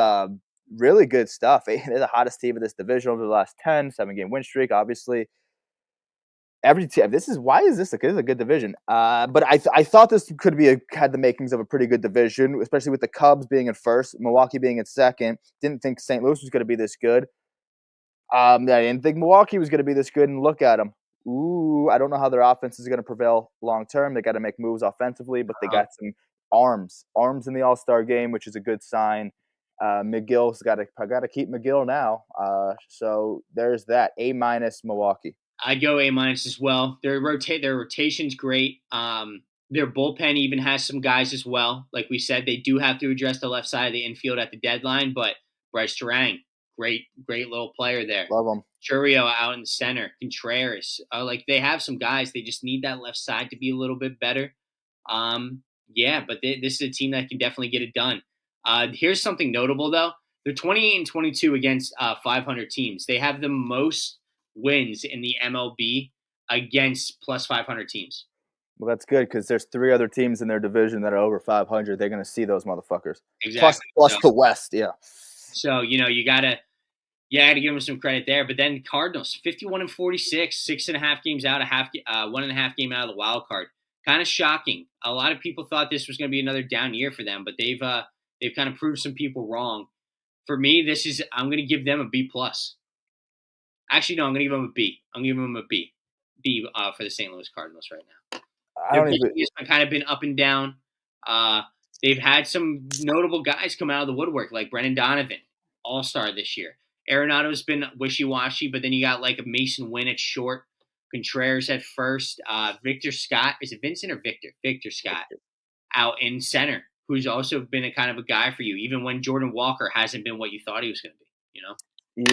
really good stuff. They're the hottest team of this division over the last 10, 7-game win streak, obviously. Every team. This is a good division. But I thought this had the makings of a pretty good division, especially with the Cubs being in first, Milwaukee being in second. Didn't think St. Louis was going to be this good. I didn't think Milwaukee was going to be this good, and look at them. Ooh, I don't know how their offense is going to prevail long term. They got to make moves offensively, but they got some arms in the All-Star game, which is a good sign. McGill's got to keep McGill now. So there's that. A- Milwaukee. I'd go A- as well. Their rotation's great. Their bullpen even has some guys as well. Like we said, they do have to address the left side of the infield at the deadline, but Bryce Terang, great little player there. Love him. Churio out in the center. Contreras. Like they have some guys. They just need that left side to be a little bit better. Yeah, but this is a team that can definitely get it done. Here's something notable though. They're 28-22 against 500 teams. They have the most wins in the MLB against plus 500 teams. Well, that's good because there's 3 other teams in their division that are over 500. They're going to see those motherfuckers. Exactly. Plus the West, yeah. So, you got to give them some credit there. But then Cardinals, 51-46, 6.5 games out, 1.5 game out of the wild card. Kind of shocking. A lot of people thought this was going to be another down year for them, but they've kind of proved some people wrong. For me, I'm going to give them a B+. Actually, no, I'm going to give them a B. I'm going to give them a B. B for the St. Louis Cardinals right now. Their pitching has kind of been up and down. They've had some notable guys come out of the woodwork, like Brendan Donovan, all-star this year. Arenado's been wishy-washy, but then you got like a Mason Wynn at short, Contreras at first, Victor Scott. Is it Vincent or Victor? Victor Scott out in center, who's also been a kind of a guy for you, even when Jordan Walker hasn't been what you thought he was going to be,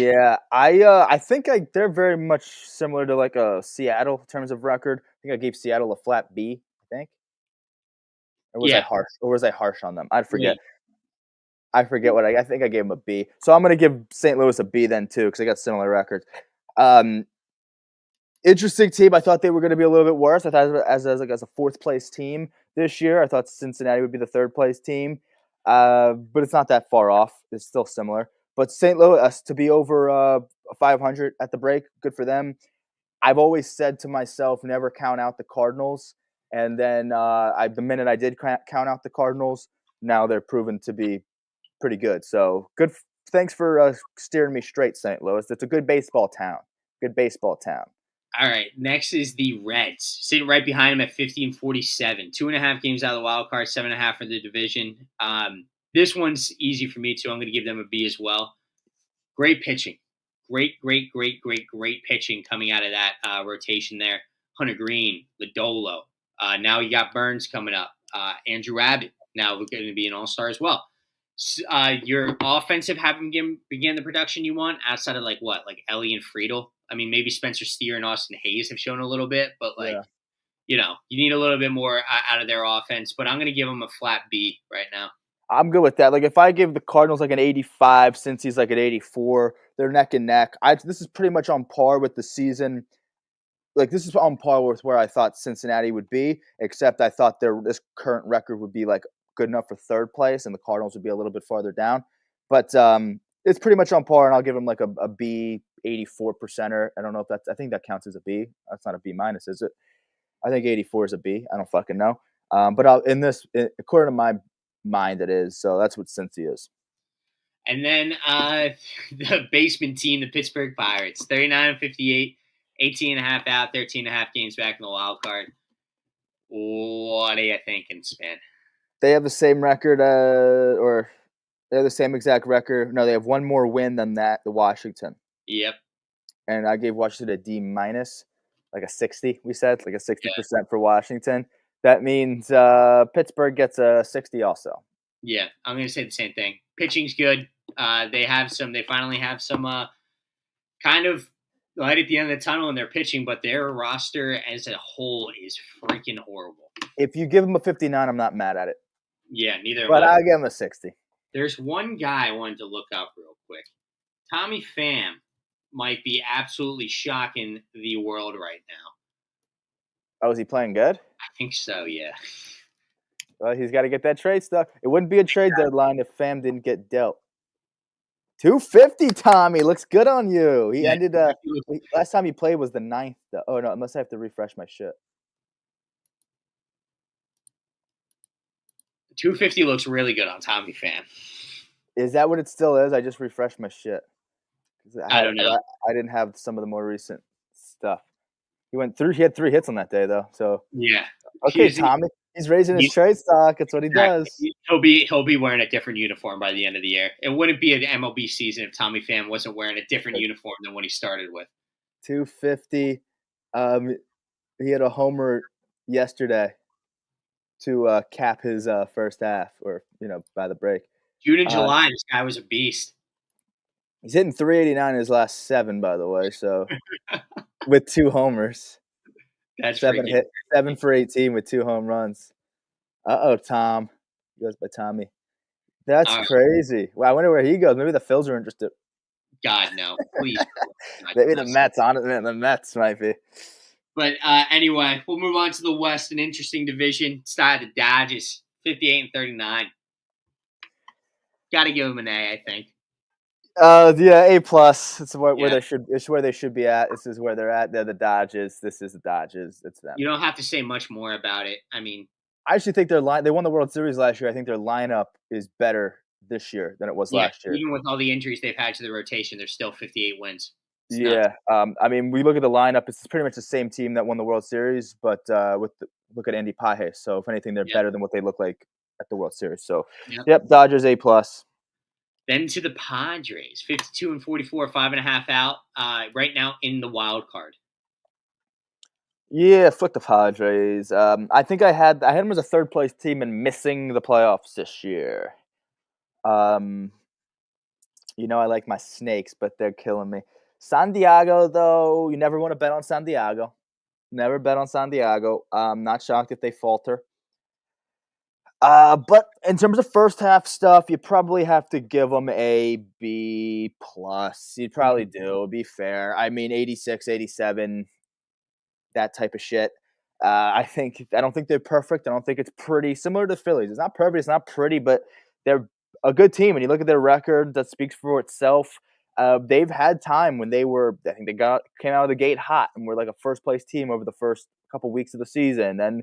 Yeah, I think they're very much similar to like a Seattle in terms of record. I think I gave Seattle a flat B, I think. Or was I harsh on them? I forget. Yeah. I forget what I think I gave them a B. So I'm going to give St. Louis a B then too because they got similar records. Interesting team. I thought they were going to be a little bit worse. I thought as a 4th place team this year. I thought Cincinnati would be the 3rd place team. But it's not that far off. It's still similar. But St. Louis to be over 500 at the break, good for them. I've always said to myself, never count out the Cardinals. And then the minute I did count out the Cardinals, now they're proven to be pretty good. So good. Thanks for steering me straight, St. Louis. It's a good baseball town. Good baseball town. All right, next is the Reds, sitting right behind them at 50 and 47. 2.5 games out of the wild card, 7.5 for the division. This one's easy for me too. I'm going to give them a B as well. Great pitching, great pitching coming out of that rotation there. Hunter Green, Lodolo. Now you got Burns coming up. Andrew Abbott now going to be an all-star as well. Your offensive haven't began the production you want outside of like Ellie and Friedel. I mean, maybe Spencer Steer and Austin Hayes have shown a little bit, but you need a little bit more out of their offense. But I'm going to give them a flat B right now. I'm good with that. Like, if I give the Cardinals like an 85, since he's like an 84, they're neck and neck. This is pretty much on par with the season. Like, this is on par with where I thought Cincinnati would be, except I thought this current record would be like good enough for third place, and the Cardinals would be a little bit farther down. But it's pretty much on par, and I'll give them like a B, 84 percenter. I don't know if I think that counts as a B. That's not a B minus, is it? I think 84 is a B. I don't fucking know. But according to my mind, it is. So that's what Cincy is. And then the basement team, the Pittsburgh Pirates, 39 and 58, 18.5 out, 13.5 games back in the wild card. What are you thinking, Spin? They have the same record, or they have the same exact record. No, they have one more win than the Washington. Yep. And I gave Washington a D minus, like a 60. We said like a 60% for Washington. That means Pittsburgh gets a 60 also. Yeah, I'm going to say the same thing. Pitching's good. They finally have some kind of light at the end of the tunnel in their pitching, but their roster as a whole is freaking horrible. If you give them a 59, I'm not mad at it. Yeah, neither. But I'll give them a 60. There's one guy I wanted to look up real quick. Tommy Pham might be absolutely shocking the world right now. Oh, is he playing good? I think so, yeah. Well, he's got to get that trade stuff. It wouldn't be a trade deadline if Pham didn't get dealt. 250, Tommy. Looks good on you. He ended last time he played was the 9th. Oh, no, unless I have to refresh my shit. 250 looks really good on Tommy Pham. Is that what it still is? I just refreshed my shit. I don't know. I didn't have some of the more recent stuff. He had 3 hits on that day, though. So yeah. Okay, Tommy. He's raising his trade stock. That's what he does. He'll be wearing a different uniform by the end of the year. It wouldn't be an MLB season if Tommy Pham wasn't wearing a different uniform than when he started with. 250. He had a homer yesterday to cap his first half, or by the break. June and July, this guy was a beast. He's hitting 389 in his last 7, by the way. So with 2 homers. That's 7 for 18 with 2 home runs. Tom. He goes by Tommy. That's crazy. Wow, I wonder where he goes. Maybe the Phils are interested. God, no. Please. Maybe the Mets. The Mets might be. But anyway, we'll move on to the West, an interesting division. Started the Dodgers, 58 and 39. Got to give them an A, I think. Yeah, A+. It's where they should. It's where they should be at. This is where they're at. They're the Dodgers. This is the Dodgers. It's them. You don't have to say much more about it. I mean, I actually think they won the World Series last year. I think their lineup is better this year than it was last year. Even with all the injuries they've had to the rotation, they're still 58 wins. I mean, we look at the lineup. It's pretty much the same team that won the World Series, but look at Andy Pages. So if anything, they're better than what they look like at the World Series. So, Dodgers A+. Then to the Padres, 52 and 44, 5.5 out. Right now in the wild card. Yeah, fuck the Padres. I think I had them as a third place team and missing the playoffs this year. I like my Snakes, but they're killing me. San Diego, though, you never want to bet on San Diego. Never bet on San Diego. I'm not shocked if they falter. But in terms of first half stuff, you probably have to give them a B+. You'd probably do. Be fair. I mean, 86, 87, that type of shit. I don't think they're perfect. I don't think it's pretty. Similar to the Phillies. It's not perfect. It's not pretty, but they're a good team. And you look at their record, that speaks for itself. They've had time when they came out of the gate hot and were like a first place team over the first couple weeks of the season. Then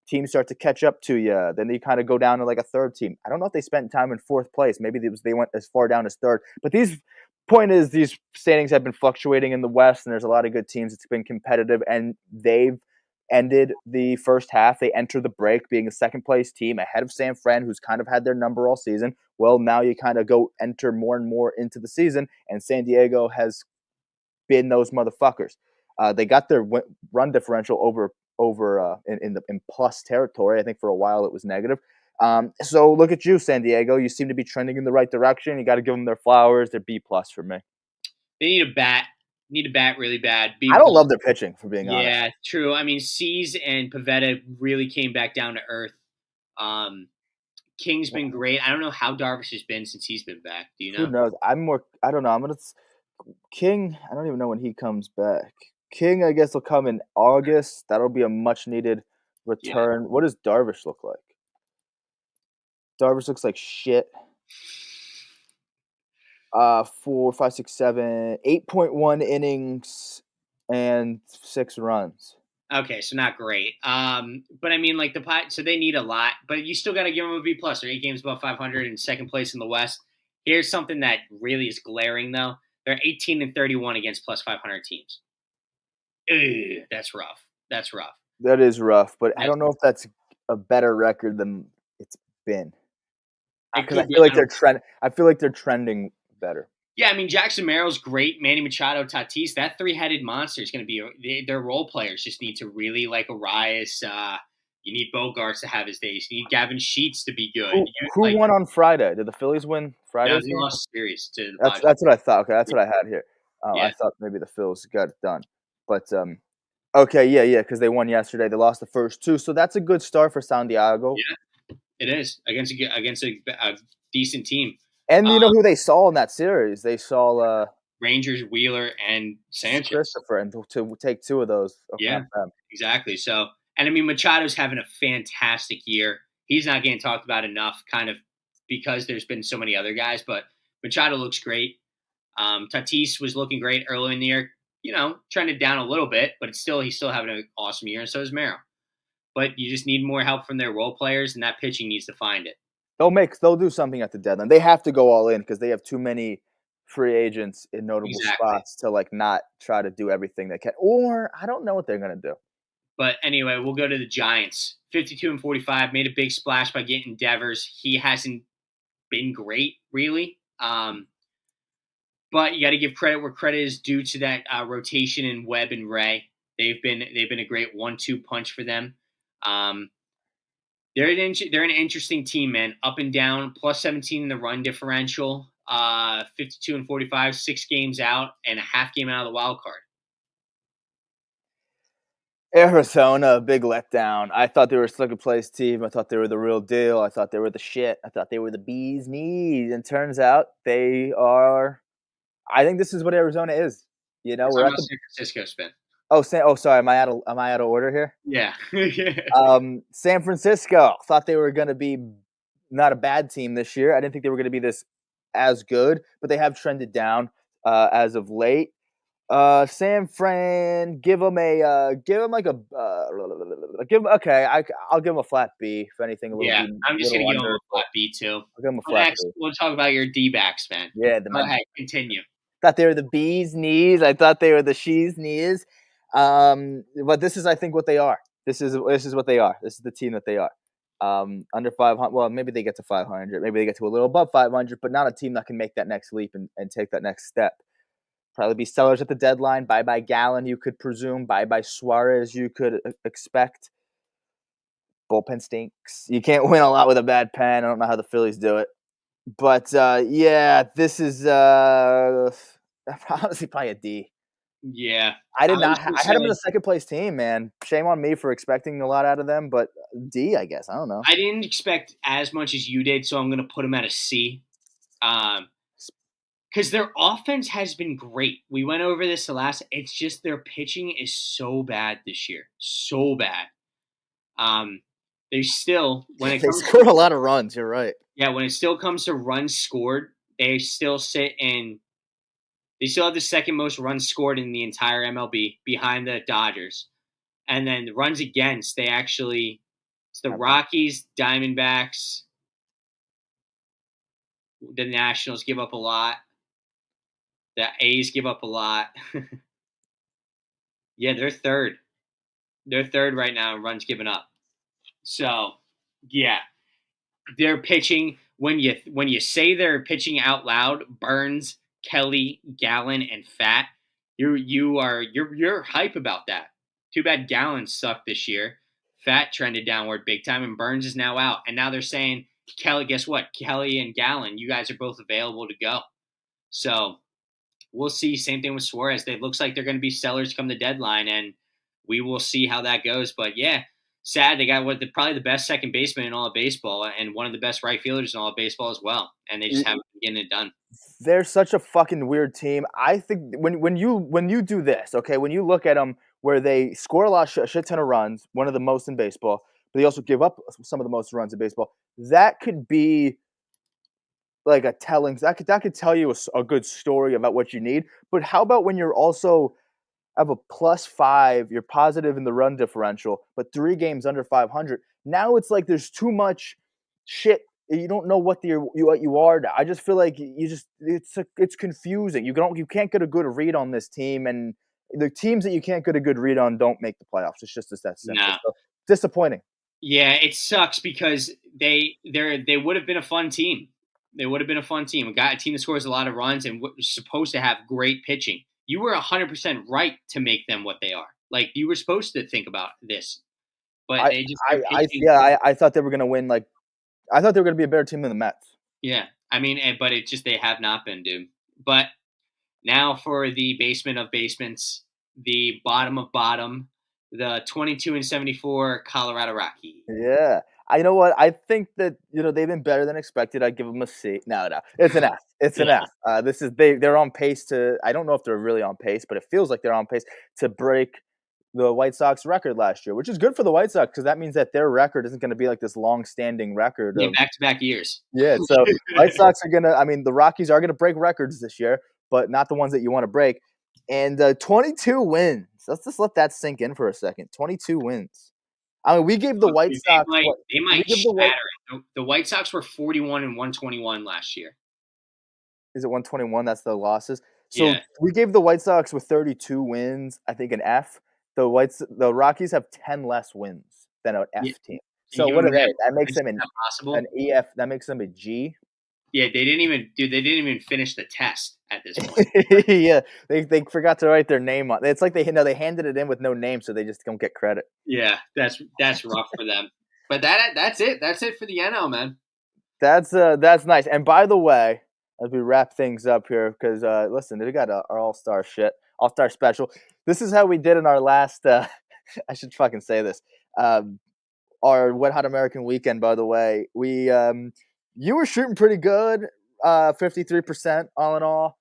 teams start to catch up to you. Then they kind of go down to like a third team. I don't know if they spent time in fourth place. Maybe they went as far down as third. But these standings have been fluctuating in the West, and there's a lot of good teams. It's been competitive, and they've ended the first half. They enter the break being a second place team ahead of San Fran, who's kind of had their number all season. Well, now you kind of enter more and more into the season, and San Diego has been those motherfuckers. They got their run differential over in plus territory. I think for a while it was negative. So look at you, San Diego. You seem to be trending in the right direction. You got to give them their flowers. They're B plus for me. They need a bat. Need a bat really bad. I don't love their pitching, for being honest. Yeah, true. I mean, Cease and Pivetta really came back down to earth. King's been great. I don't know how Darvish has been since he's been back. Do you know? Who knows? I don't know. King. I don't even know when he comes back. King, I guess, will come in August. That'll be a much needed return. Yeah. What does Darvish look like? Darvish looks like shit. 4, 5, 6, 7, 8.1 innings and 6 runs. Okay, so not great. But I mean, like so they need a lot, but you still got to give them a B plus. They're 8 games above 500 in second place in the West. Here's something that really is glaring, though. They're 18-31 against plus 500 teams. Ugh, that's rough. That's rough. That is rough, but I don't know if that's a better record than it's been. Because I feel like they're trending better. Yeah, I mean, Jackson Merrill's great. Manny Machado, Tatis, that three-headed monster is going to be their role players just need to really, like Arias. You need Bogarts to have his days. You need Gavin Sheets to be good. Who won on Friday? Did the Phillies win Friday? No, they lost the series to the Padres. That's what I thought. Okay, that's what I had here. Yeah. I thought maybe the Phillies got it done. But, okay, yeah, because they won yesterday. They lost the first 2. So that's a good start for San Diego. Yeah, it is. Against a decent team. And you know who they saw in that series? They saw Rangers, Wheeler, and Sanchez. Christopher, and to take 2 of those. Yeah, exactly. So, and I mean, Machado's having a fantastic year. He's not getting talked about enough, kind of because there's been so many other guys. But Machado looks great. Tatis was looking great early in the year. You know, trended down a little bit, but he's still having an awesome year, and so is Merrill. But you just need more help from their role players, and that pitching needs to find it. They'll do something at the deadline. They have to go all in because they have too many free agents in notable spots to like not try to do everything they can. Or I don't know what they're gonna do. But anyway, we'll go to the Giants. 52-45, made a big splash by getting Devers. He hasn't been great, really. But you got to give credit where credit is due to that rotation in Webb and Ray. They've been a great 1-2 punch for them. They're an interesting team, man. Up and down, plus 17 in the run differential, 52-45, 6 games out, and a half game out of the wild card. Arizona, big letdown. I thought they were a second place team. I thought they were the real deal. I thought they were the shit. I thought they were the bee's knees. And turns out they are. I think this is what Arizona is. You know, we're at the San Francisco spin. Oh, sorry. Am I out of order here? Yeah. San Francisco thought they were going to be not a bad team this year. I didn't think they were going to be this as good, but they have trended down as of late. San Fran, I'll give them a flat B, if anything. I'm just going to give them a flat B too. I'll give them a flat B. We'll talk about your D-backs, man. Yeah. Go ahead, continue. Thought they were the bee's knees. I thought they were the she's knees. But this is, I think, what they are. This is what they are. This is the team that they are. Under 500. Well, maybe they get to 500. Maybe they get to a little above 500, but not a team that can make that next leap and take that next step. Probably be sellers at the deadline. Bye-bye Gallen, you could presume. Bye-bye Suarez, you could expect. Bullpen stinks. You can't win a lot with a bad pen. I don't know how the Phillies do it. But, this is honestly probably a D. Yeah. I had them in the second place team, man. Shame on me for expecting a lot out of them, but D, I guess. I don't know. I didn't expect as much as you did, so I'm going to put them at a C. Because their offense has been great. We went over this it's just their pitching is so bad this year. So bad. They still, when it comes score a lot of runs, you're right. Yeah, when it still comes to runs scored, they still have the second most runs scored in the entire MLB behind the Dodgers. And then the runs against, they actually It's the Rockies, Diamondbacks. The Nationals give up a lot. The A's give up a lot. Yeah, they're third. They're third right now in runs given up. So, yeah, they're pitching. When you say they're pitching out loud, Burns, Kelly, Gallen, and Fat, you're hype about that. Too bad Gallen sucked this year. Fat trended downward big time, and Burns is now out. And now they're saying, Kelly, guess what? Kelly and Gallen, you guys are both available to go. So we'll see. Same thing with Suarez. It looks like they're going to be sellers come the deadline, and we will see how that goes. But yeah, sad. They got probably the best second baseman in all of baseball, and one of the best right fielders in all of baseball as well. And they just haven't been getting it done. They're such a fucking weird team. I think when you do this, okay, when you look at them where they score a shit ton of runs, one of the most in baseball, but they also give up some of the most runs in baseball. That could be like that could tell you a good story about what you need. But how about when you're also have a +5, you're positive in the run differential, but 3 games under 500. Now it's like there's too much shit. You don't know what you are now. I just feel like it's confusing. You can't get a good read on this team, and the teams that you can't get a good read on don't make the playoffs. It's just that simple. Nah. So, disappointing. Yeah, it sucks because they would have been a fun team. They would have been a fun team. A team that scores a lot of runs and was supposed to have great pitching. You were 100% right to make them what they are. Like, you were supposed to think about this, but they just I thought they were going to win. Like, I thought they were going to be a better team than the Mets. Yeah, I mean, but it's just they have not been, dude. But now for the basement of basements, the bottom of bottom, the 22-74 Colorado Rockies. Yeah. You know what? I think that they've been better than expected. I'd give them a C. No, it's an F. It's an F. They're on pace to. I don't know if they're really on pace, but it feels like they're on pace to break the White Sox record last year, which is good for the White Sox because that means that their record isn't going to be like this long-standing record. Yeah, back-to-back years. Yeah, so White Sox are gonna. I mean, the Rockies are gonna break records this year, but not the ones that you want to break. And 22 wins. Let's just let that sink in for a second. 22 wins. I mean, we gave the White Sox. They might shatter it. The White Sox were 41-121 last year. Is it 121? That's the losses. So we gave the White Sox with 32 wins, I think, an F. The Rockies have 10 less wins than an F team. So what are they? That makes them an EF. That makes them a G. Yeah, they didn't even finish the test at this point. Yeah, they forgot to write their name on. It's like they handed it in with no name, so they just don't get credit. Yeah, that's rough for them. But that's it. That's it for the NL, man. That's nice. And by the way, as we wrap things up here, because listen, we got our All-Star special. This is how we did in our last. I should fucking say this. Our Wet Hot American Weekend. By the way, we. You were shooting pretty good, 53% all in all.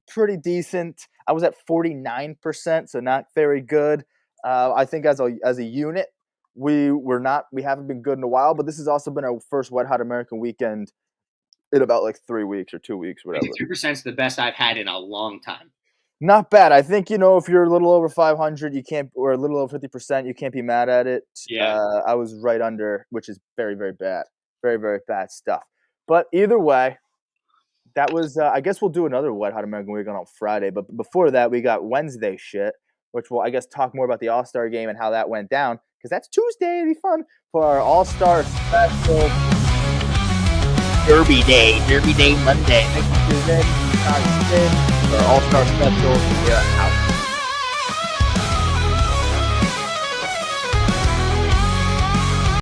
Pretty decent. I was at 49%, so not very good. I think as a unit, we haven't been good in a while, but this has also been our first Wet Hot American Weekend in about like 3 weeks or 2 weeks, whatever. 53% is the best I've had in a long time. Not bad. I think, if you're a little over 500, you can't, or a little over 50%, you can't be mad at it. Yeah. I was right under, which is very, very bad. Very, very bad stuff. But either way, that was, I guess we'll do another Wet Hot American Weekend on Friday. But before that, we got Wednesday shit, which we'll, I guess, talk more about the All-Star game and how that went down. Because that's Tuesday. It'll be fun for our All-Star special. Derby Day Monday. Next Tuesday, our All-Star special. Yeah, out.